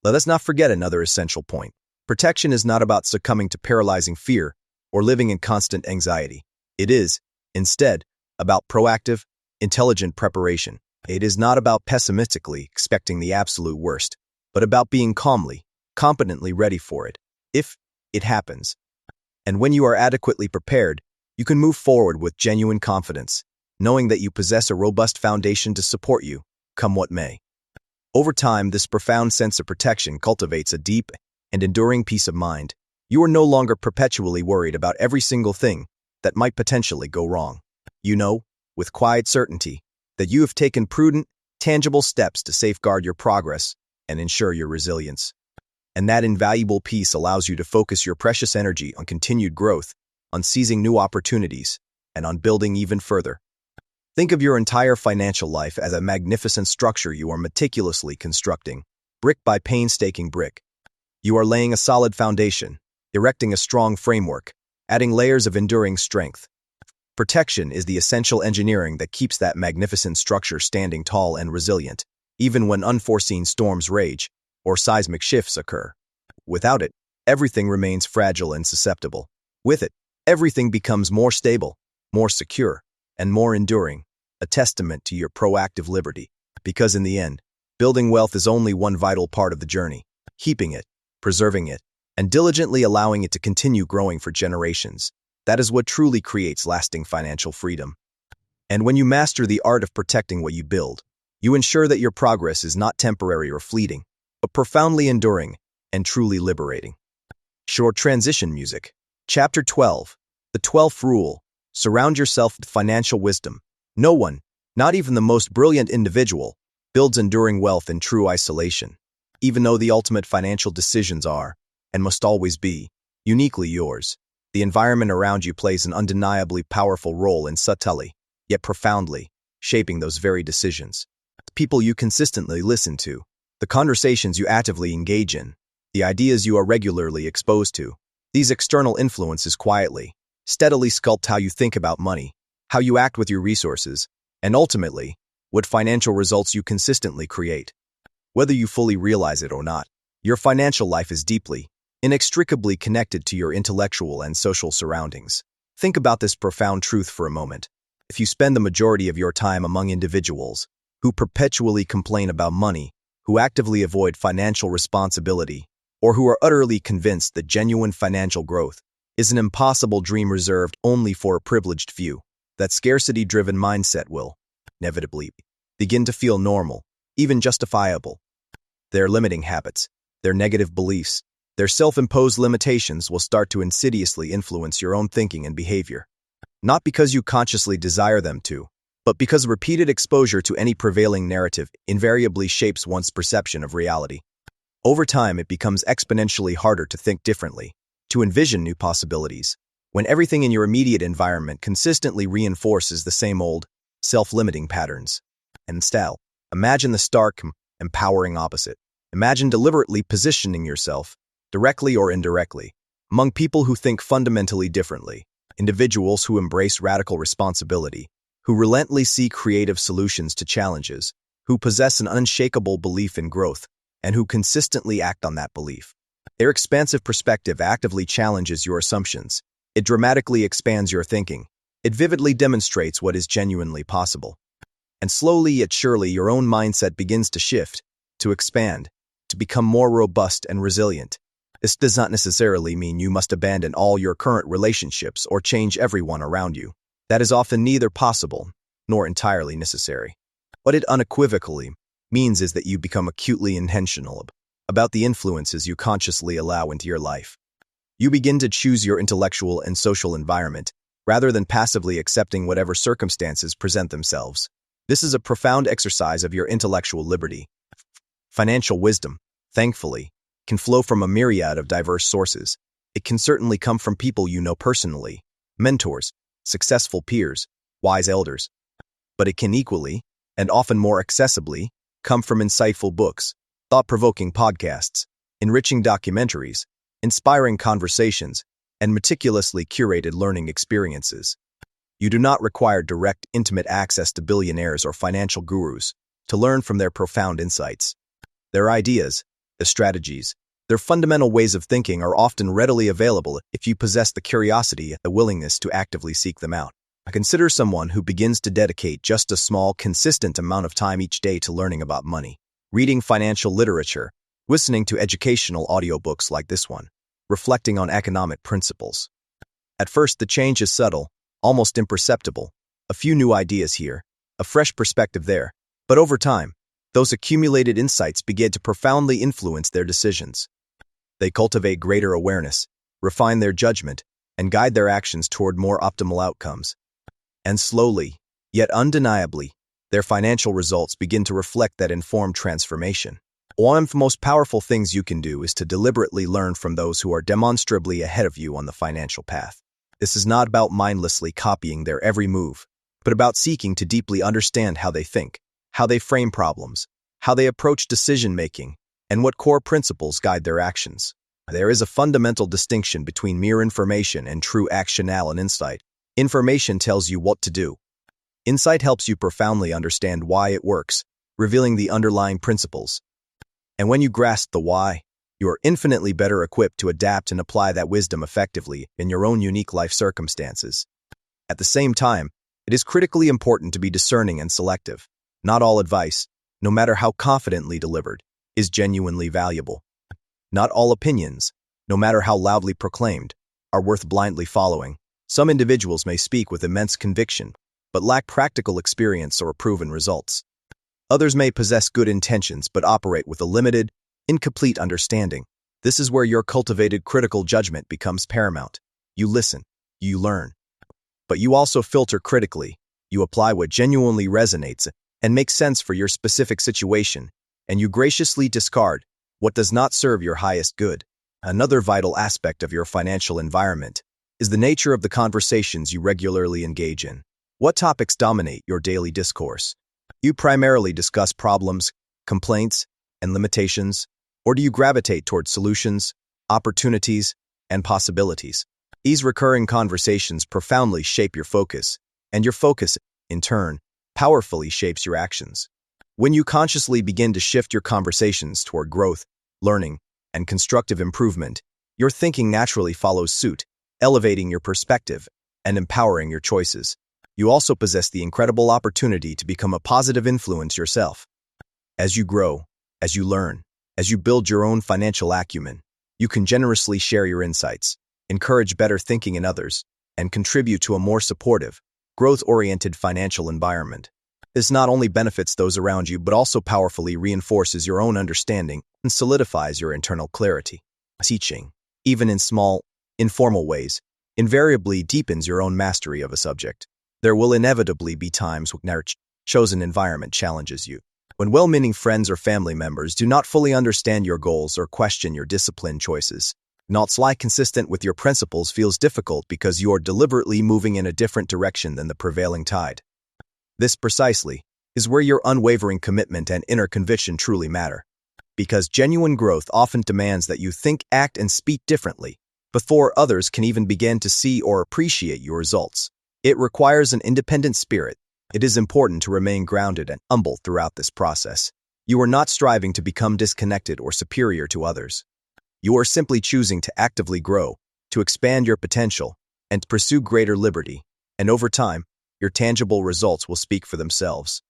[SPEAKER 1] Let us not forget another essential point. Protection is not about succumbing to paralyzing fear or living in constant anxiety. It is, instead, about proactive, intelligent preparation. It is not about pessimistically expecting the absolute worst, but about being calmly, competently ready for it, if it happens. And when you are adequately prepared, you can move forward with genuine confidence, knowing that you possess a robust foundation to support you, come what may. Over time, this profound sense of protection cultivates a deep and enduring peace of mind. You are no longer perpetually worried about every single thing that might potentially go wrong. You know, with quiet certainty, that you have taken prudent, tangible steps to safeguard your progress and ensure your resilience. And that invaluable peace allows you to focus your precious energy on continued growth, on seizing new opportunities, and on building even further. Think of your entire financial life as a magnificent structure you are meticulously constructing, brick by painstaking brick. You are laying a solid foundation, erecting a strong framework, adding layers of enduring strength. Protection is the essential engineering that keeps that magnificent structure standing tall and resilient, even when unforeseen storms rage or seismic shifts occur. Without it, everything remains fragile and susceptible. With it, everything becomes more stable, more secure, and more enduring, a testament to your proactive liberty. Because in the end, building wealth is only one vital part of the journey. Keeping it, preserving it, and diligently allowing it to continue growing for generations. That is what truly creates lasting financial freedom. And when you master the art of protecting what you build, you ensure that your progress is not temporary or fleeting, but profoundly enduring and truly liberating. Short transition music. Chapter 12. The 12th Rule. Surround yourself with financial wisdom. No one, not even the most brilliant individual, builds enduring wealth in true isolation. Even though the ultimate financial decisions are, and must always be, uniquely yours, the environment around you plays an undeniably powerful role in subtly, yet profoundly, shaping those very decisions. The people you consistently listen to, the conversations you actively engage in, the ideas you are regularly exposed to, these external influences quietly, steadily sculpt how you think about money, how you act with your resources, and ultimately, what financial results you consistently create. Whether you fully realize it or not, your financial life is deeply, inextricably connected to your intellectual and social surroundings. Think about this profound truth for a moment. If you spend the majority of your time among individuals who perpetually complain about money, who actively avoid financial responsibility, or who are utterly convinced that genuine financial growth is an impossible dream reserved only for a privileged few, that scarcity-driven mindset will, inevitably, begin to feel normal, even justifiable. Their limiting habits, their negative beliefs, their self-imposed limitations will start to insidiously influence your own thinking and behavior. Not because you consciously desire them to, but because repeated exposure to any prevailing narrative invariably shapes one's perception of reality. Over time, it becomes exponentially harder to think differently, to envision new possibilities, when everything in your immediate environment consistently reinforces the same old, self-limiting patterns. And instead, imagine the stark, empowering opposite. Imagine deliberately positioning yourself, directly or indirectly, among people who think fundamentally differently, individuals who embrace radical responsibility, who relentlessly seek creative solutions to challenges, who possess an unshakable belief in growth, and who consistently act on that belief. Their expansive perspective actively challenges your assumptions. It dramatically expands your thinking. It vividly demonstrates what is genuinely possible. And slowly yet surely your own mindset begins to shift, to expand, to become more robust and resilient. This does not necessarily mean you must abandon all your current relationships or change everyone around you. That is often neither possible nor entirely necessary. What it unequivocally means is that you become acutely intentional about the influences you consciously allow into your life. You begin to choose your intellectual and social environment, rather than passively accepting whatever circumstances present themselves. This is a profound exercise of your intellectual liberty. Financial wisdom, thankfully, can flow from a myriad of diverse sources. It can certainly come from people you know personally, mentors, successful peers, wise elders. But it can equally, and often more accessibly, come from insightful books, thought-provoking podcasts, enriching documentaries, inspiring conversations, and meticulously curated learning experiences. You do not require direct, intimate access to billionaires or financial gurus to learn from their profound insights. Their ideas, their strategies, their fundamental ways of thinking are often readily available if you possess the curiosity and the willingness to actively seek them out. Consider someone who begins to dedicate just a small, consistent amount of time each day to learning about money, reading financial literature, listening to educational audiobooks like this one, reflecting on economic principles. At first, the change is subtle, almost imperceptible. A few new ideas here, a fresh perspective there. But over time, those accumulated insights begin to profoundly influence their decisions. They cultivate greater awareness, refine their judgment, and guide their actions toward more optimal outcomes. And slowly, yet undeniably, their financial results begin to reflect that informed transformation. One of the most powerful things you can do is to deliberately learn from those who are demonstrably ahead of you on the financial path. This is not about mindlessly copying their every move, but about seeking to deeply understand how they think, how they frame problems, how they approach decision-making, and what core principles guide their actions. There is a fundamental distinction between mere information and true actionable insight. Information tells you what to do. Insight helps you profoundly understand why it works, revealing the underlying principles. And when you grasp the why, you are infinitely better equipped to adapt and apply that wisdom effectively in your own unique life circumstances. At the same time, it is critically important to be discerning and selective. Not all advice, no matter how confidently delivered, is genuinely valuable. Not all opinions, no matter how loudly proclaimed, are worth blindly following. Some individuals may speak with immense conviction, but lack practical experience or proven results. Others may possess good intentions but operate with a limited, incomplete understanding. This is where your cultivated critical judgment becomes paramount. You listen, you learn, but you also filter critically. You apply what genuinely resonates and makes sense for your specific situation, and you graciously discard what does not serve your highest good. Another vital aspect of your financial environment is the nature of the conversations you regularly engage in. What topics dominate your daily discourse? You primarily discuss problems, complaints, and limitations, or do you gravitate toward solutions, opportunities, and possibilities? These recurring conversations profoundly shape your focus, and your focus, in turn, powerfully shapes your actions. When you consciously begin to shift your conversations toward growth, learning, and constructive improvement, your thinking naturally follows suit, elevating your perspective and empowering your choices. You also possess the incredible opportunity to become a positive influence yourself. As you grow, as you learn, as you build your own financial acumen, you can generously share your insights, encourage better thinking in others, and contribute to a more supportive, growth-oriented financial environment. This not only benefits those around you but also powerfully reinforces your own understanding and solidifies your internal clarity. Teaching, even in small, informal ways, invariably deepens your own mastery of a subject. There will inevitably be times when your chosen environment challenges you. When well-meaning friends or family members do not fully understand your goals or question your discipline choices, not lie consistent with your principles feels difficult because you are deliberately moving in a different direction than the prevailing tide. This precisely is where your unwavering commitment and inner conviction truly matter. Because genuine growth often demands that you think, act, and speak differently before others can even begin to see or appreciate your results. It requires an independent spirit. It is important to remain grounded and humble throughout this process. You are not striving to become disconnected or superior to others. You are simply choosing to actively grow, to expand your potential, and to pursue greater liberty. And over time, your tangible results will speak for themselves.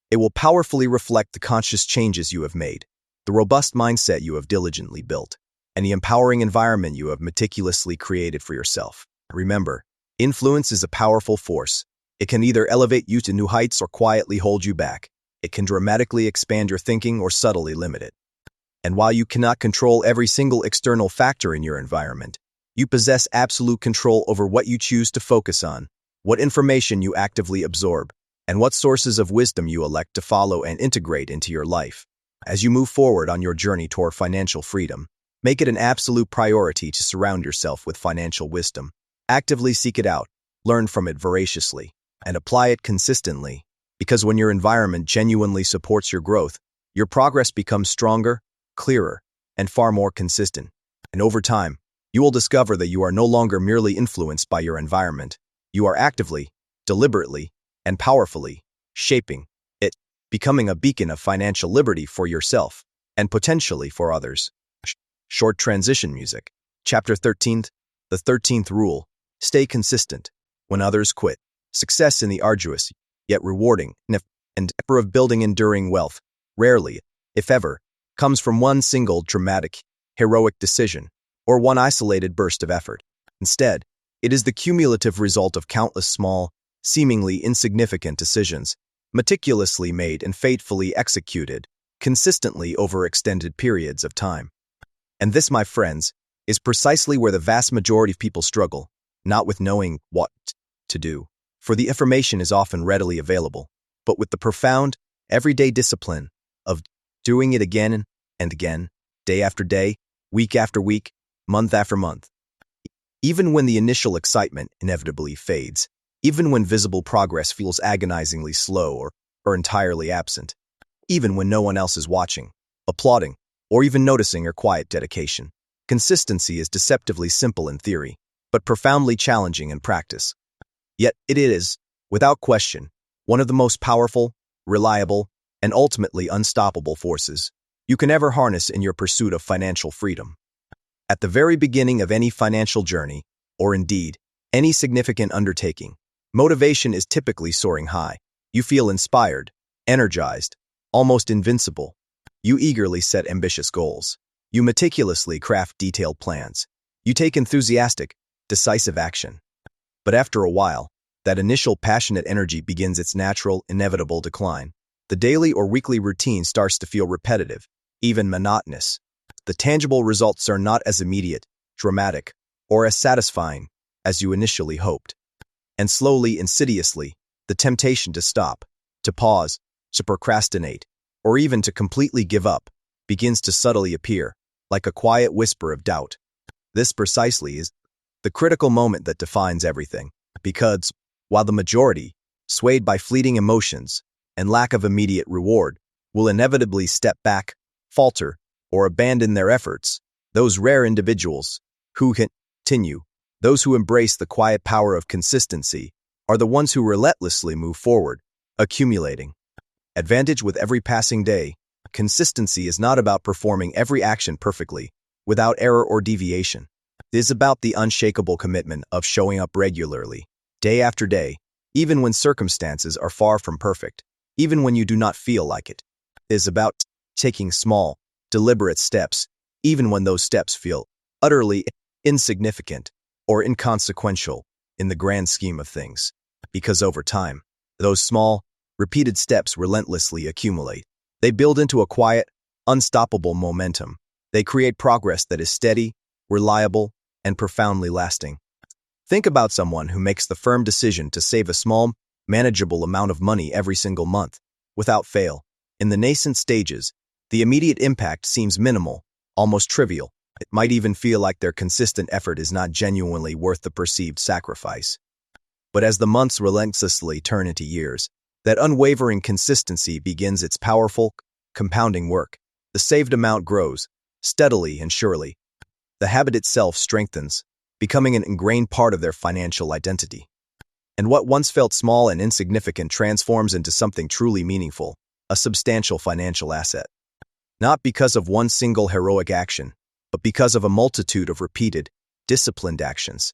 [SPEAKER 1] It will powerfully reflect the conscious changes you have made, the robust mindset you have diligently built, and the empowering environment you have meticulously created for yourself. Remember, influence is a powerful force. It can either elevate you to new heights or quietly hold you back. It can dramatically expand your thinking or subtly limit it. And while you cannot control every single external factor in your environment, you possess absolute control over what you choose to focus on, what information you actively absorb, and what sources of wisdom you elect to follow and integrate into your life. As you move forward on your journey toward financial freedom, make it an absolute priority to surround yourself with financial wisdom. Actively seek it out, learn from it voraciously, and apply it consistently. Because when your environment genuinely supports your growth, your progress becomes stronger, clearer, and far more consistent. And over time, you will discover that you are no longer merely influenced by your environment. You are actively, deliberately, and powerfully shaping it, becoming a beacon of financial liberty for yourself and potentially for others. Short transition music. Chapter 13. The 13th rule. Stay consistent when others quit. Success in the arduous, yet rewarding, endeavor of building enduring wealth rarely, if ever, comes from one single dramatic, heroic decision or one isolated burst of effort. Instead, it is the cumulative result of countless small, seemingly insignificant decisions, meticulously made and faithfully executed, consistently over extended periods of time. And this, my friends, is precisely where the vast majority of people struggle, not with knowing what to do, for the information is often readily available, but with the profound, everyday discipline of doing it again and again, day after day, week after week, month after month. Even when the initial excitement inevitably fades, even when visible progress feels agonizingly slow or entirely absent, even when no one else is watching, applauding, or even noticing your quiet dedication, consistency is deceptively simple in theory, but profoundly challenging in practice. Yet it is, without question, one of the most powerful, reliable, and ultimately unstoppable forces you can ever harness in your pursuit of financial freedom. At the very beginning of any financial journey, or indeed, any significant undertaking, motivation is typically soaring high. You feel inspired, energized, almost invincible. You eagerly set ambitious goals. You meticulously craft detailed plans. You take enthusiastic, decisive action. But after a while, that initial passionate energy begins its natural, inevitable decline. The daily or weekly routine starts to feel repetitive, even monotonous. The tangible results are not as immediate, dramatic, or as satisfying as you initially hoped. And slowly, insidiously, the temptation to stop, to pause, to procrastinate, or even to completely give up begins to subtly appear, like a quiet whisper of doubt. This precisely is the critical moment that defines everything, because, while the majority, swayed by fleeting emotions and lack of immediate reward, will inevitably step back, falter, or abandon their efforts, those rare individuals who continue, those who embrace the quiet power of consistency, are the ones who relentlessly move forward, accumulating advantage with every passing day. Consistency is not about performing every action perfectly, without error or deviation. It is about the unshakable commitment of showing up regularly, day after day, even when circumstances are far from perfect, even when you do not feel like it. It is about taking small, deliberate steps, even when those steps feel utterly insignificant or inconsequential in the grand scheme of things. Because over time, those small, repeated steps relentlessly accumulate. They build into a quiet, unstoppable momentum. They create progress that is steady, reliable, and profoundly lasting. Think about someone who makes the firm decision to save a small, manageable amount of money every single month, without fail. In the nascent stages, the immediate impact seems minimal, almost trivial. It might even feel like their consistent effort is not genuinely worth the perceived sacrifice. But as the months relentlessly turn into years, that unwavering consistency begins its powerful, compounding work. The saved amount grows, steadily and surely. The habit itself strengthens, becoming an ingrained part of their financial identity. And what once felt small and insignificant transforms into something truly meaningful, a substantial financial asset. Not because of one single heroic action, but because of a multitude of repeated, disciplined actions.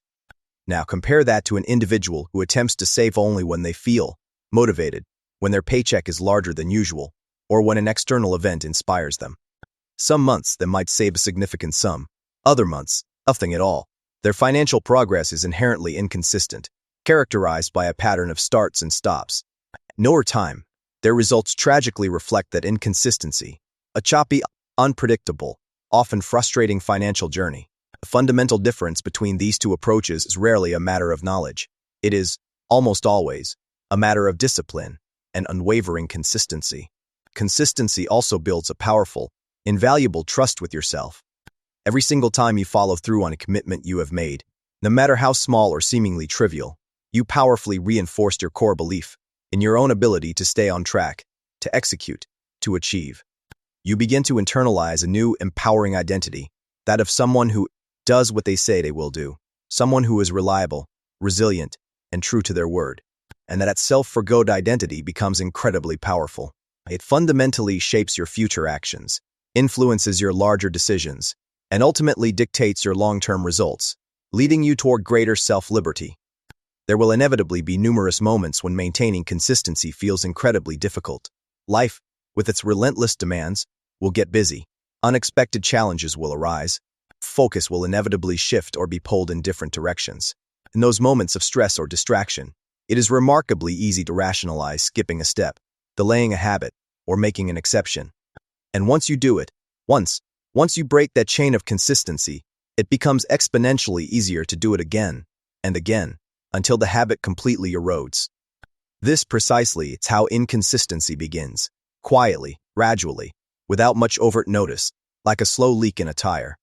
[SPEAKER 1] Now compare that to an individual who attempts to save only when they feel motivated, when their paycheck is larger than usual, or when an external event inspires them. Some months they might save a significant sum, other months, nothing at all. Their financial progress is inherently inconsistent, characterized by a pattern of starts and stops. Over time, their results tragically reflect that inconsistency, a choppy, unpredictable, often frustrating financial journey. The fundamental difference between these two approaches is rarely a matter of knowledge. It is, almost always, a matter of discipline and unwavering consistency. Consistency also builds a powerful, invaluable trust with yourself. Every single time you follow through on a commitment you have made, no matter how small or seemingly trivial, you powerfully reinforced your core belief in your own ability to stay on track, to execute, to achieve. You begin to internalize a new, empowering identity, that of someone who does what they say they will do, someone who is reliable, resilient, and true to their word. And that self-forgoed identity becomes incredibly powerful. It fundamentally shapes your future actions, influences your larger decisions, and ultimately dictates your long-term results, leading you toward greater self-liberty. There will inevitably be numerous moments when maintaining consistency feels incredibly difficult. Life, with its relentless demands, will get busy. Unexpected challenges will arise. Focus will inevitably shift or be pulled in different directions. In those moments of stress or distraction, it is remarkably easy to rationalize skipping a step, delaying a habit, or making an exception. And once you do it, once you break that chain of consistency, it becomes exponentially easier to do it again and again, until the habit completely erodes. This precisely is how inconsistency begins, quietly, gradually, without much overt notice, like a slow leak in a tire.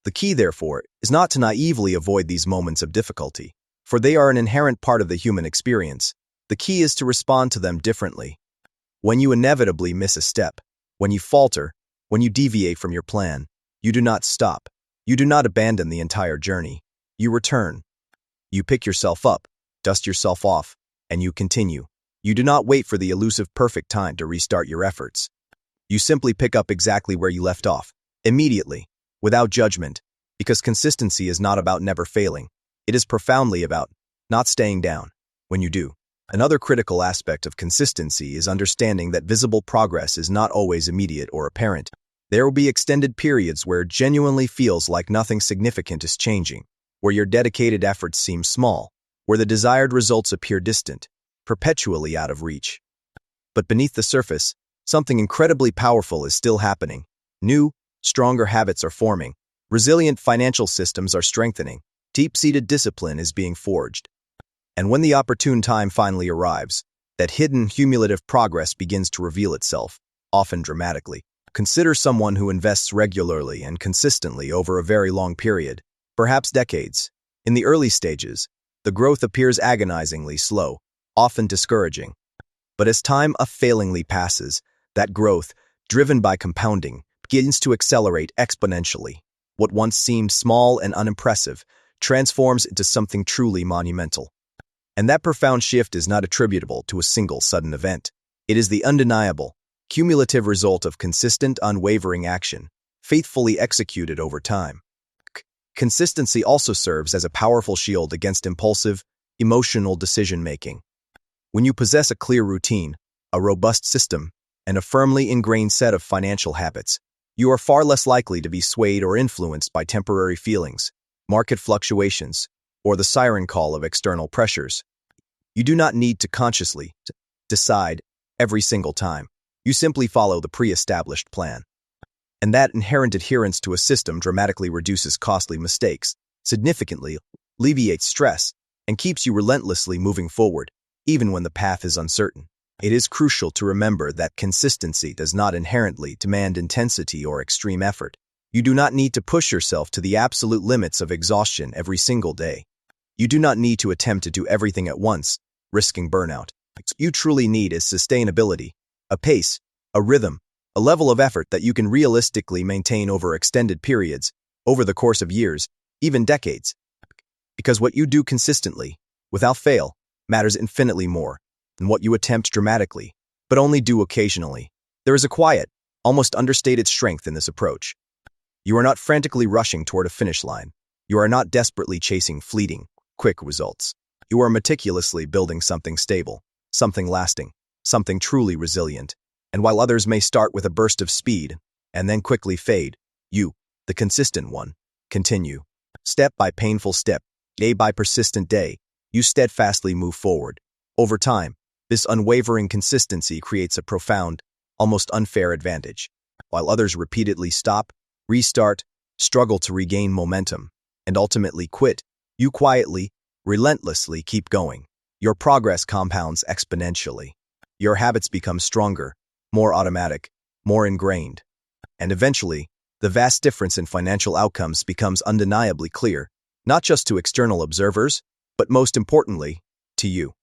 [SPEAKER 1] The key, therefore, is not to naively avoid these moments of difficulty, for they are an inherent part of the human experience. The key is to respond to them differently. When you inevitably miss a step, when you falter, when you deviate from your plan, you do not stop. You do not abandon the entire journey. You return. You pick yourself up, dust yourself off, and you continue. You do not wait for the elusive perfect time to restart your efforts. You simply pick up exactly where you left off, immediately, without judgment, because consistency is not about never failing. It is profoundly about not staying down when you do. Another critical aspect of consistency is understanding that visible progress is not always immediate or apparent. There will be extended periods where it genuinely feels like nothing significant is changing, where your dedicated efforts seem small, where the desired results appear distant, perpetually out of reach. But beneath the surface, something incredibly powerful is still happening. New, stronger habits are forming. Resilient financial systems are strengthening. Deep-seated discipline is being forged. And when the opportune time finally arrives, that hidden cumulative progress begins to reveal itself, often dramatically. Consider someone who invests regularly and consistently over a very long period, perhaps decades. In the early stages, the growth appears agonizingly slow, often discouraging. But as time unfailingly passes, that growth, driven by compounding, begins to accelerate exponentially. What once seemed small and unimpressive transforms into something truly monumental. And that profound shift is not attributable to a single sudden event. It is the undeniable, cumulative result of consistent, unwavering action, faithfully executed over time. Consistency also serves as a powerful shield against impulsive, emotional decision-making. When you possess a clear routine, a robust system, and a firmly ingrained set of financial habits, you are far less likely to be swayed or influenced by temporary feelings, market fluctuations, or the siren call of external pressures. You do not need to consciously decide every single time. You simply follow the pre-established plan. And that inherent adherence to a system dramatically reduces costly mistakes, significantly alleviates stress, and keeps you relentlessly moving forward, even when the path is uncertain. It is crucial to remember that consistency does not inherently demand intensity or extreme effort. You do not need to push yourself to the absolute limits of exhaustion every single day. You do not need to attempt to do everything at once, risking burnout. What you truly need is sustainability, a pace, a rhythm, a level of effort that you can realistically maintain over extended periods, over the course of years, even decades. Because what you do consistently, without fail, matters infinitely more than what you attempt dramatically, but only do occasionally. There is a quiet, almost understated strength in this approach. You are not frantically rushing toward a finish line. You are not desperately chasing fleeting, quick results. You are meticulously building something stable, something lasting, something truly resilient. And while others may start with a burst of speed and then quickly fade, you, the consistent one, continue. Step by painful step, day by persistent day, you steadfastly move forward. Over time, this unwavering consistency creates a profound, almost unfair advantage. While others repeatedly stop, restart, struggle to regain momentum, and ultimately quit, you quietly, relentlessly keep going. Your progress compounds exponentially. Your habits become stronger, more automatic, more ingrained. And eventually, the vast difference in financial outcomes becomes undeniably clear, not just to external observers, but most importantly, to you.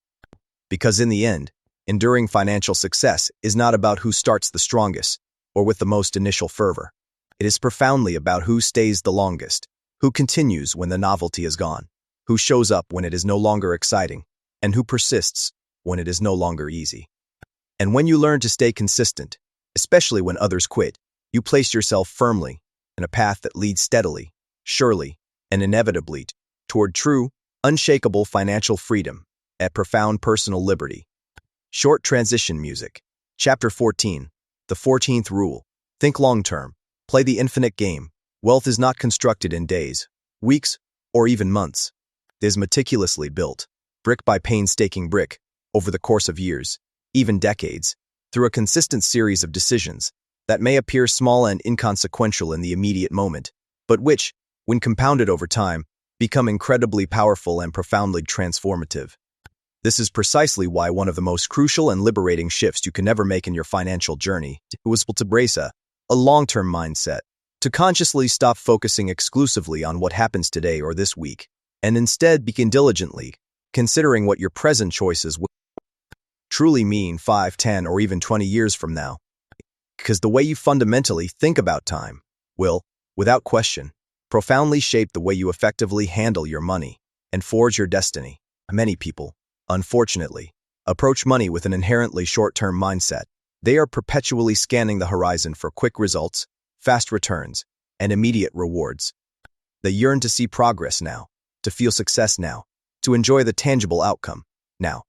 [SPEAKER 1] Because in the end, enduring financial success is not about who starts the strongest or with the most initial fervor. It is profoundly about who stays the longest, who continues when the novelty is gone, who shows up when it is no longer exciting, and who persists when it is no longer easy. And when you learn to stay consistent, especially when others quit, you place yourself firmly in a path that leads steadily, surely, and inevitably toward true, unshakable financial freedom at profound personal liberty. Short transition music. Chapter 14. The 14th Rule. Think long-term. Play the infinite game. Wealth is not constructed in days, weeks, or even months. It is meticulously built, brick by painstaking brick, over the course of years, even decades, through a consistent series of decisions that may appear small and inconsequential in the immediate moment, but which, when compounded over time, become incredibly powerful and profoundly transformative. This is precisely why one of the most crucial and liberating shifts you can ever make in your financial journey was to embrace a long-term mindset, to consciously stop focusing exclusively on what happens today or this week, and instead begin diligently considering what your present choices will truly mean 5, 10, or even 20 years from now. Because the way you fundamentally think about time will, without question, profoundly shape the way you effectively handle your money and forge your destiny. Many people, unfortunately, approach money with an inherently short-term mindset. They are perpetually scanning the horizon for quick results, fast returns, and immediate rewards. They yearn to see progress now, to feel success now, to enjoy the tangible outcome now.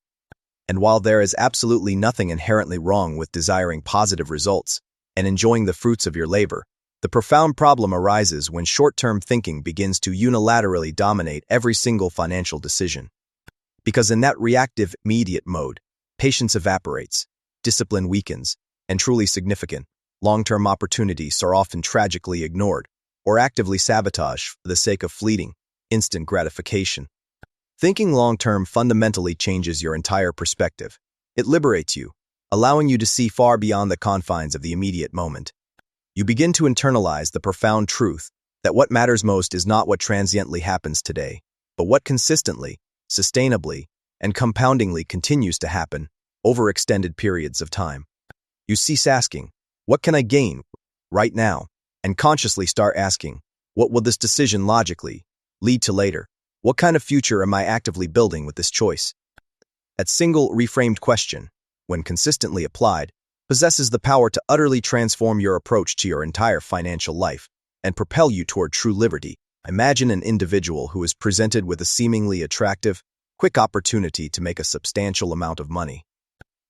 [SPEAKER 1] And while there is absolutely nothing inherently wrong with desiring positive results and enjoying the fruits of your labor, the profound problem arises when short-term thinking begins to unilaterally dominate every single financial decision. Because in that reactive, immediate mode, patience evaporates, discipline weakens, and truly significant, long-term opportunities are often tragically ignored or actively sabotaged for the sake of fleeting, instant gratification. Thinking long-term fundamentally changes your entire perspective. It liberates you, allowing you to see far beyond the confines of the immediate moment. You begin to internalize the profound truth that what matters most is not what transiently happens today, but what consistently, sustainably, and compoundingly continues to happen over extended periods of time. You cease asking, "What can I gain right now?" and consciously start asking, "What will this decision logically lead to later? What kind of future am I actively building with this choice?" That single reframed question, when consistently applied, possesses the power to utterly transform your approach to your entire financial life and propel you toward true liberty. Imagine an individual who is presented with a seemingly attractive, quick opportunity to make a substantial amount of money.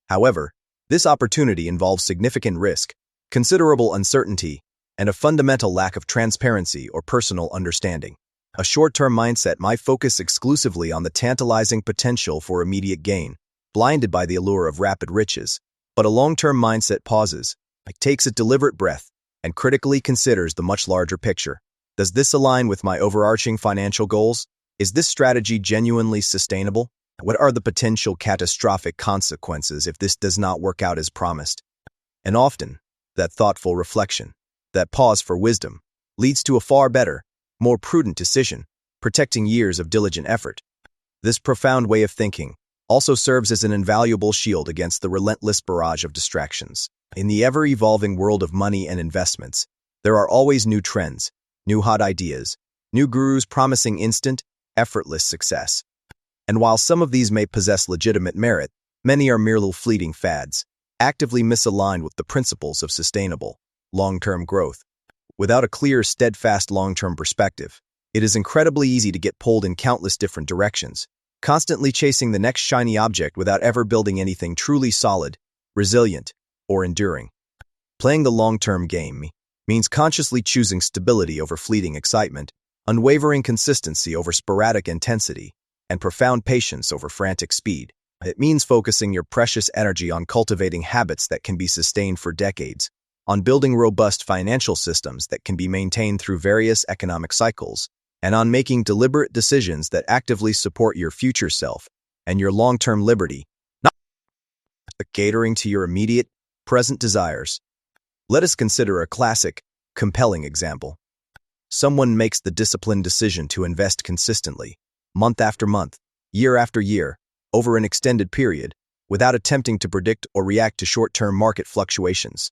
[SPEAKER 1] However, this opportunity involves significant risk, considerable uncertainty, and a fundamental lack of transparency or personal understanding. A short-term mindset might focus exclusively on the tantalizing potential for immediate gain, blinded by the allure of rapid riches. But a long-term mindset pauses, takes a deliberate breath, and critically considers the much larger picture. Does this align with my overarching financial goals? Is this strategy genuinely sustainable? What are the potential catastrophic consequences if this does not work out as promised? And often, that thoughtful reflection, that pause for wisdom, leads to a far better, more prudent decision, protecting years of diligent effort. This profound way of thinking also serves as an invaluable shield against the relentless barrage of distractions. In the ever-evolving world of money and investments, there are always new trends, new hot ideas, new gurus promising instant, effortless success. And while some of these may possess legitimate merit, many are merely fleeting fads, actively misaligned with the principles of sustainable, long-term growth. Without a clear, steadfast long-term perspective, it is incredibly easy to get pulled in countless different directions, constantly chasing the next shiny object without ever building anything truly solid, resilient, or enduring. Playing the long-term game means consciously choosing stability over fleeting excitement, unwavering consistency over sporadic intensity, and profound patience over frantic speed. It means focusing your precious energy on cultivating habits that can be sustained for decades, on building robust financial systems that can be maintained through various economic cycles, and on making deliberate decisions that actively support your future self and your long-term liberty, not catering to your immediate, present desires. Let us consider a classic, compelling example. Someone makes the disciplined decision to invest consistently, month after month, year after year, over an extended period, without attempting to predict or react to short-term market fluctuations.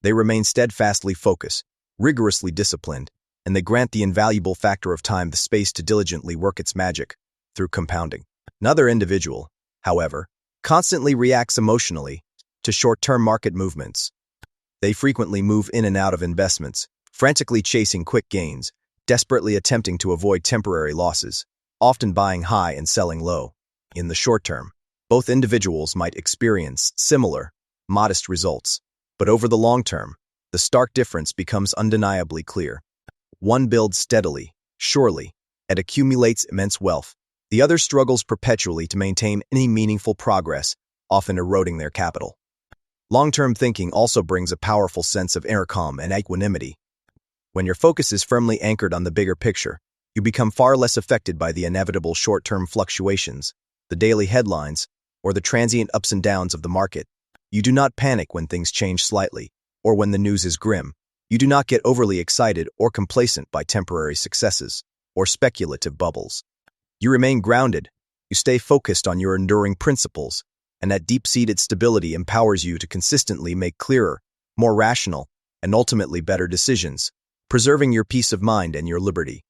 [SPEAKER 1] They remain steadfastly focused, rigorously disciplined, and they grant the invaluable factor of time the space to diligently work its magic through compounding. Another individual, however, constantly reacts emotionally to short-term market movements. They frequently move in and out of investments, frantically chasing quick gains, desperately attempting to avoid temporary losses, often buying high and selling low. In the short term, both individuals might experience similar, modest results, but over the long term, the stark difference becomes undeniably clear. One builds steadily, surely, and accumulates immense wealth. The other struggles perpetually to maintain any meaningful progress, often eroding their capital. Long-term thinking also brings a powerful sense of inner calm and equanimity. When your focus is firmly anchored on the bigger picture, you become far less affected by the inevitable short-term fluctuations, the daily headlines, or the transient ups and downs of the market. You do not panic when things change slightly, or when the news is grim. You do not get overly excited or complacent by temporary successes or speculative bubbles. You remain grounded, you stay focused on your enduring principles, and that deep-seated stability empowers you to consistently make clearer, more rational, and ultimately better decisions, preserving your peace of mind and your liberty.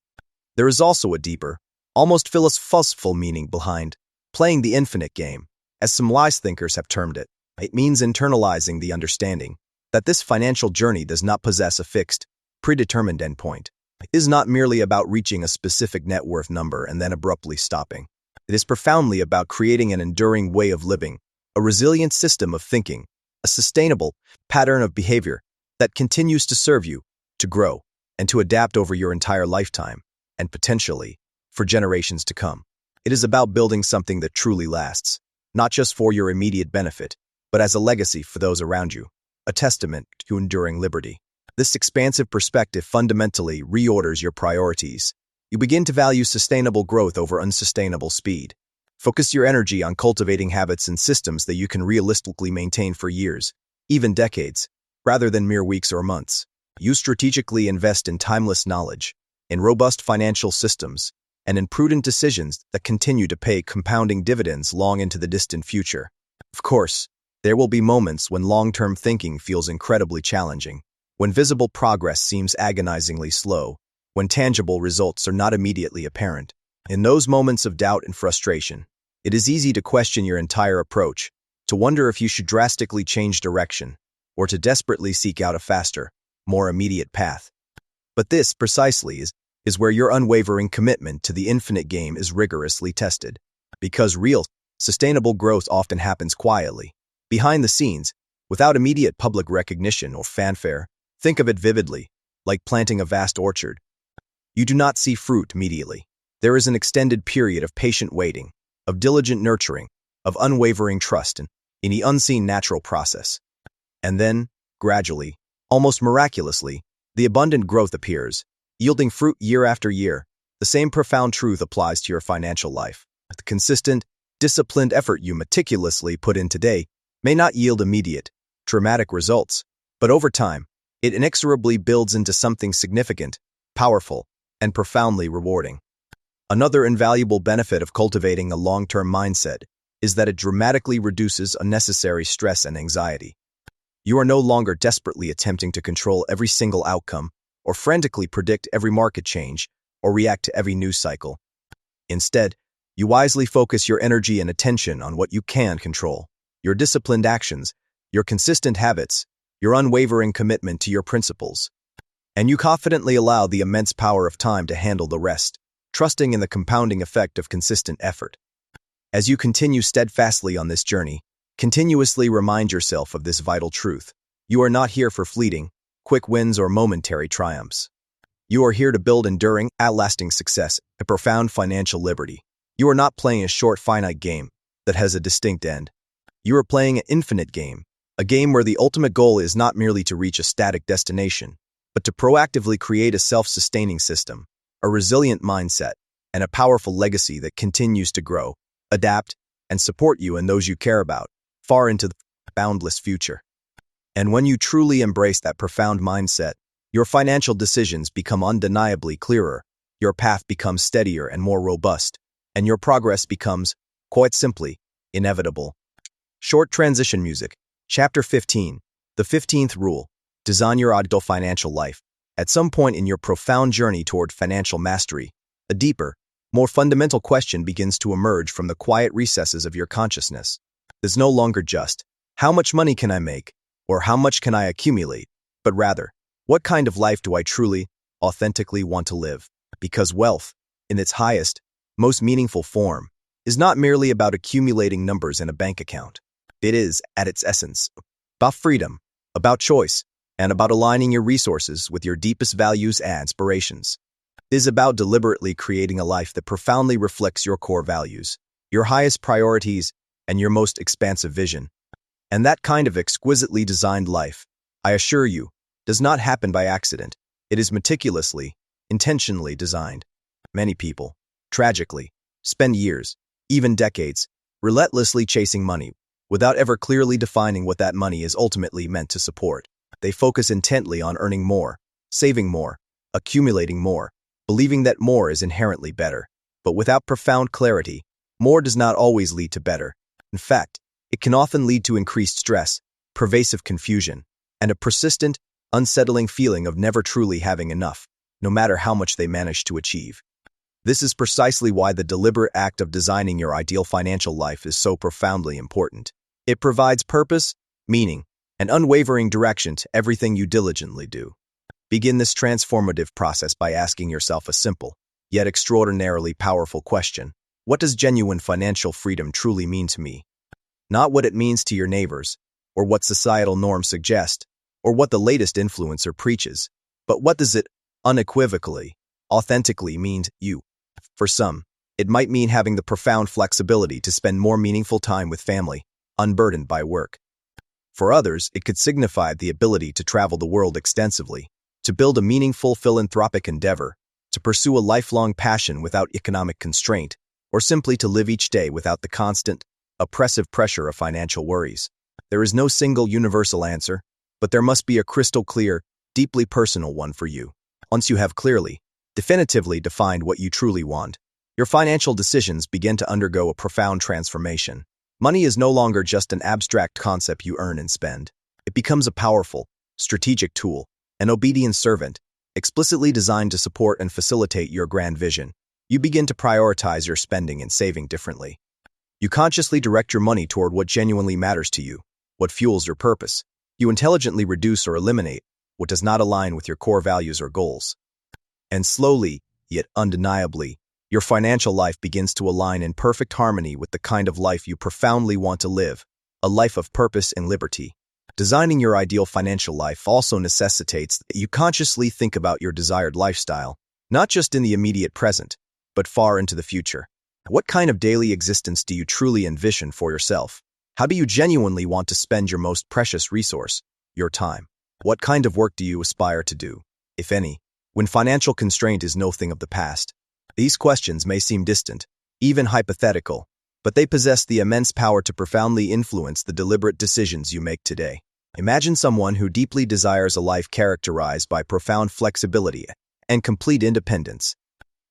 [SPEAKER 1] There is also a deeper, almost philosophical meaning behind playing the infinite game, as some wise thinkers have termed it. It means internalizing the understanding that this financial journey does not possess a fixed, predetermined endpoint. It is not merely about reaching a specific net worth number and then abruptly stopping. It is profoundly about creating an enduring way of living, a resilient system of thinking, a sustainable pattern of behavior that continues to serve you, to grow, and to adapt over your entire lifetime, and potentially, for generations to come. It is about building something that truly lasts, not just for your immediate benefit, but as a legacy for those around you, a testament to enduring liberty. This expansive perspective fundamentally reorders your priorities. You begin to value sustainable growth over unsustainable speed. Focus your energy on cultivating habits and systems that you can realistically maintain for years, even decades, rather than mere weeks or months. You strategically invest in timeless knowledge, in robust financial systems, and in prudent decisions that continue to pay compounding dividends long into the distant future. Of course, there will be moments when long-term thinking feels incredibly challenging, when visible progress seems agonizingly slow, when tangible results are not immediately apparent. In those moments of doubt and frustration, it is easy to question your entire approach, to wonder if you should drastically change direction, or to desperately seek out a faster, more immediate path. But this, precisely, is is where your unwavering commitment to the infinite game is rigorously tested. Because real, sustainable growth often happens quietly, behind the scenes, without immediate public recognition or fanfare. Think of it vividly, like planting a vast orchard. You do not see fruit immediately. There is an extended period of patient waiting, of diligent nurturing, of unwavering trust in the unseen natural process. And then, gradually, almost miraculously, the abundant growth appears, yielding fruit year after year. The same profound truth applies to your financial life. The consistent, disciplined effort you meticulously put in today may not yield immediate, dramatic results, but over time, it inexorably builds into something significant, powerful, and profoundly rewarding. Another invaluable benefit of cultivating a long-term mindset is that it dramatically reduces unnecessary stress and anxiety. You are no longer desperately attempting to control every single outcome or frantically predict every market change or react to every news cycle. Instead, you wisely focus your energy and attention on what you can control: your disciplined actions, your consistent habits, your unwavering commitment to your principles. And you confidently allow the immense power of time to handle the rest, trusting in the compounding effect of consistent effort. As you continue steadfastly on this journey, continuously remind yourself of this vital truth. You are not here for fleeting, quick wins or momentary triumphs. You are here to build enduring, lasting success and profound financial liberty. You are not playing a short, finite game that has a distinct end. You are playing an infinite game, a game where the ultimate goal is not merely to reach a static destination, but to proactively create a self-sustaining system, a resilient mindset, and a powerful legacy that continues to grow, adapt, and support you and those you care about, far into the boundless future. And when you truly embrace that profound mindset, your financial decisions become undeniably clearer, your path becomes steadier and more robust, and your progress becomes, quite simply, inevitable. Short transition music. Chapter 15. The 15th Rule. Design your ideal financial life. At some point in your profound journey toward financial mastery, a deeper, more fundamental question begins to emerge from the quiet recesses of your consciousness. It's no longer just, how much money can I make, or how much can I accumulate, but rather, what kind of life do I truly, authentically want to live? Because wealth, in its highest, most meaningful form, is not merely about accumulating numbers in a bank account. It is, at its essence, about freedom, about choice, and about aligning your resources with your deepest values and aspirations. It is about deliberately creating a life that profoundly reflects your core values, your highest priorities, and your most expansive vision. And that kind of exquisitely designed life, I assure you, does not happen by accident. It is meticulously, intentionally designed. Many people, tragically, spend years, even decades, relentlessly chasing money, without ever clearly defining what that money is ultimately meant to support. They focus intently on earning more, saving more, accumulating more, believing that more is inherently better. But without profound clarity, more does not always lead to better. In fact, it can often lead to increased stress, pervasive confusion, and a persistent, unsettling feeling of never truly having enough, no matter how much they manage to achieve. This is precisely why the deliberate act of designing your ideal financial life is so profoundly important. It provides purpose, meaning, and unwavering direction to everything you diligently do. Begin this transformative process by asking yourself a simple, yet extraordinarily powerful question. What does genuine financial freedom truly mean to me? Not what it means to your neighbors, or what societal norms suggest, or what the latest influencer preaches, but what does it unequivocally, authentically mean to you? For some, it might mean having the profound flexibility to spend more meaningful time with family, unburdened by work. For others, it could signify the ability to travel the world extensively, to build a meaningful philanthropic endeavor, to pursue a lifelong passion without economic constraint, or simply to live each day without the constant, oppressive pressure of financial worries. There is no single universal answer, but there must be a crystal clear, deeply personal one for you. Once you have clearly, definitively defined what you truly want, your financial decisions begin to undergo a profound transformation. Money is no longer just an abstract concept you earn and spend. It becomes a powerful, strategic tool, an obedient servant, explicitly designed to support and facilitate your grand vision. You begin to prioritize your spending and saving differently. You consciously direct your money toward what genuinely matters to you, what fuels your purpose. You intelligently reduce or eliminate what does not align with your core values or goals. And slowly, Yet undeniably, your financial life begins to align in perfect harmony with the kind of life you profoundly want to live, a life of purpose and liberty. Designing your ideal financial life also necessitates that you consciously think about your desired lifestyle, not just in the immediate present, but far into the future. What kind of daily existence do you truly envision for yourself? How do you genuinely want to spend your most precious resource, your time? What kind of work do you aspire to do, if any, when financial constraint is no thing of the past? These questions may seem distant, even hypothetical, but they possess the immense power to profoundly influence the deliberate decisions you make today. Imagine someone who deeply desires a life characterized by profound flexibility and complete independence.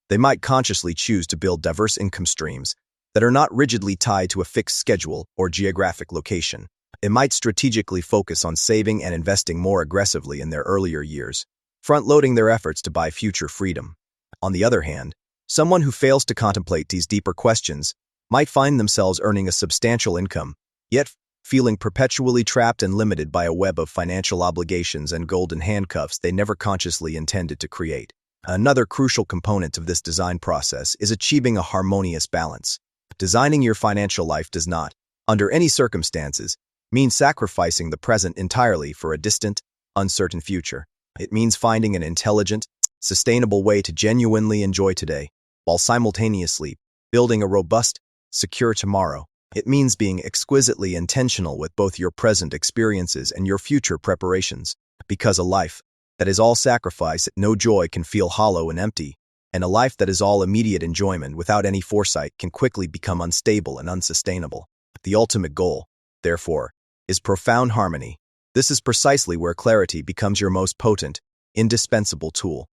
[SPEAKER 1] They might consciously choose to build diverse income streams that are not rigidly tied to a fixed schedule or geographic location. They might strategically focus on saving and investing more aggressively in their earlier years, front-loading their efforts to buy future freedom. On the other hand, someone who fails to contemplate these deeper questions might find themselves earning a substantial income, yet feeling perpetually trapped and limited by a web of financial obligations and golden handcuffs they never consciously intended to create. Another crucial component of this design process is achieving a harmonious balance. Designing your financial life does not, under any circumstances, mean sacrificing the present entirely for a distant, uncertain future. It means finding an intelligent, sustainable way to genuinely enjoy today, while simultaneously building a robust, secure tomorrow. It means being exquisitely intentional with both your present experiences and your future preparations, because a life that is all sacrifice, no joy, can feel hollow and empty, and a life that is all immediate enjoyment without any foresight can quickly become unstable and unsustainable. The ultimate goal, therefore, is profound harmony. This is precisely where clarity becomes your most potent, indispensable tool.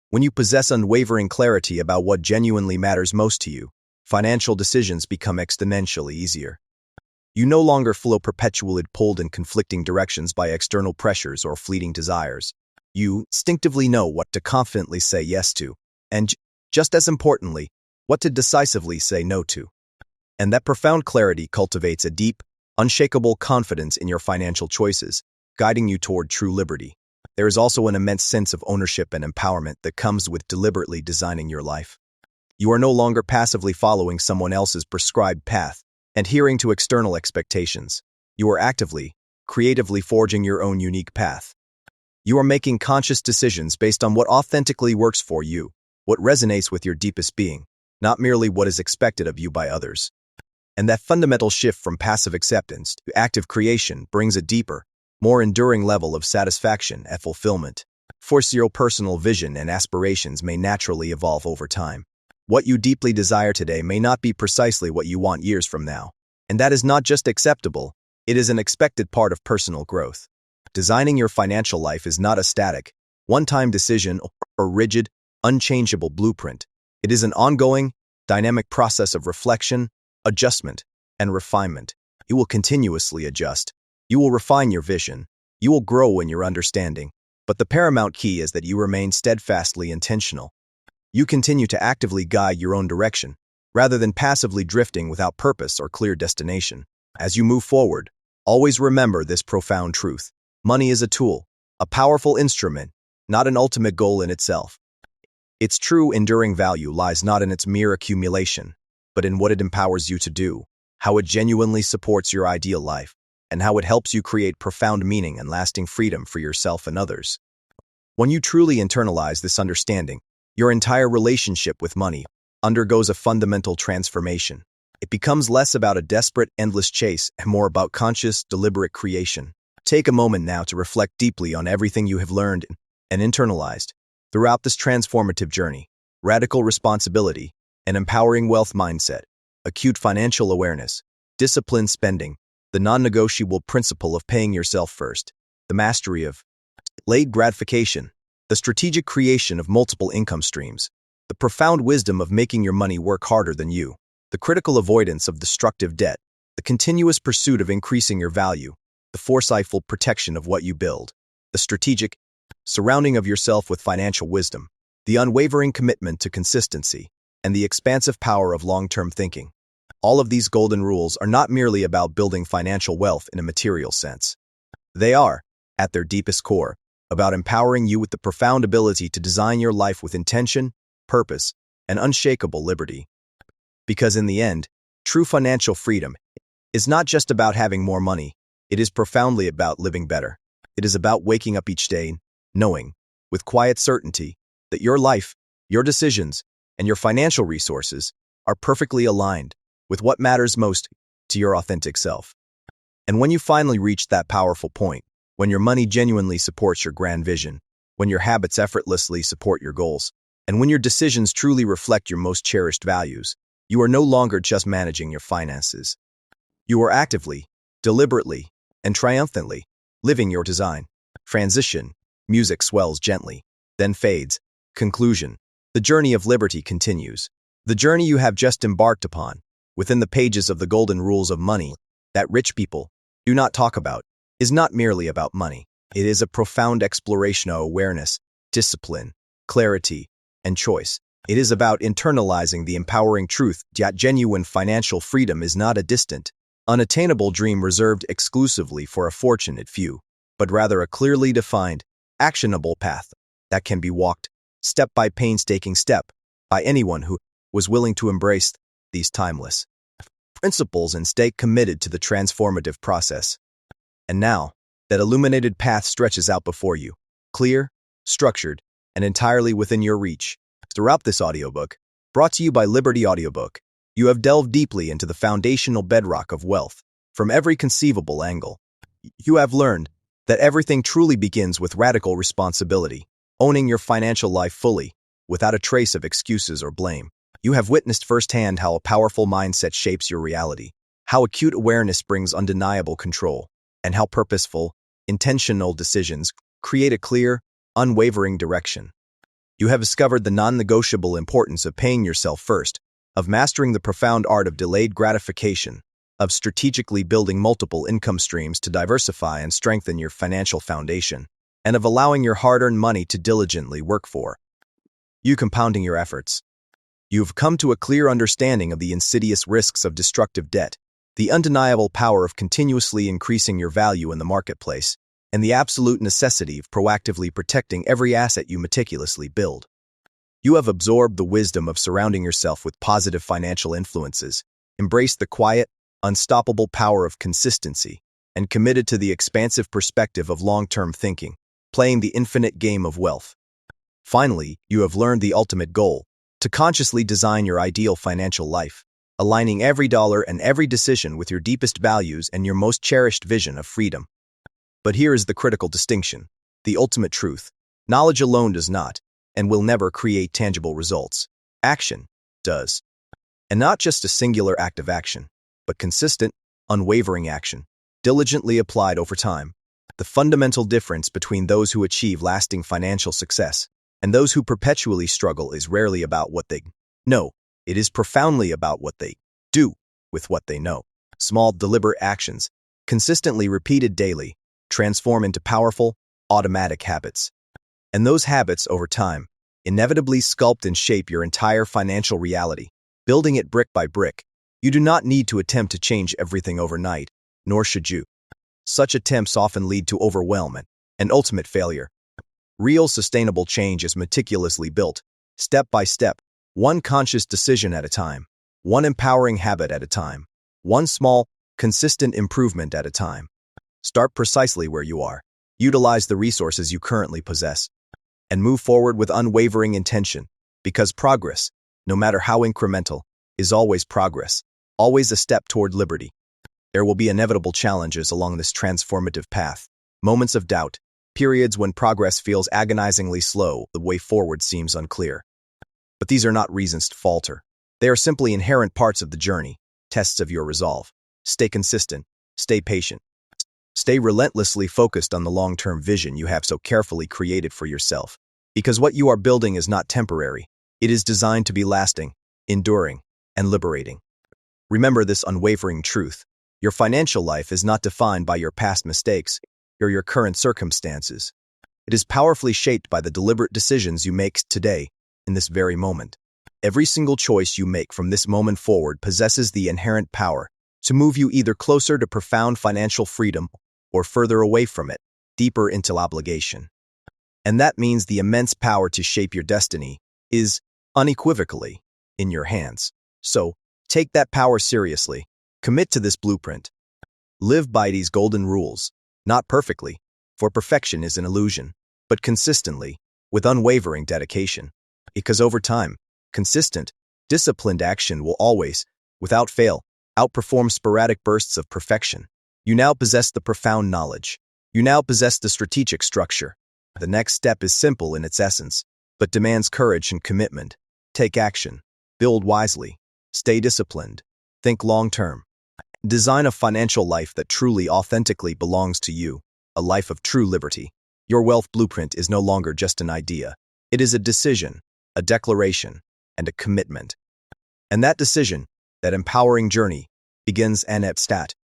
[SPEAKER 1] When you possess unwavering clarity about what genuinely matters most to you, financial decisions become exponentially easier. You no longer feel perpetually pulled in conflicting directions by external pressures or fleeting desires. You instinctively know what to confidently say yes to, and, just as importantly, what to decisively say no to. And that profound clarity cultivates a deep, unshakable confidence in your financial choices, guiding you toward true liberty. There is also an immense sense of ownership and empowerment that comes with deliberately designing your life. You are no longer passively following someone else's prescribed path, adhering to external expectations. You are actively, creatively forging your own unique path. You are making conscious decisions based on what authentically works for you, what resonates with your deepest being, not merely what is expected of you by others. And that fundamental shift from passive acceptance to active creation brings a deeper, more enduring level of satisfaction and fulfillment. For your personal vision and aspirations may naturally evolve over time. What you deeply desire today may not be precisely what you want years from now. And that is not just acceptable, it is an expected part of personal growth. Designing your financial life is not a static, one-time decision or rigid, unchangeable blueprint. It is an ongoing, dynamic process of reflection, adjustment, and refinement. You will continuously adjust. You will refine your vision. You will grow in your understanding. But the paramount key is that you remain steadfastly intentional. You continue to actively guide your own direction, rather than passively drifting without purpose or clear destination. As you move forward, always remember this profound truth. Money is a tool, a powerful instrument, not an ultimate goal in itself. Its true enduring value lies not in its mere accumulation, but in what it empowers you to do, how it genuinely supports your ideal life, and how it helps you create profound meaning and lasting freedom for yourself and others. When you truly internalize this understanding, your entire relationship with money undergoes a fundamental transformation. It becomes less about a desperate, endless chase and more about conscious, deliberate creation. Take a moment now to reflect deeply on everything you have learned and internalized throughout this transformative journey. Radical responsibility, an empowering wealth mindset, acute financial awareness, disciplined spending, the non-negotiable principle of paying yourself first, the mastery of delayed gratification, the strategic creation of multiple income streams, the profound wisdom of making your money work harder than you, the critical avoidance of destructive debt, the continuous pursuit of increasing your value, the foresightful protection of what you build, the strategic surrounding of yourself with financial wisdom, the unwavering commitment to consistency, and the expansive power of long-term thinking. All of these golden rules are not merely about building financial wealth in a material sense. They are, at their deepest core, about empowering you with the profound ability to design your life with intention, purpose, and unshakable liberty. Because in the end, true financial freedom is not just about having more money, it is profoundly about living better. It is about waking up each day knowing, with quiet certainty, that your life, your decisions, and your financial resources are perfectly aligned with what matters most to your authentic self. And when you finally reach that powerful point, when your money genuinely supports your grand vision, when your habits effortlessly support your goals, and when your decisions truly reflect your most cherished values, you are no longer just managing your finances. You are actively, deliberately, and triumphantly living your design. Transition. Music swells gently, then fades. Conclusion. The journey of liberty continues. The journey you have just embarked upon, within the pages of the golden rules of money that rich people do not talk about, is not merely about money. It is a profound exploration of awareness, discipline, clarity, and choice. It is about internalizing the empowering truth that genuine financial freedom is not a distant, unattainable dream reserved exclusively for a fortunate few, but rather a clearly defined, actionable path that can be walked, step by painstaking step, by anyone who was willing to embrace these timeless principles and stay committed to the transformative process. And now, that illuminated path stretches out before you, clear, structured, and entirely within your reach. Throughout this audiobook, brought to you by Liberty Audiobook, you have delved deeply into the foundational bedrock of wealth. From every conceivable angle, you have learned that everything truly begins with radical responsibility, owning your financial life fully, without a trace of excuses or blame. You have witnessed firsthand how a powerful mindset shapes your reality, how acute awareness brings undeniable control, and how purposeful, intentional decisions create a clear, unwavering direction. You have discovered the non-negotiable importance of paying yourself first, of mastering the profound art of delayed gratification, of strategically building multiple income streams to diversify and strengthen your financial foundation, and of allowing your hard-earned money to diligently work for you, compounding your efforts. You've come to a clear understanding of the insidious risks of destructive debt, the undeniable power of continuously increasing your value in the marketplace, and the absolute necessity of proactively protecting every asset you meticulously build. You have absorbed the wisdom of surrounding yourself with positive financial influences, embraced the quiet, unstoppable power of consistency, and committed to the expansive perspective of long-term thinking, playing the infinite game of wealth. Finally, you have learned the ultimate goal, to consciously design your ideal financial life, aligning every dollar and every decision with your deepest values and your most cherished vision of freedom. But here is the critical distinction, the ultimate truth. Knowledge alone does not, and will never create tangible results. Action does. And not just a singular act of action, but consistent, unwavering action, diligently applied over time. The fundamental difference between those who achieve lasting financial success and those who perpetually struggle is rarely about what they know. It is profoundly about what they do with what they know. Small, deliberate actions, consistently repeated daily, transform into powerful, automatic habits. And those habits, over time, inevitably sculpt and shape your entire financial reality, building it brick by brick. You do not need to attempt to change everything overnight, nor should you. Such attempts often lead to overwhelm and ultimate failure. Real sustainable change is meticulously built, step by step, one conscious decision at a time, one empowering habit at a time, one small, consistent improvement at a time. Start precisely where you are, utilize the resources you currently possess, and move forward with unwavering intention, because progress, no matter how incremental, is always progress, always a step toward liberty. There will be inevitable challenges along this transformative path, moments of doubt, periods when progress feels agonizingly slow, the way forward seems unclear. But these are not reasons to falter. They are simply inherent parts of the journey, tests of your resolve. Stay consistent, stay patient, stay relentlessly focused on the long-term vision you have so carefully created for yourself. Because what you are building is not temporary. It is designed to be lasting, enduring, and liberating. Remember this unwavering truth. Your financial life is not defined by your past mistakes or your current circumstances. It is powerfully shaped by the deliberate decisions you make today, in this very moment. Every single choice you make from this moment forward possesses the inherent power to move you either closer to profound financial freedom or further away from it, deeper into obligation. And that means the immense power to shape your destiny is unequivocally in your hands. So, take that power seriously. Commit to this blueprint. Live by these golden rules, not perfectly, for perfection is an illusion, but consistently, with unwavering dedication. Because over time, consistent, disciplined action will always, without fail, outperform sporadic bursts of perfection. You now possess the profound knowledge. You now possess the strategic structure. The next step is simple in its essence, but demands courage and commitment. Take action. Build wisely. Stay disciplined. Think long-term. Design a financial life that truly, authentically belongs to you, a life of true liberty. Your wealth blueprint is no longer just an idea. It is a decision, a declaration, and a commitment. And that decision, that empowering journey, begins and at stat.